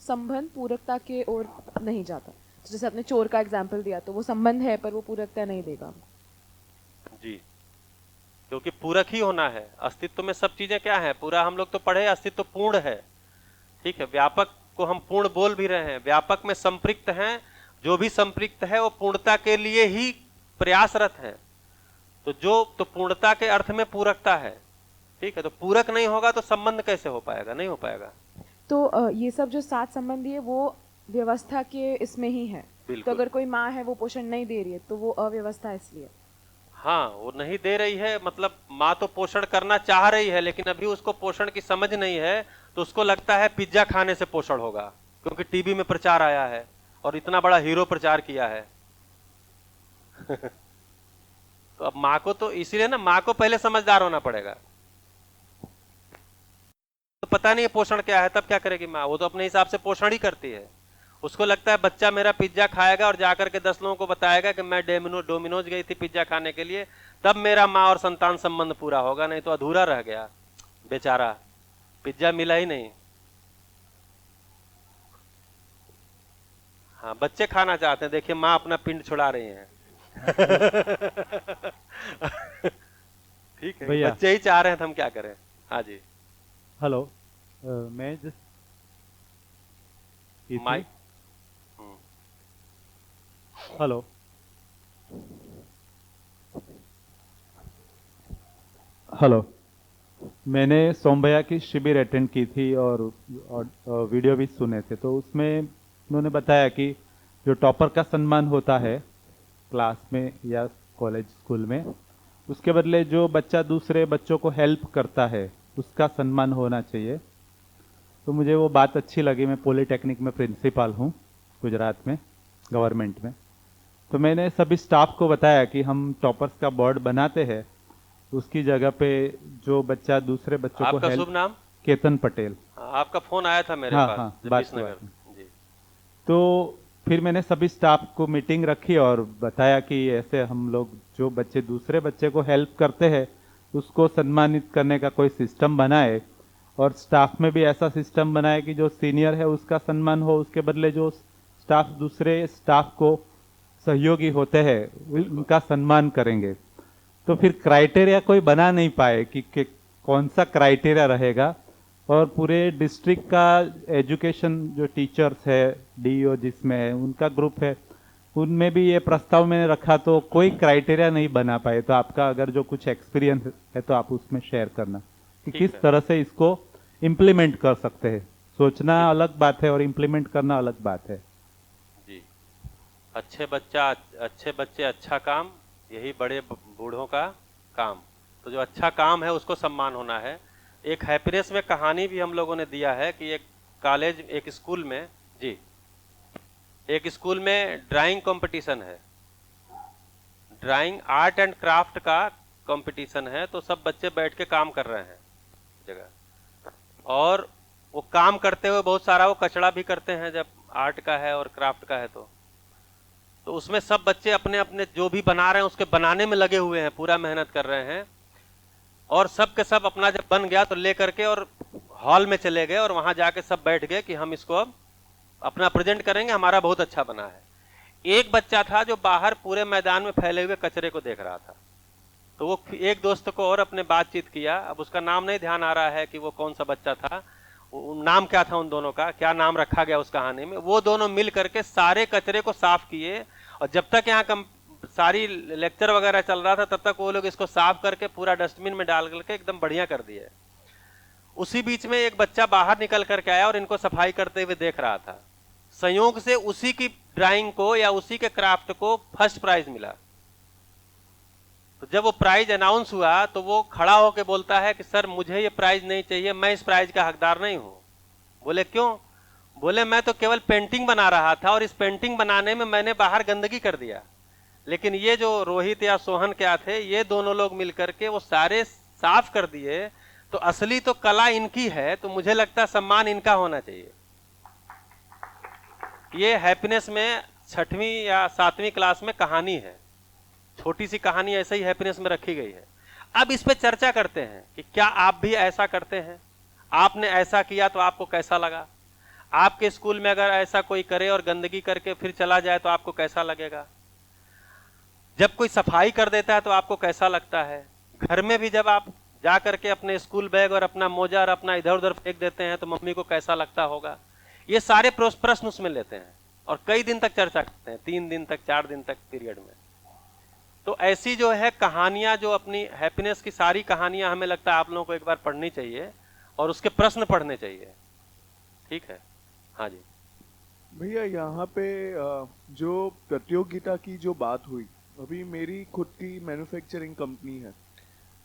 संबंध पूरकता के ओर नहीं जाता। जैसे आपने चोर का एग्जाम्पल दिया, तो वो संबंध है पर वो पूरकता नहीं देगा। जी, क्योंकि पूरक ही होना है। अस्तित्व में सब चीजें क्या है, पूरा हम लोग तो पढ़े अस्तित्व पूर्ण है, ठीक है। व्यापक को हम पूर्ण बोल भी रहे हैं, व्यापक में संपृक्त हैं, जो भी संपृक्त है वो पूर्णता के लिए ही प्रयासरत है। तो पूर्णता के अर्थ में पूरकता है, ठीक है। तो पूरक नहीं होगा तो संबंध कैसे हो पाएगा, नहीं हो पाएगा। तो ये सब जो 7 संबंधी है वो व्यवस्था के इसमें ही है। तो अगर कोई माँ है वो पोषण नहीं दे रही है तो वो अव्यवस्था इसलिए। हाँ, वो नहीं दे रही है, मतलब माँ तो पोषण करना चाह रही है, लेकिन अभी उसको पोषण की समझ नहीं है, तो उसको लगता है पिज्जा खाने से पोषण होगा, क्योंकि टीवी में प्रचार आया है और इतना बड़ा हीरो प्रचार किया है। तो अब माँ को तो इसीलिए ना, माँ को पहले समझदार होना पड़ेगा। तो पता नहीं है पोषण क्या है, तब क्या करेगी माँ? वो तो अपने हिसाब से पोषण ही करती है। उसको लगता है बच्चा मेरा पिज्जा खाएगा और जाकर के 10 लोगों को बताएगा कि मैं डोमिनोज गई थी पिज्जा खाने के लिए, तब मेरा माँ और संतान संबंध पूरा होगा, नहीं तो अधूरा रह गया बेचारा, पिज्जा मिला ही नहीं। हाँ, बच्चे खाना चाहते हैं, देखिए माँ अपना पिंड छुड़ा रही हैं। ठीक है, बच्चे ही चाह रहे हैं तो हम क्या करें। हाँ जी। हेलो, मैं जस्ट माइक। हेलो, हेलो, मैंने सोम भैया की शिविर अटेंड की थी और वीडियो भी सुने थे। तो उसमें उन्होंने बताया कि जो टॉपर का सम्मान होता है क्लास में या कॉलेज स्कूल में, उसके बदले जो बच्चा दूसरे बच्चों को हेल्प करता है उसका सम्मान होना चाहिए। तो मुझे वो बात अच्छी लगी। मैं पॉलिटेक्निक में प्रिंसिपल हूँ गुजरात में, गवर्नमेंट में। तो मैंने सभी स्टाफ को बताया कि हम टॉपर्स का बोर्ड बनाते हैं, उसकी जगह पे जो बच्चा दूसरे बच्चों को आपका शुभ नाम? केतन पटेल। आपका फोन आया था मेरे पास। हाँ, नगर जी। तो फिर मैंने सभी स्टाफ को मीटिंग रखी और बताया कि ऐसे हम लोग जो बच्चे दूसरे बच्चे को हेल्प करते हैं उसको सम्मानित करने का कोई सिस्टम बनाए, और स्टाफ में भी ऐसा सिस्टम बनाए कि जो सीनियर है उसका सम्मान हो, उसके बदले जो स्टाफ दूसरे स्टाफ को सहयोगी होते हैं उनका सम्मान करेंगे। तो फिर क्राइटेरिया कोई बना नहीं पाए कि कौन सा क्राइटेरिया रहेगा, और पूरे डिस्ट्रिक्ट का एजुकेशन जो टीचर्स है, डीईओ जिसमें है, उनका ग्रुप है, उनमें भी ये प्रस्ताव मैंने रखा तो कोई क्राइटेरिया नहीं बना पाए। तो आपका अगर जो कुछ एक्सपीरियंस है तो आप उसमें शेयर करना कि किस तरह से इसको इम्प्लीमेंट कर सकते हैं। सोचना अलग बात है और इम्प्लीमेंट करना अलग बात है। जी, अच्छे बच्चे अच्छा काम, यही बड़े बूढ़ों का काम, तो जो अच्छा काम है उसको सम्मान होना है। एक हैप्पीनेस में कहानी भी हम लोगों ने दिया है कि एक स्कूल में जी, एक स्कूल में ड्राइंग कंपटीशन है, ड्राइंग आर्ट एंड क्राफ्ट का कंपटीशन है। तो सब बच्चे बैठ के काम कर रहे हैं जगह, और वो काम करते हुए बहुत सारा वो कचरा भी करते हैं जब आर्ट का है और क्राफ्ट का है। तो उसमें सब बच्चे अपने अपने जो भी बना रहे हैं उसके बनाने में लगे हुए हैं, पूरा मेहनत कर रहे हैं। और सब के सब अपना जब बन गया तो ले करके और हॉल में चले गए और वहां जाके सब बैठ गए कि हम इसको अब अपना प्रेजेंट करेंगे, हमारा बहुत अच्छा बना है। एक बच्चा था जो बाहर पूरे मैदान में फैले हुए कचरे को देख रहा था। तो वो एक दोस्त को और अपने बातचीत किया, अब उसका नाम नहीं ध्यान आ रहा है कि वो कौन सा बच्चा था, नाम क्या था उन दोनों का, क्या नाम रखा गया उस कहानी में। वो दोनों मिल करके सारे कचरे को साफ किए, और जब तक यहाँ सारी लेक्चर वगैरह चल रहा था तब तक वो लोग इसको साफ करके पूरा डस्टबिन में डाल करके एकदम बढ़िया कर दिए। उसी बीच में एक बच्चा बाहर निकल करके आया और इनको सफाई करते हुए देख रहा था। संयोग से उसी की ड्राइंग को या उसी के क्राफ्ट को फर्स्ट प्राइज मिला। तो जब वो प्राइज अनाउंस हुआ तो वो खड़ा होके बोलता है कि सर मुझे ये प्राइज नहीं चाहिए, मैं इस प्राइज का हकदार नहीं हूं। बोले क्यों? बोले मैं तो केवल पेंटिंग बना रहा था और इस पेंटिंग बनाने में मैंने बाहर गंदगी कर दिया, लेकिन ये जो रोहित या सोहन क्या थे, ये दोनों लोग मिलकर के वो सारे साफ कर दिए। तो असली तो कला इनकी है, तो मुझे लगता है सम्मान इनका होना चाहिए। ये हैप्पीनेस में 6वीं या 7वीं क्लास में कहानी है, छोटी सी कहानी ऐसे ही हैप्पीनेस में रखी गई है। अब इस पे चर्चा करते हैं कि क्या आप भी ऐसा करते हैं, आपने ऐसा किया तो आपको कैसा लगा, आपके स्कूल में अगर ऐसा कोई करे और गंदगी करके फिर चला जाए तो आपको कैसा लगेगा, जब कोई सफाई कर देता है तो आपको कैसा लगता है, घर में भी जब आप जा करके अपने स्कूल बैग और अपना मोजा और अपना इधर उधर फेंक देते हैं तो मम्मी को कैसा लगता होगा। ये सारे प्रश्न उसमें लेते हैं और कई दिन तक चर्चा करते हैं, 3 दिन तक 4 दिन तक पीरियड में। तो ऐसी जो है कहानियां, जो अपनी हैप्पीनेस की सारी कहानियां हमें लगता है आप लोगों को एक बार पढ़नी चाहिए और उसके प्रश्न पढ़ने चाहिए। ठीक है, हाँ जी भैया। यहाँ पे जो प्रतियोगिता की जो बात हुई, अभी मेरी खुद की मैन्युफैक्चरिंग कंपनी है,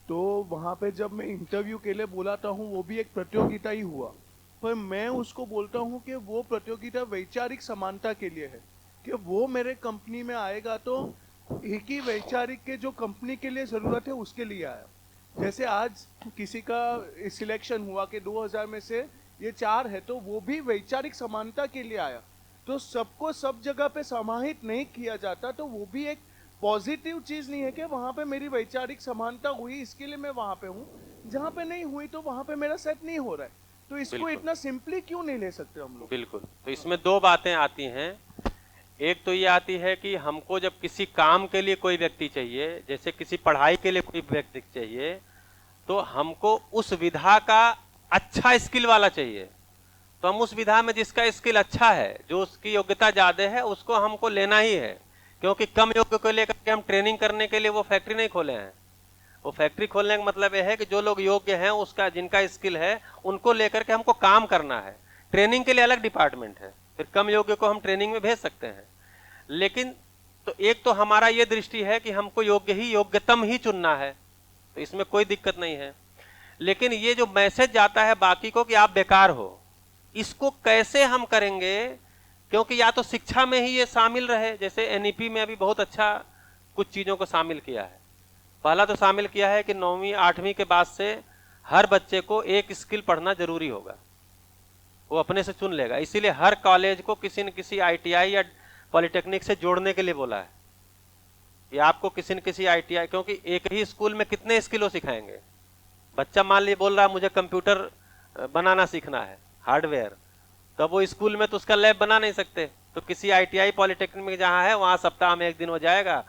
तो वहाँ पे जब मैं इंटरव्यू के लिए बुलाता हूँ वो भी एक प्रतियोगिता ही हुआ, पर मैं उसको बोलता हूँ कि वो प्रतियोगिता वैचारिक समानता के लिए है, कि वो मेरे कंपनी में आएगा तो एक ही वैचारिक के जो कंपनी के लिए ज़रूरत है उसके लिए आया। जैसे आज किसी का सिलेक्शन हुआ कि 2000 में से ये 4 है, तो वो भी वैचारिक समानता के लिए आया। तो सबको सब जगह पे समाहित नहीं किया जाता, तो वो भी एक पॉजिटिव चीज़ नहीं है कि वहाँ पे मेरी वैचारिक समानता हुई इसके लिए मैं वहाँ पे हूँ, जहाँ पे नहीं हुई तो वहाँ पे मेरा सेट नहीं हो रहा है। तो इसको इतना सिंपली क्यों नहीं ले सकते हम लोग? बिल्कुल। तो इसमें 2 बातें आती हैं। एक तो ये आती है कि हमको जब किसी काम के लिए कोई व्यक्ति चाहिए, जैसे किसी पढ़ाई के लिए कोई व्यक्ति चाहिए, तो हमको उस विधा का अच्छा स्किल वाला चाहिए। तो हम उस विधा में जिसका स्किल अच्छा है, जो उसकी योग्यता ज़्यादा है, उसको हमको लेना ही है। क्योंकि कम योग्य को लेकर के हम ट्रेनिंग करने के लिए वो फैक्ट्री नहीं खोले हैं। वो फैक्ट्री खोलने का मतलब यह है कि जो लोग योग्य हैं, उसका जिनका स्किल है, उनको लेकर के हमको काम करना है। ट्रेनिंग के लिए अलग डिपार्टमेंट है, फिर कम योग्य को हम ट्रेनिंग में भेज सकते हैं। लेकिन तो एक तो हमारा ये दृष्टि है कि हमको योग्यतम ही चुनना है, तो इसमें कोई दिक्कत नहीं है। लेकिन ये जो मैसेज जाता है बाकी को कि आप बेकार हो, इसको कैसे हम करेंगे? क्योंकि या तो शिक्षा में ही ये शामिल रहे, जैसे एनईपी में अभी बहुत अच्छा कुछ चीज़ों को शामिल किया है। पहला तो शामिल किया है कि 9वीं 8वीं के बाद से हर बच्चे को एक स्किल पढ़ना जरूरी होगा, वो अपने से चुन लेगा। इसीलिए हर कॉलेज को किसी न किसी आईटीआई या पॉलिटेक्निक से जोड़ने के लिए बोला है कि आपको किसी न किसी आईटीआई, क्योंकि एक ही स्कूल में कितने स्किलों सिखाएंगे। बच्चा मान लीजिए बोल रहा है मुझे कंप्यूटर बनाना सीखना है, हार्डवेयर, तो वो स्कूल में तो उसका लैब बना नहीं सकते, तो किसी आईटीआई पॉलिटेक्निक में जहाँ है वहाँ सप्ताह में 1 दिन हो जाएगा।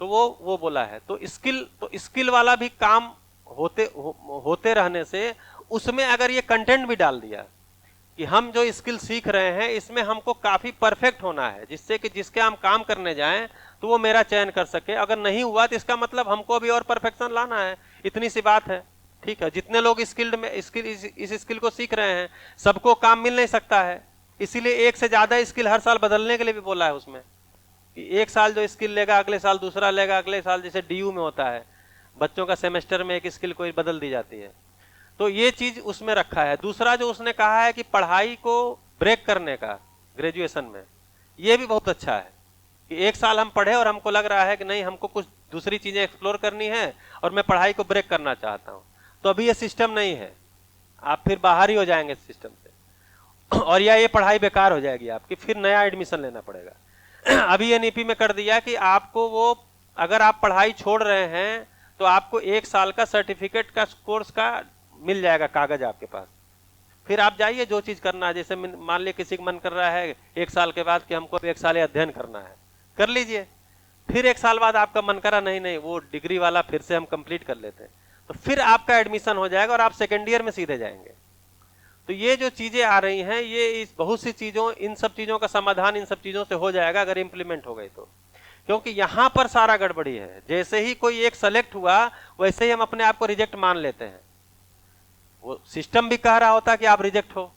तो वो बोला है। तो स्किल वाला भी काम होते रहने से उसमें अगर ये कंटेंट भी डाल दिया कि हम जो स्किल सीख रहे हैं इसमें हमको काफ़ी परफेक्ट होना है, जिससे कि जिसके हम काम करने जाएं तो वो मेरा चयन कर सके। अगर नहीं हुआ तो इसका मतलब हमको भी और परफेक्शन लाना है, इतनी सी बात है। ठीक है, जितने लोग इस स्किल को सीख रहे हैं सबको काम मिल नहीं सकता है, इसीलिए एक से ज़्यादा स्किल हर साल बदलने के लिए भी बोला है उसमें कि 1 साल जो स्किल लेगा अगले साल दूसरा लेगा, अगले साल जैसे डीयू में होता है बच्चों का सेमेस्टर में एक स्किल कोई बदल दी जाती है। तो ये चीज उसमें रखा है। दूसरा जो उसने कहा है कि पढ़ाई को ब्रेक करने का ग्रेजुएशन में, ये भी बहुत अच्छा है कि एक साल हम पढ़े और हमको लग रहा है कि नहीं हमको कुछ दूसरी चीजें एक्सप्लोर करनी है और मैं पढ़ाई को ब्रेक करना चाहता हूं, तो अभी ये सिस्टम नहीं है, आप फिर बाहर ही हो जाएंगे सिस्टम से और या ये पढ़ाई बेकार हो जाएगी आपकी, फिर नया एडमिशन लेना पड़ेगा। अभी एनईपी में कर दिया कि आपको वो अगर आप पढ़ाई छोड़ रहे हैं तो आपको 1 साल का सर्टिफिकेट का कोर्स का मिल जाएगा कागज आपके पास, फिर आप जाइए जो चीज करना है। जैसे मान लिया किसी का मन कर रहा है 1 साल के बाद कि हमको 1 साल अध्ययन करना है, कर लीजिए। फिर 1 साल बाद आपका मन करा नहीं वो डिग्री वाला फिर से हम कंप्लीट कर लेते हैं, तो फिर आपका एडमिशन हो जाएगा और आप सेकेंड ईयर में सीधे जाएंगे। तो ये जो चीजें आ रही हैं, ये इस बहुत सी चीजों, इन सब चीजों का समाधान इन सब चीजों से हो जाएगा अगर इंप्लीमेंट हो गई तो, क्योंकि यहां पर सारा गड़बड़ी है। जैसे ही कोई एक सेलेक्ट हुआ वैसे ही हम अपने आप को रिजेक्ट मान लेते हैं। वो सिस्टम भी कह रहा होता कि आप रिजेक्ट हो,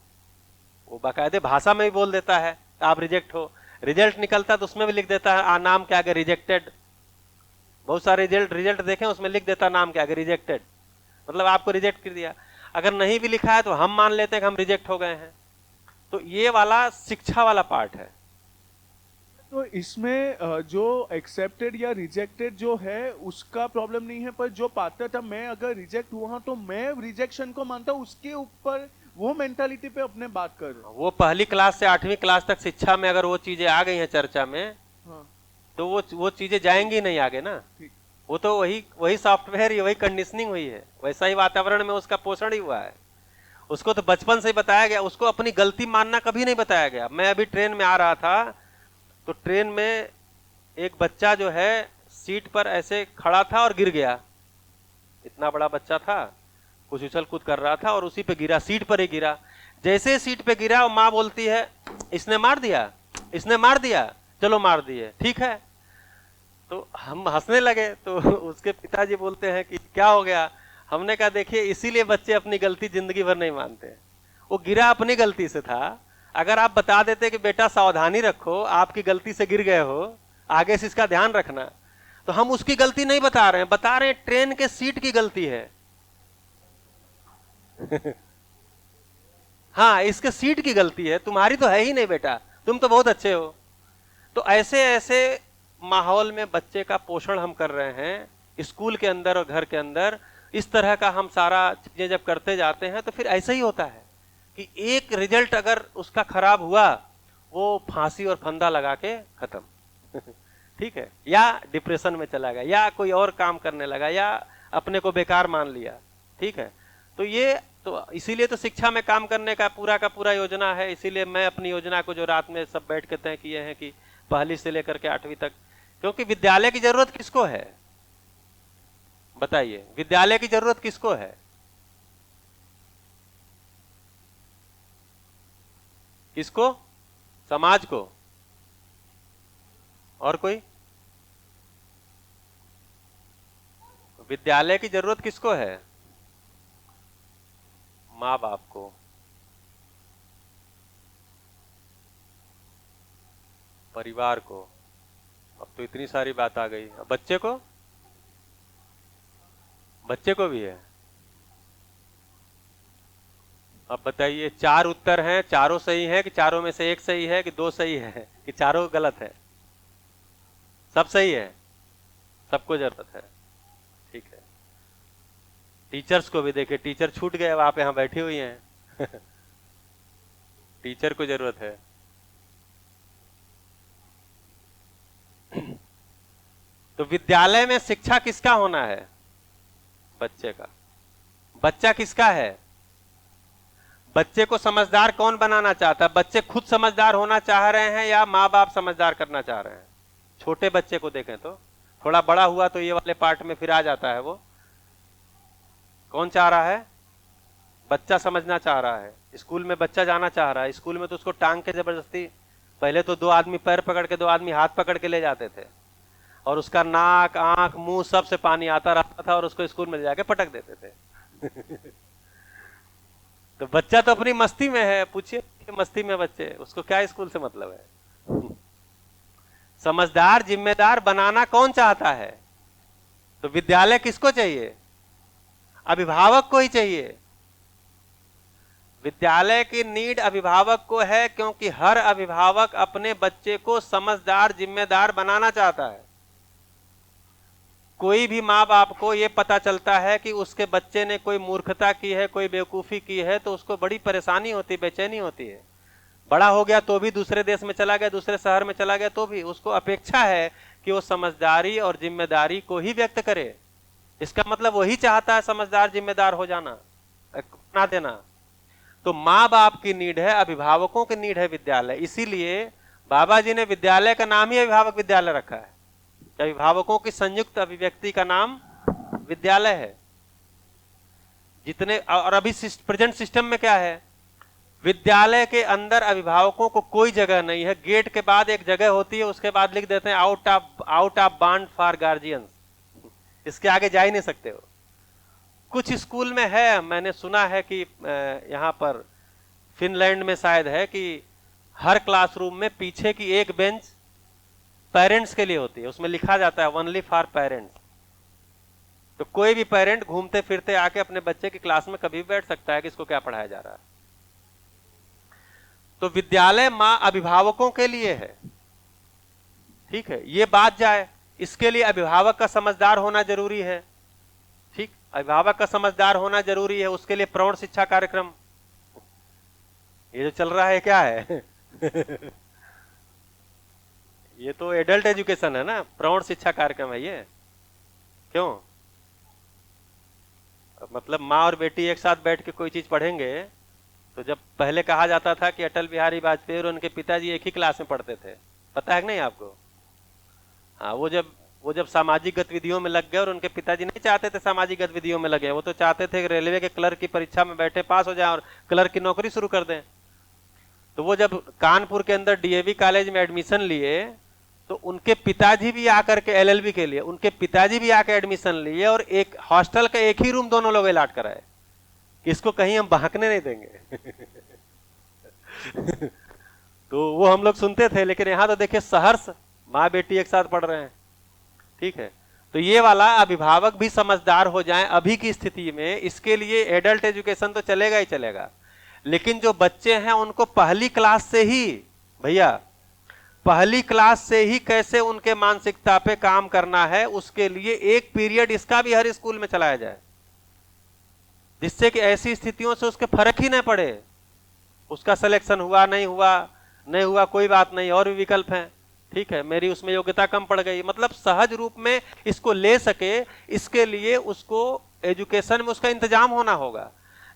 वो बाकायदे भाषा में भी बोल देता है आप रिजेक्ट हो, रिजल्ट निकलता है तो उसमें भी लिख देता है नाम के आगे रिजेक्टेड। बहुत सारे रिजल्ट देखें उसमें लिख देता नाम के आगे रिजेक्टेड, मतलब आपको रिजेक्ट कर दिया। अगर नहीं भी लिखा है तो हम मान लेते हैं कि हम रिजेक्ट हो गए हैं। तो ये वाला शिक्षा वाला पार्ट है। तो इसमें जो एक्सेप्टेड या रिजेक्टेड जो है उसका प्रॉब्लम नहीं है, पर जो पात्रता, मैं अगर रिजेक्ट हुआ तो मैं रिजेक्शन को मानता हूँ, उसके ऊपर वो मेंटालिटी पे अपने बात कर रहे हैं। वो पहली क्लास से 8वीं क्लास तक शिक्षा में अगर वो चीजें आ गई हैं चर्चा में, हाँ। तो वो चीजें जाएंगी नहीं आगे ना। वो तो वही सॉफ्टवेयर ही, वही कंडीशनिंग हुई है, वैसा ही वातावरण में उसका पोषण ही हुआ है। उसको तो बचपन से ही बताया गया, उसको अपनी गलती मानना कभी नहीं बताया गया। मैं अभी ट्रेन में आ रहा था तो ट्रेन में एक बच्चा जो है सीट पर ऐसे खड़ा था और गिर गया। इतना बड़ा बच्चा था, कुछ उछल कूद कर रहा था और उसी पे गिरा, सीट पर ही गिरा। जैसे सीट पे गिरा वो माँ बोलती है इसने मार दिया, इसने मार दिया, चलो मार दिए, ठीक है। तो हम हंसने लगे, तो उसके पिताजी बोलते हैं कि क्या हो गया। हमने कहा देखिए इसीलिए बच्चे अपनी गलती जिंदगी भर नहीं मानते। वो गिरा अपनी गलती से था, अगर आप बता देते कि बेटा सावधानी रखो, आपकी गलती से गिर गए हो, आगे से इसका ध्यान रखना, तो हम उसकी गलती नहीं बता रहे हैं, बता रहे हैं ट्रेन के सीट की गलती है। हाँ, इसके सीट की गलती है, तुम्हारी तो है ही नहीं बेटा, तुम तो बहुत अच्छे हो। तो ऐसे ऐसे माहौल में बच्चे का पोषण हम कर रहे हैं स्कूल के अंदर और घर के अंदर। इस तरह का हम सारा चीजें जब करते जाते हैं तो फिर ऐसा ही होता है कि एक रिजल्ट अगर उसका खराब हुआ, वो फांसी और फंदा लगा के खत्म। ठीक है, या डिप्रेशन में चला गया, या कोई और काम करने लगा, या अपने को बेकार मान लिया। ठीक है, तो ये तो इसीलिए तो शिक्षा में काम करने का पूरा योजना है। इसीलिए मैं अपनी योजना को जो रात में सब बैठ के तय किए हैं कि पहली से लेकर के 8वीं तक, क्योंकि विद्यालय की जरूरत किसको है बताइए, विद्यालय की जरूरत किसको है? किसको? समाज को। और कोई? विद्यालय की जरूरत किसको है? माँ बाप को, परिवार को। अब तो इतनी सारी बात आ गई। अब बच्चे को, बच्चे को भी है। अब बताइए, 4 उत्तर हैं, चारों सही हैं कि चारों में से एक सही है कि 2 सही है कि चारों गलत है? सब सही है, सबको जरूरत है। ठीक है, टीचर्स को भी देखिए, टीचर छूट गए, अब आप यहां बैठी हुई हैं। टीचर को जरूरत है। तो विद्यालय में शिक्षा किसका होना है? बच्चे का। बच्चा किसका है? बच्चे को समझदार कौन बनाना चाहता है? बच्चे खुद समझदार होना चाह रहे हैं या माँ बाप समझदार करना चाह रहे हैं? छोटे बच्चे को देखें तो, थोड़ा बड़ा हुआ तो ये वाले पार्ट में फिर आ जाता है। वो कौन चाह रहा है? बच्चा समझना चाह रहा है। स्कूल में बच्चा जाना चाह रहा है। स्कूल में तो उसको टांग के जबरदस्ती, पहले तो 2 आदमी पैर पकड़ के, 2 आदमी हाथ पकड़ के ले जाते थे और उसका नाक, आंख, मुंह सब से पानी आता रहता था और उसको स्कूल में जाके पटक देते थे। तो बच्चा तो अपनी मस्ती में है, पूछिए मस्ती में बच्चे, उसको क्या स्कूल से मतलब है? समझदार, जिम्मेदार बनाना कौन चाहता है? तो विद्यालय किसको चाहिए? अभिभावक को ही चाहिए। विद्यालय की नीड अभिभावक को है, क्योंकि हर अभिभावक अपने बच्चे को समझदार, जिम्मेदार बनाना चाहता है। कोई भी माँ बाप को यह पता चलता है कि उसके बच्चे ने कोई मूर्खता की है, कोई बेवकूफी की है, तो उसको बड़ी परेशानी होती, बेचैनी होती है। बड़ा हो गया तो भी, दूसरे देश में चला गया, दूसरे शहर में चला गया तो भी, उसको अपेक्षा है कि वो समझदारी और जिम्मेदारी को ही व्यक्त करे। इसका मतलब वही चाहता है समझदार, जिम्मेदार हो जाना, बना देना। तो माँ बाप की नीड है, अभिभावकों की नीड है विद्यालय। इसीलिए बाबा जी ने विद्यालय का नाम ही अभिभावक विद्यालय रखा है। अभिभावकों की संयुक्त अभिव्यक्ति का नाम विद्यालय है। जितने, और अभी प्रेजेंट सिस्टम में क्या है, विद्यालय के अंदर अभिभावकों को कोई जगह नहीं है। गेट के बाद एक जगह होती है, उसके बाद लिख देते हैं out of bound for guardians. इसके आगे जा ही नहीं सकते हो। कुछ स्कूल में है, मैंने सुना है कि यहाँ पर फिनलैंड में शायद है कि हर क्लासरूम में पीछे की एक बेंच पेरेंट्स के लिए होती है, उसमें लिखा जाता है ओनली फॉर पेरेंट्स। तो कोई भी पेरेंट घूमते फिरते आके अपने बच्चे की क्लास में कभी भी बैठ सकता है कि इसको क्या पढ़ाया जा रहा है। तो विद्यालय मां अभिभावकों के लिए है, ठीक है, ये बात जाए। इसके लिए अभिभावक का समझदार होना जरूरी है, ठीक, अभिभावक का समझदार होना जरूरी है। उसके लिए प्रौढ़ शिक्षा कार्यक्रम, ये जो चल रहा है क्या है ये तो एडल्ट एजुकेशन है ना, प्रौढ़ शिक्षा कार्यक्रम है ये। क्यों? मतलब माँ और बेटी एक साथ बैठ के कोई चीज पढ़ेंगे, तो जब पहले कहा जाता था कि अटल बिहारी वाजपेयी और उनके पिताजी एक ही क्लास में पढ़ते थे, पता है कि नहीं आपको? हाँ, वो जब सामाजिक गतिविधियों में लग गए, और उनके पिताजी नहीं चाहते थे सामाजिक गतिविधियों में लगे, वो तो चाहते थे कि रेलवे के क्लर्क की परीक्षा में बैठे पास हो जाए और क्लर्क की नौकरी शुरू कर दें। तो वो जब कानपुर के अंदर डीएवी कॉलेज में एडमिशन लिए, तो उनके पिताजी भी आकर के एलएलबी के लिए, उनके पिताजी भी आकर एडमिशन लिए, और एक हॉस्टल का एक ही रूम दोनों लोग अलॉट कराए कि इसको कहीं हम बहकने नहीं देंगे तो वो हम लोग सुनते थे, लेकिन यहाँ तो देखिए सहर्ष माँ बेटी एक साथ पढ़ रहे हैं, ठीक है। तो ये वाला अभिभावक भी समझदार हो जाएं अभी की स्थिति में। इसके लिए एडल्ट एजुकेशन तो चलेगा ही चलेगा, लेकिन जो बच्चे हैं उनको पहली क्लास से ही, भैया पहली क्लास से ही कैसे उनके मानसिकता पे काम करना है, उसके लिए एक पीरियड इसका भी हर स्कूल में चलाया जाए, जिससे कि ऐसी स्थितियों से उसके फर्क ही न पड़े। उसका सिलेक्शन हुआ नहीं हुआ कोई बात नहीं, और भी विकल्प हैं, ठीक है, मेरी उसमें योग्यता कम पड़ गई, मतलब सहज रूप में इसको ले सके, इसके लिए उसको एजुकेशन में उसका इंतजाम होना होगा।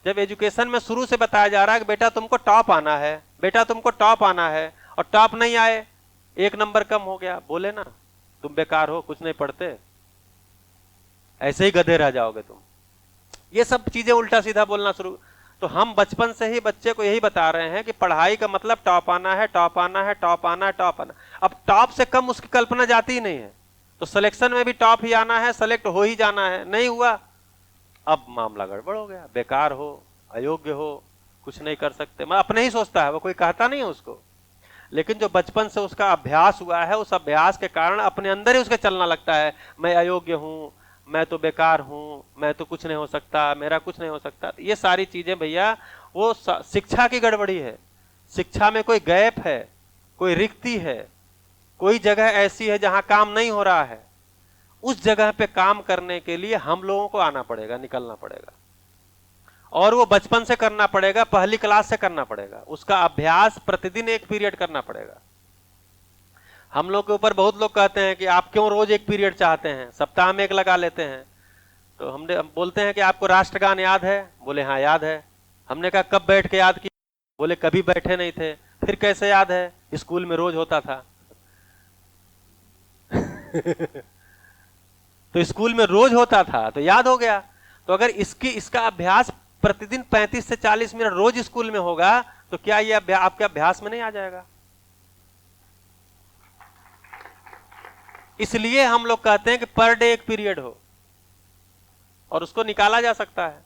जब एजुकेशन में शुरू से बताया जा रहा है कि बेटा तुमको टॉप आना है, बेटा तुमको टॉप आना है, और टॉप नहीं आए, एक नंबर कम हो गया, बोले ना तुम बेकार हो, कुछ नहीं पढ़ते, ऐसे ही गधे रह जाओगे तुम, ये सब चीजें उल्टा सीधा बोलना शुरू। तो हम बचपन से ही बच्चे को यही बता रहे हैं कि पढ़ाई का मतलब टॉप आना है, टॉप आना है, टॉप आना है, टॉप आना। अब टॉप से कम उसकी कल्पना जाती ही नहीं है, तो सिलेक्शन में भी टॉप ही आना है, सेलेक्ट हो ही जाना है, नहीं हुआ अब मामला गड़बड़ हो गया, बेकार हो, अयोग्य हो, कुछ नहीं कर सकते, मैं अपने ही सोचता है, वो कोई कहता नहीं है उसको। लेकिन जो बचपन से उसका अभ्यास हुआ है, उस अभ्यास के कारण अपने अंदर ही उसके चलना लगता है, मैं अयोग्य हूं, मैं तो बेकार हूं, मैं तो कुछ नहीं हो सकता, मेरा कुछ नहीं हो सकता। ये सारी चीजें भैया वो शिक्षा की गड़बड़ी है। शिक्षा में कोई गैप है, कोई रिक्ति है, कोई जगह ऐसी है जहां काम नहीं हो रहा है, उस जगह पे काम करने के लिए हम लोगों को आना पड़ेगा, निकलना पड़ेगा, और वो बचपन से करना पड़ेगा, पहली क्लास से करना पड़ेगा, उसका अभ्यास प्रतिदिन एक पीरियड करना पड़ेगा। हम लोग के ऊपर बहुत लोग कहते हैं कि आप क्यों रोज एक पीरियड चाहते हैं, सप्ताह में एक लगा लेते हैं। तो हम बोलते हैं कि आपको राष्ट्रगान याद है, बोले हाँ याद है। हमने कहा कब बैठ के याद किया, बोले कभी बैठे नहीं थे। फिर कैसे याद है, स्कूल में रोज होता था तो स्कूल में रोज होता था तो याद हो गया। तो अगर इसका अभ्यास प्रतिदिन 35 से 40 मिनट रोज स्कूल में होगा, तो क्या ये आपके अभ्यास में नहीं आ जाएगा? इसलिए हम लोग कहते हैं कि पर डे एक पीरियड हो, और उसको निकाला जा सकता है।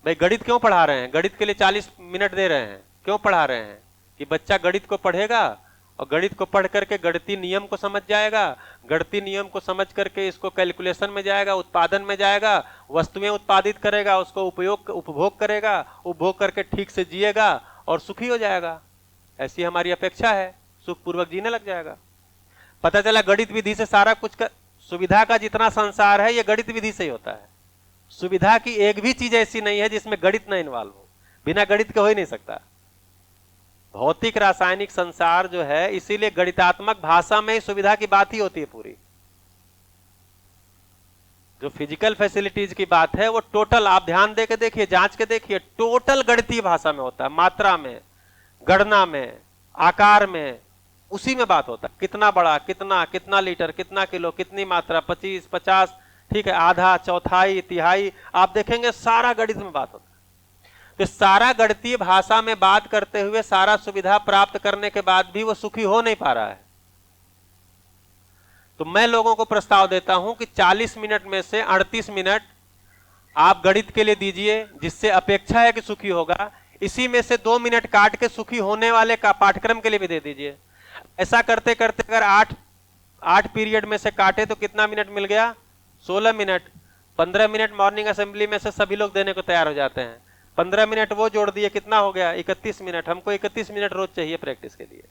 भाई गणित क्यों पढ़ा रहे हैं, गणित के लिए 40 मिनट दे रहे हैं, क्यों पढ़ा रहे हैं? कि बच्चा गणित को पढ़ेगा और गणित को पढ़ करके गणितीय नियम को समझ जाएगा, गणितीय नियम को समझ करके इसको कैलकुलेशन में जाएगा, उत्पादन में जाएगा, वस्तुएं उत्पादित करेगा, उसको उपभोग करेगा, उपभोग करके ठीक से जिएगा और सुखी हो जाएगा। ऐसी हमारी अपेक्षा है, सुखपूर्वक जीने लग जाएगा। पता चला गणित विधि से सारा कुछ सुविधा का जितना संसार है ये गणित विधि से ही होता है। सुविधा की एक भी चीज ऐसी नहीं है जिसमें गणित न इन्वॉल्व हो, बिना गणित के हो ही नहीं सकता। भौतिक रासायनिक संसार जो है, इसीलिए गणितात्मक भाषा में ही सुविधा की बात ही होती है पूरी। जो फिजिकल फैसिलिटीज की बात है वो टोटल, आप ध्यान दे के देखिए, जांच के देखिए, टोटल गणितीय भाषा में होता है, मात्रा में, गणना में, आकार में, उसी में बात होता है। कितना बड़ा, कितना लीटर, कितना किलो, कितनी मात्रा, 25, 50, ठीक है, आधा, चौथाई, तिहाई, आप देखेंगे सारा गणित में बात होता है। तो सारा गणितीय भाषा में बात करते हुए सारा सुविधा प्राप्त करने के बाद भी वो सुखी हो नहीं पा रहा है। तो मैं लोगों को प्रस्ताव देता हूं कि 40 मिनट में से 38 मिनट आप गणित के लिए दीजिए, जिससे अपेक्षा है कि सुखी होगा। इसी में से 2 मिनट काट के सुखी होने वाले का पाठ्यक्रम के लिए भी दे दीजिए। ऐसा करते करते अगर 8 पीरियड में से काटे तो कितना मिनट मिल गया? 16 मिनट। 15 मिनट मॉर्निंग असेंबली में से सभी लोग देने को तैयार हो जाते हैं। 15 मिनट वो जोड़ दिए, कितना हो गया? 31 मिनट। हमको 31 मिनट रोज चाहिए प्रैक्टिस के लिए।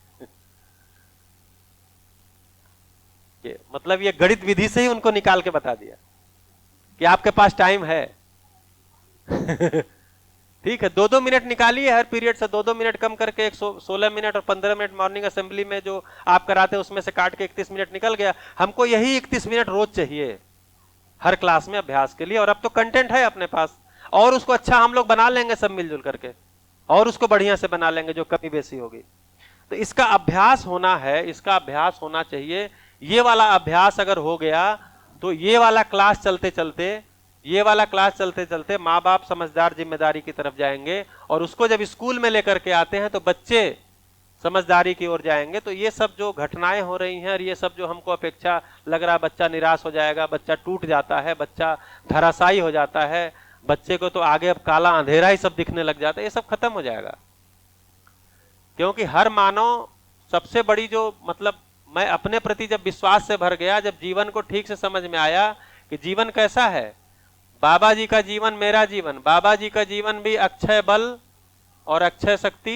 मतलब ये गणित विधि से ही उनको निकाल के बता दिया कि आपके पास टाइम है। ठीक है, 2-2 मिनट निकालिए हर पीरियड से, 2-2 मिनट कम करके 16 मिनट, और 15 मिनट मॉर्निंग असेंबली में जो आप कराते हैं उसमें से काट के 31 मिनट निकल गया। हमको यही 31 मिनट रोज चाहिए हर क्लास में अभ्यास के लिए। और अब तो कंटेंट है अपने पास, और उसको अच्छा हम लोग बना लेंगे सब मिलजुल करके, और उसको बढ़िया से बना लेंगे जो कमी बेसी होगी। तो इसका अभ्यास होना है, इसका अभ्यास होना चाहिए। ये वाला अभ्यास अगर हो गया तो ये वाला क्लास चलते चलते माँ बाप समझदार जिम्मेदारी की तरफ जाएंगे, और उसको जब स्कूल में लेकर के आते हैं तो बच्चे समझदारी की ओर जाएंगे। तो ये सब जो घटनाएं हो रही हैं और ये सब जो हमको अपेक्षा लग रहा है, बच्चा निराश हो जाएगा, बच्चा टूट जाता है, बच्चा धराशायी हो जाता है, बच्चे को तो आगे अब काला अंधेरा ही सब दिखने लग जाता है, ये सब खत्म हो जाएगा। क्योंकि हर मानव सबसे बड़ी जो, मतलब मैं अपने प्रति जब विश्वास से भर गया, जब जीवन को ठीक से समझ में आया कि जीवन कैसा है, बाबा जी का जीवन मेरा जीवन, बाबा जी का जीवन भी अक्षय बल और अक्षय शक्ति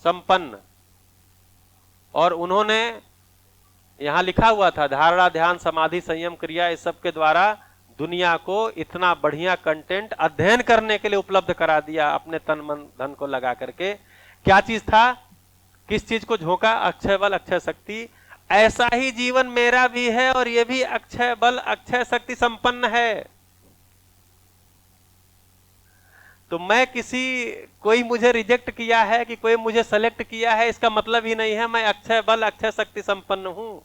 संपन्न, और उन्होंने यहां लिखा हुआ था धारणा, ध्यान, समाधि, संयम, क्रिया, इस सब के द्वारा दुनिया को इतना बढ़िया कंटेंट अध्ययन करने के लिए उपलब्ध करा दिया अपने तन मन धन को लगा करके। क्या चीज था, किस चीज को झोंका? अक्षय बल अक्षय शक्ति। ऐसा ही जीवन मेरा भी है और ये भी अक्षय बल अक्षय शक्ति संपन्न है। तो मैं कोई मुझे रिजेक्ट किया है कि कोई मुझे सेलेक्ट किया है, इसका मतलब ही नहीं है मैं अक्षय बल अक्षय शक्ति संपन्न हूं।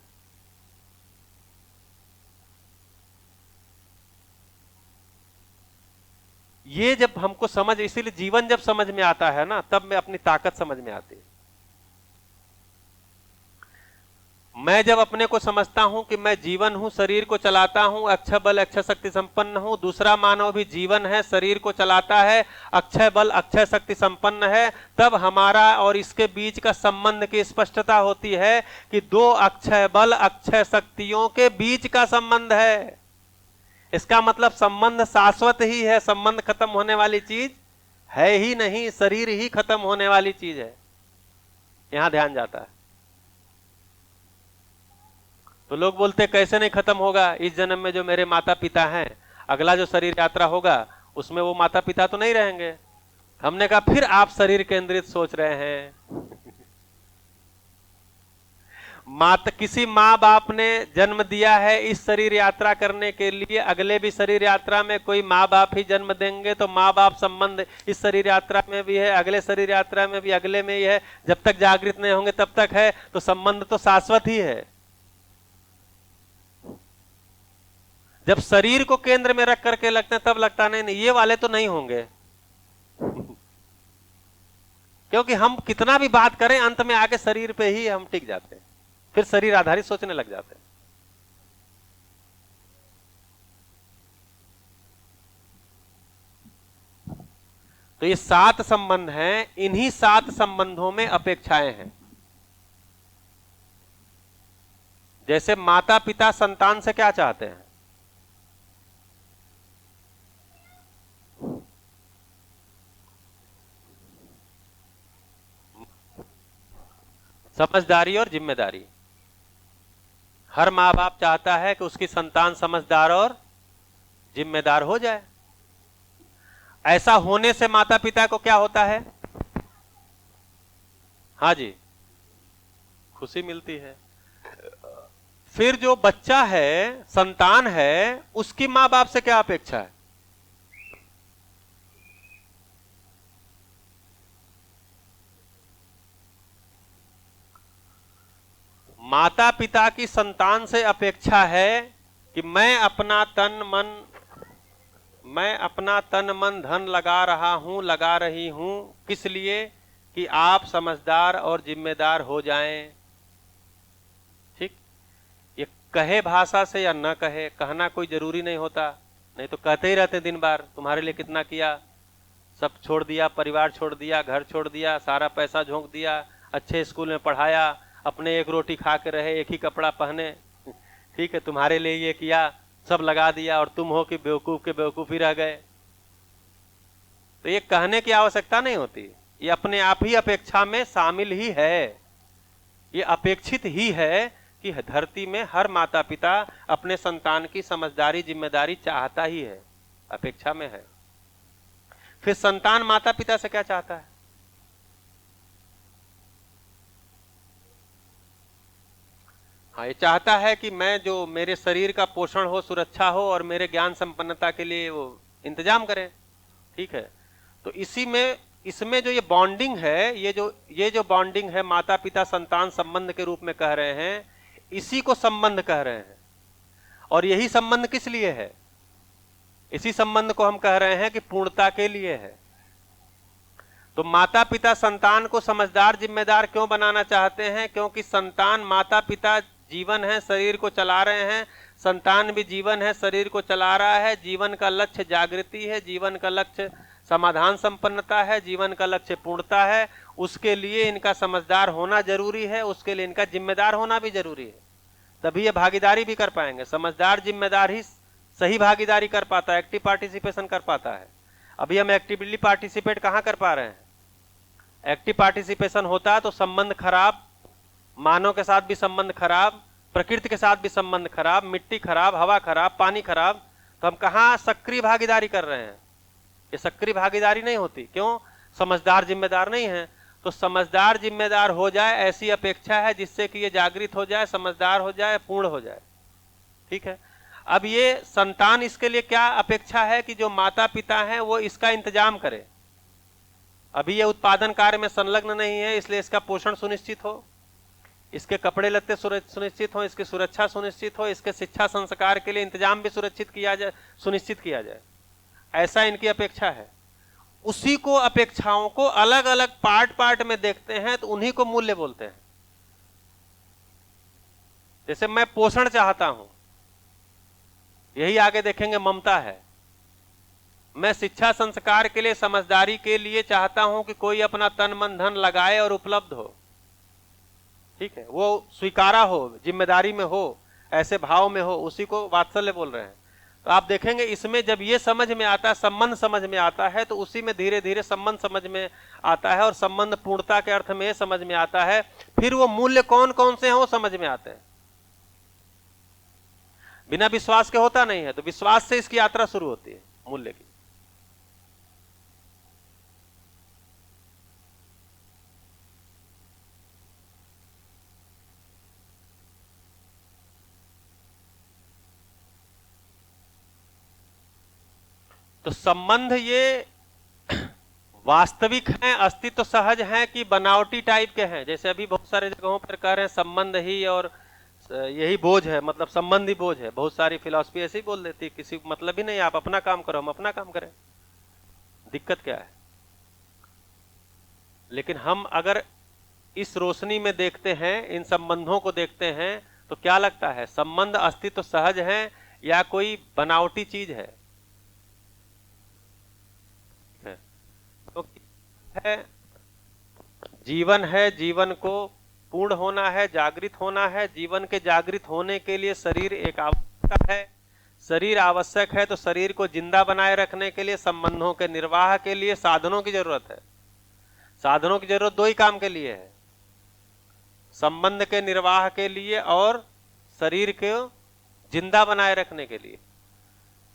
ये जब हमको समझ, इसीलिए जीवन जब समझ में आता है ना, तब मैं अपनी ताकत समझ में आती है। मैं जब अपने को समझता हूं कि मैं जीवन हूं, शरीर को चलाता हूं, अक्षय बल अक्षय शक्ति संपन्न हूं, दूसरा मानव भी जीवन है, शरीर को चलाता है, अक्षय बल अक्षय शक्ति संपन्न है, तब हमारा और इसके बीच का संबंध की स्पष्टता होती है कि 2 अक्षय बल अक्षय शक्तियों के बीच का संबंध है। इसका मतलब संबंध शाश्वत ही है, संबंध खत्म होने वाली चीज है ही नहीं, शरीर ही खत्म होने वाली चीज है। यहां ध्यान जाता है। तो लोग बोलते कैसे नहीं खत्म होगा, इस जन्म में जो मेरे माता पिता हैं, अगला जो शरीर यात्रा होगा उसमें वो माता पिता तो नहीं रहेंगे। हमने कहा फिर आप शरीर केंद्रित सोच रहे हैं। किसी माँ बाप ने जन्म दिया है इस शरीर यात्रा करने के लिए, अगले भी शरीर यात्रा में कोई माँ बाप ही जन्म देंगे, तो माँ बाप संबंध इस शरीर यात्रा में भी है, अगले शरीर यात्रा में भी, अगले में ही है, जब तक जागृत नहीं होंगे तब तक है। तो संबंध तो शाश्वत ही है। जब शरीर को केंद्र में रख करके लगते हैं तब लगता नहीं ये वाले तो नहीं होंगे। क्योंकि हम कितना भी बात करें अंत में आके शरीर पे ही हम टिक जाते हैं, फिर शरीर आधारित सोचने लग जाते हैं। तो ये 7 संबंध हैं, इन्हीं 7 संबंधों में अपेक्षाएं हैं। जैसे माता पिता संतान से क्या चाहते हैं? समझदारी और जिम्मेदारी। हर माँ बाप चाहता है कि उसकी संतान समझदार और जिम्मेदार हो जाए। ऐसा होने से माता पिता को क्या होता है? हाँ जी, खुशी मिलती है। फिर जो बच्चा है, संतान है, उसकी माँ बाप से क्या अपेक्षा है? माता पिता की संतान से अपेक्षा है कि मैं अपना तन मन धन लगा रहा हूं, लगा रही हूं, किस लिए? कि आप समझदार और जिम्मेदार हो जाएं। ठीक, ये कहे भाषा से या न कहे, कहना कोई जरूरी नहीं होता, नहीं तो कहते ही रहते दिन भर, तुम्हारे लिए कितना किया, सब छोड़ दिया, परिवार छोड़ दिया, घर छोड़ दिया, सारा पैसा झोंक दिया, अच्छे स्कूल में पढ़ाया, अपने एक रोटी खा के रहे, एक ही कपड़ा पहने, ठीक है, तुम्हारे लिए ये किया, सब लगा दिया, और तुम हो कि बेवकूफ के बेवकूफ ही रह गए। तो ये कहने की आवश्यकता नहीं होती, ये अपने आप ही अपेक्षा में शामिल ही है, ये अपेक्षित ही है कि धरती में हर माता पिता अपने संतान की समझदारी जिम्मेदारी चाहता ही है, अपेक्षा में है। फिर संतान माता पिता से क्या चाहता है? हाँ, ये चाहता है कि मैं जो मेरे शरीर का पोषण हो, सुरक्षा हो, और मेरे ज्ञान संपन्नता के लिए वो इंतजाम करें। ठीक है, तो इसमें जो ये बॉन्डिंग है, ये जो बॉन्डिंग है माता पिता संतान संबंध के रूप में कह रहे हैं, इसी को संबंध कह रहे हैं। और यही संबंध किस लिए है? इसी संबंध को हम कह रहे हैं कि पूर्णता के लिए है। तो माता पिता संतान को समझदार जिम्मेदार क्यों बनाना चाहते हैं? क्योंकि संतान, माता पिता जीवन है, शरीर को चला रहे हैं, संतान भी जीवन है, शरीर को चला रहा है। जीवन का लक्ष्य जागृति है, जीवन का लक्ष्य समाधान संपन्नता है, जीवन का लक्ष्य पूर्णता है। उसके लिए इनका समझदार होना जरूरी है, उसके लिए इनका जिम्मेदार होना भी जरूरी है, तभी ये भागीदारी भी कर पाएंगे। समझदार जिम्मेदार ही सही भागीदारी कर पाता है, एक्टिव पार्टिसिपेशन कर पाता है। अभी हम एक्टिवली पार्टिसिपेट कहाँ कर पा रहे हैं? एक्टिव पार्टिसिपेशन होता तो संबंध खराब, मानव के साथ भी संबंध खराब, प्रकृति के साथ भी संबंध खराब, मिट्टी खराब, हवा खराब, पानी खराब, तो हम कहाँ सक्रिय भागीदारी कर रहे हैं? ये सक्रिय भागीदारी नहीं होती। क्यों? समझदार जिम्मेदार नहीं है। तो समझदार जिम्मेदार हो जाए ऐसी अपेक्षा है, जिससे कि ये जागृत हो जाए, समझदार हो जाए, पूर्ण हो जाए। ठीक है, अब ये संतान, इसके लिए क्या अपेक्षा है? कि जो माता पिता हैं वो इसका इंतजाम करे। अभी ये उत्पादन कार्य में संलग्न नहीं है, इसलिए इसका पोषण सुनिश्चित हो, इसके कपड़े लत्ते सुनिश्चित हो, इसकी सुरक्षा सुनिश्चित हो, इसके शिक्षा संस्कार के लिए इंतजाम भी सुनिश्चित किया जाए, ऐसा इनकी अपेक्षा है। उसी को, अपेक्षाओं को अलग अलग पार्ट में देखते हैं तो उन्हीं को मूल्य बोलते हैं। जैसे मैं पोषण चाहता हूं, यही आगे देखेंगे ममता है। मैं शिक्षा संस्कार के लिए, समझदारी के लिए चाहता हूं कि कोई अपना तन मन धन लगाए और उपलब्ध हो। ठीक है, वो स्वीकारा हो, जिम्मेदारी में हो, ऐसे भाव में हो, उसी को वात्सल्य बोल रहे हैं। तो आप देखेंगे इसमें जब ये समझ में आता है, संबंध समझ में आता है, तो उसी में धीरे धीरे संबंध समझ में आता है, और संबंध पूर्णता के अर्थ में समझ में आता है। फिर वो मूल्य कौन कौन से हैं वो समझ में आते हैं। बिना विश्वास के होता नहीं है, तो विश्वास से इसकी यात्रा शुरू होती है मूल्य की। तो संबंध ये वास्तविक हैं, अस्तित्व सहज हैं, कि बनावटी टाइप के हैं? जैसे अभी बहुत सारे जगहों पर कह रहे हैं संबंध ही और यही बोझ है, मतलब संबंध ही बोझ है। बहुत सारी फिलॉसफी ऐसी बोल देती है, किसी मतलब ही नहीं, आप अपना काम करो, हम अपना काम करें, दिक्कत क्या है? लेकिन हम अगर इस रोशनी में देखते हैं, इन संबंधों को देखते हैं, तो क्या लगता है? संबंध अस्तित्व सहज है या कोई बनावटी चीज है? है जीवन है, जीवन को पूर्ण होना है, जागृत होना है। जीवन के जागृत होने के लिए शरीर एक आवश्यकता है। शरीर आवश्यक है तो शरीर को जिंदा बनाए रखने के लिए, संबंधों के निर्वाह के लिए साधनों की जरूरत है। साधनों की जरूरत दो ही काम के लिए है, संबंध के निर्वाह के लिए और शरीर को जिंदा बनाए रखने के लिए।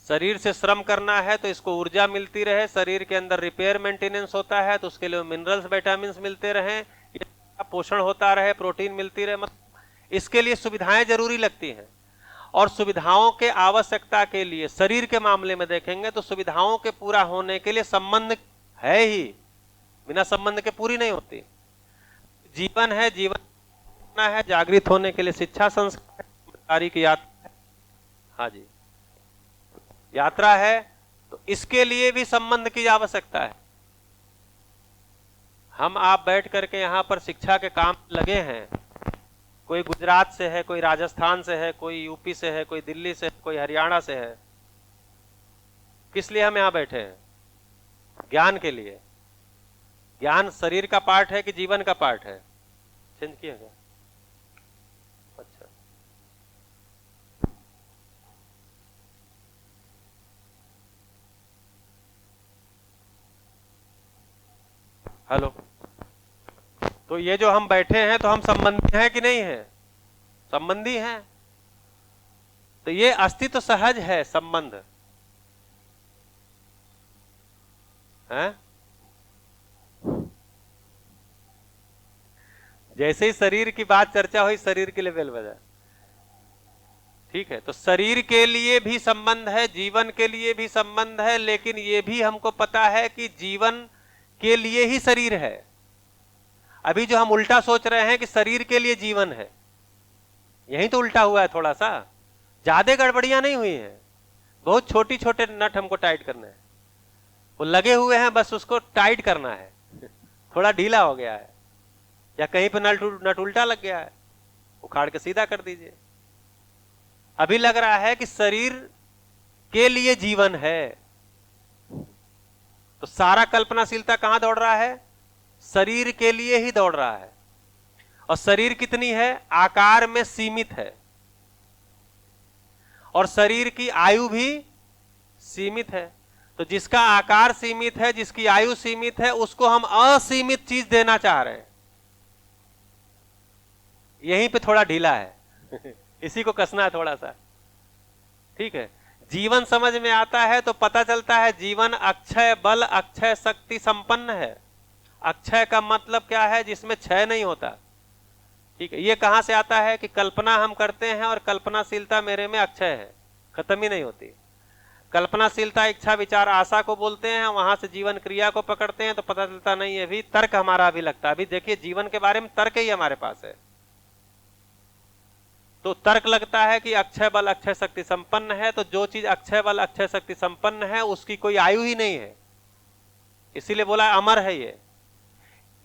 शरीर से श्रम करना है तो इसको ऊर्जा मिलती रहे, शरीर के अंदर रिपेयर मेंटेनेंस होता है तो उसके लिए मिनरल्स विटामिन्स मिलते रहें, पोषण होता रहे, प्रोटीन मिलती रहे, मतलब इसके लिए सुविधाएं जरूरी लगती हैं। और सुविधाओं के आवश्यकता के लिए शरीर के मामले में देखेंगे तो सुविधाओं के पूरा होने के लिए संबंध है ही, बिना संबंध के पूरी नहीं होती। जीवन है, जीवन है, जागृत होने के लिए शिक्षा संस्कार समझदारी की यात्रा है। हाँ जी, यात्रा है तो इसके लिए भी संबंध की आवश्यकता है। हम आप बैठ करके यहाँ पर शिक्षा के काम लगे हैं, कोई गुजरात से है, कोई राजस्थान से है, कोई यूपी से है, कोई दिल्ली से है, कोई हरियाणा से है। किस लिए हम यहाँ बैठे हैं? ज्ञान के लिए। ज्ञान शरीर का पार्ट है कि जीवन का पार्ट है? चेंज किया गया। अच्छा, हेलो, तो ये जो हम बैठे हैं तो हम संबंधी हैं कि नहीं है? संबंधी हैं। तो ये अस्तित्व सहज है, संबंध है। जैसे ही शरीर की बात चर्चा हुई, शरीर के लिए बेल बजा। ठीक है, तो शरीर के लिए भी संबंध है, जीवन के लिए भी संबंध है, लेकिन ये भी हमको पता है कि जीवन के लिए ही शरीर है। अभी जो हम उल्टा सोच रहे हैं कि शरीर के लिए जीवन है, यही तो उल्टा हुआ है। थोड़ा सा ज्यादा गड़बड़ियां नहीं हुई हैं, बहुत छोटी छोटे नट हमको टाइट करने हैं। वो लगे हुए हैं, बस उसको टाइट करना है। थोड़ा ढीला हो गया है या कहीं पे नट उल्टा लग गया है, उखाड़ के सीधा कर दीजिए। अभी लग रहा है कि शरीर के लिए जीवन है, तो सारा कल्पनाशीलता कहां दौड़ रहा है? शरीर के लिए ही दौड़ रहा है। और शरीर कितनी है? आकार में सीमित है, और शरीर की आयु भी सीमित है। तो जिसका आकार सीमित है, जिसकी आयु सीमित है, उसको हम असीमित चीज देना चाह रहे हैं। यहीं पे थोड़ा ढीला है। इसी को कसना है थोड़ा सा। ठीक है, जीवन समझ में आता है तो पता चलता है जीवन अक्षय बल, अक्षय शक्ति संपन्न है। अक्षय का मतलब क्या है? जिसमें क्षय नहीं होता। ठीक है, ये कहां से आता है कि कल्पना हम करते हैं और कल्पनाशीलता मेरे में अक्षय है, खत्म ही नहीं होती। कल्पनाशीलता, इच्छा, विचार, आशा को बोलते हैं, वहां से जीवन क्रिया को पकड़ते हैं तो पता चलता नहीं है, अभी तर्क हमारा अभी लगता है। अभी देखिए जीवन के बारे में तर्क ही हमारे पास है, तो तर्क लगता है कि अक्षय बल अक्षय शक्ति संपन्न है। तो जो चीज अक्षय बल अक्षय शक्ति संपन्न है उसकी कोई आयु ही नहीं है, इसीलिए बोला अमर है ये।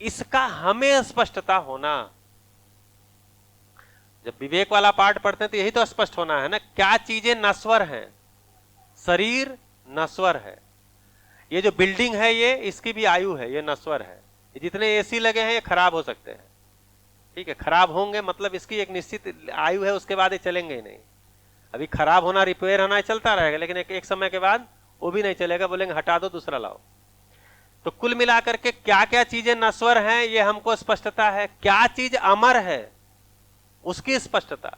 इसका हमें स्पष्टता होना, जब विवेक वाला पाठ पढ़ते हैं तो यही तो स्पष्ट होना है ना, क्या चीजें नश्वर हैं। शरीर नश्वर है, ये जो बिल्डिंग है ये, इसकी भी आयु है, ये नश्वर है। ये जितने एसी लगे हैं ये खराब हो सकते हैं। ठीक है, खराब होंगे मतलब इसकी एक निश्चित आयु है, उसके बाद ये चलेंगे ही नहीं। अभी खराब होना, रिपेयर होना चलता रहेगा, लेकिन एक समय के बाद वो भी नहीं चलेगा, बोलेंगे हटा दो दूसरा लाओ। तो कुल मिलाकर के क्या क्या चीजें नश्वर हैं ये हमको स्पष्टता है, क्या चीज अमर है उसकी स्पष्टता।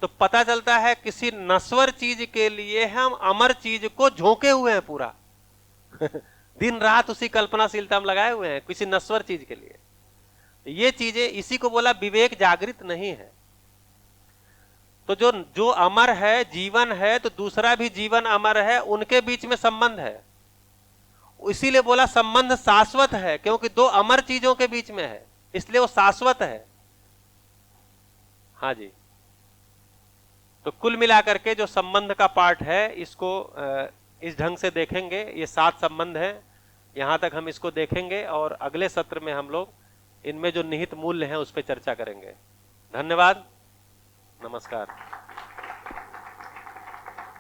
तो पता चलता है किसी नश्वर चीज के लिए हम अमर चीज को झोंके हुए हैं पूरा। दिन रात उसी कल्पनाशीलता में लगाए हुए हैं किसी नश्वर चीज के लिए। ये चीजें, इसी को बोला विवेक जागृत नहीं है। तो जो अमर है, जीवन है, तो दूसरा भी जीवन अमर है, उनके बीच में संबंध है। इसीलिए बोला संबंध शाश्वत है, क्योंकि दो अमर चीजों के बीच में है, इसलिए वो शाश्वत है। हाँ जी, तो कुल मिलाकर के जो संबंध का पार्ट है, इसको इस ढंग से देखेंगे। ये 7 संबंध है, यहां तक हम इसको देखेंगे और अगले सत्र में हम लोग इनमें जो निहित मूल्य हैं उस पर चर्चा करेंगे। धन्यवाद, नमस्कार।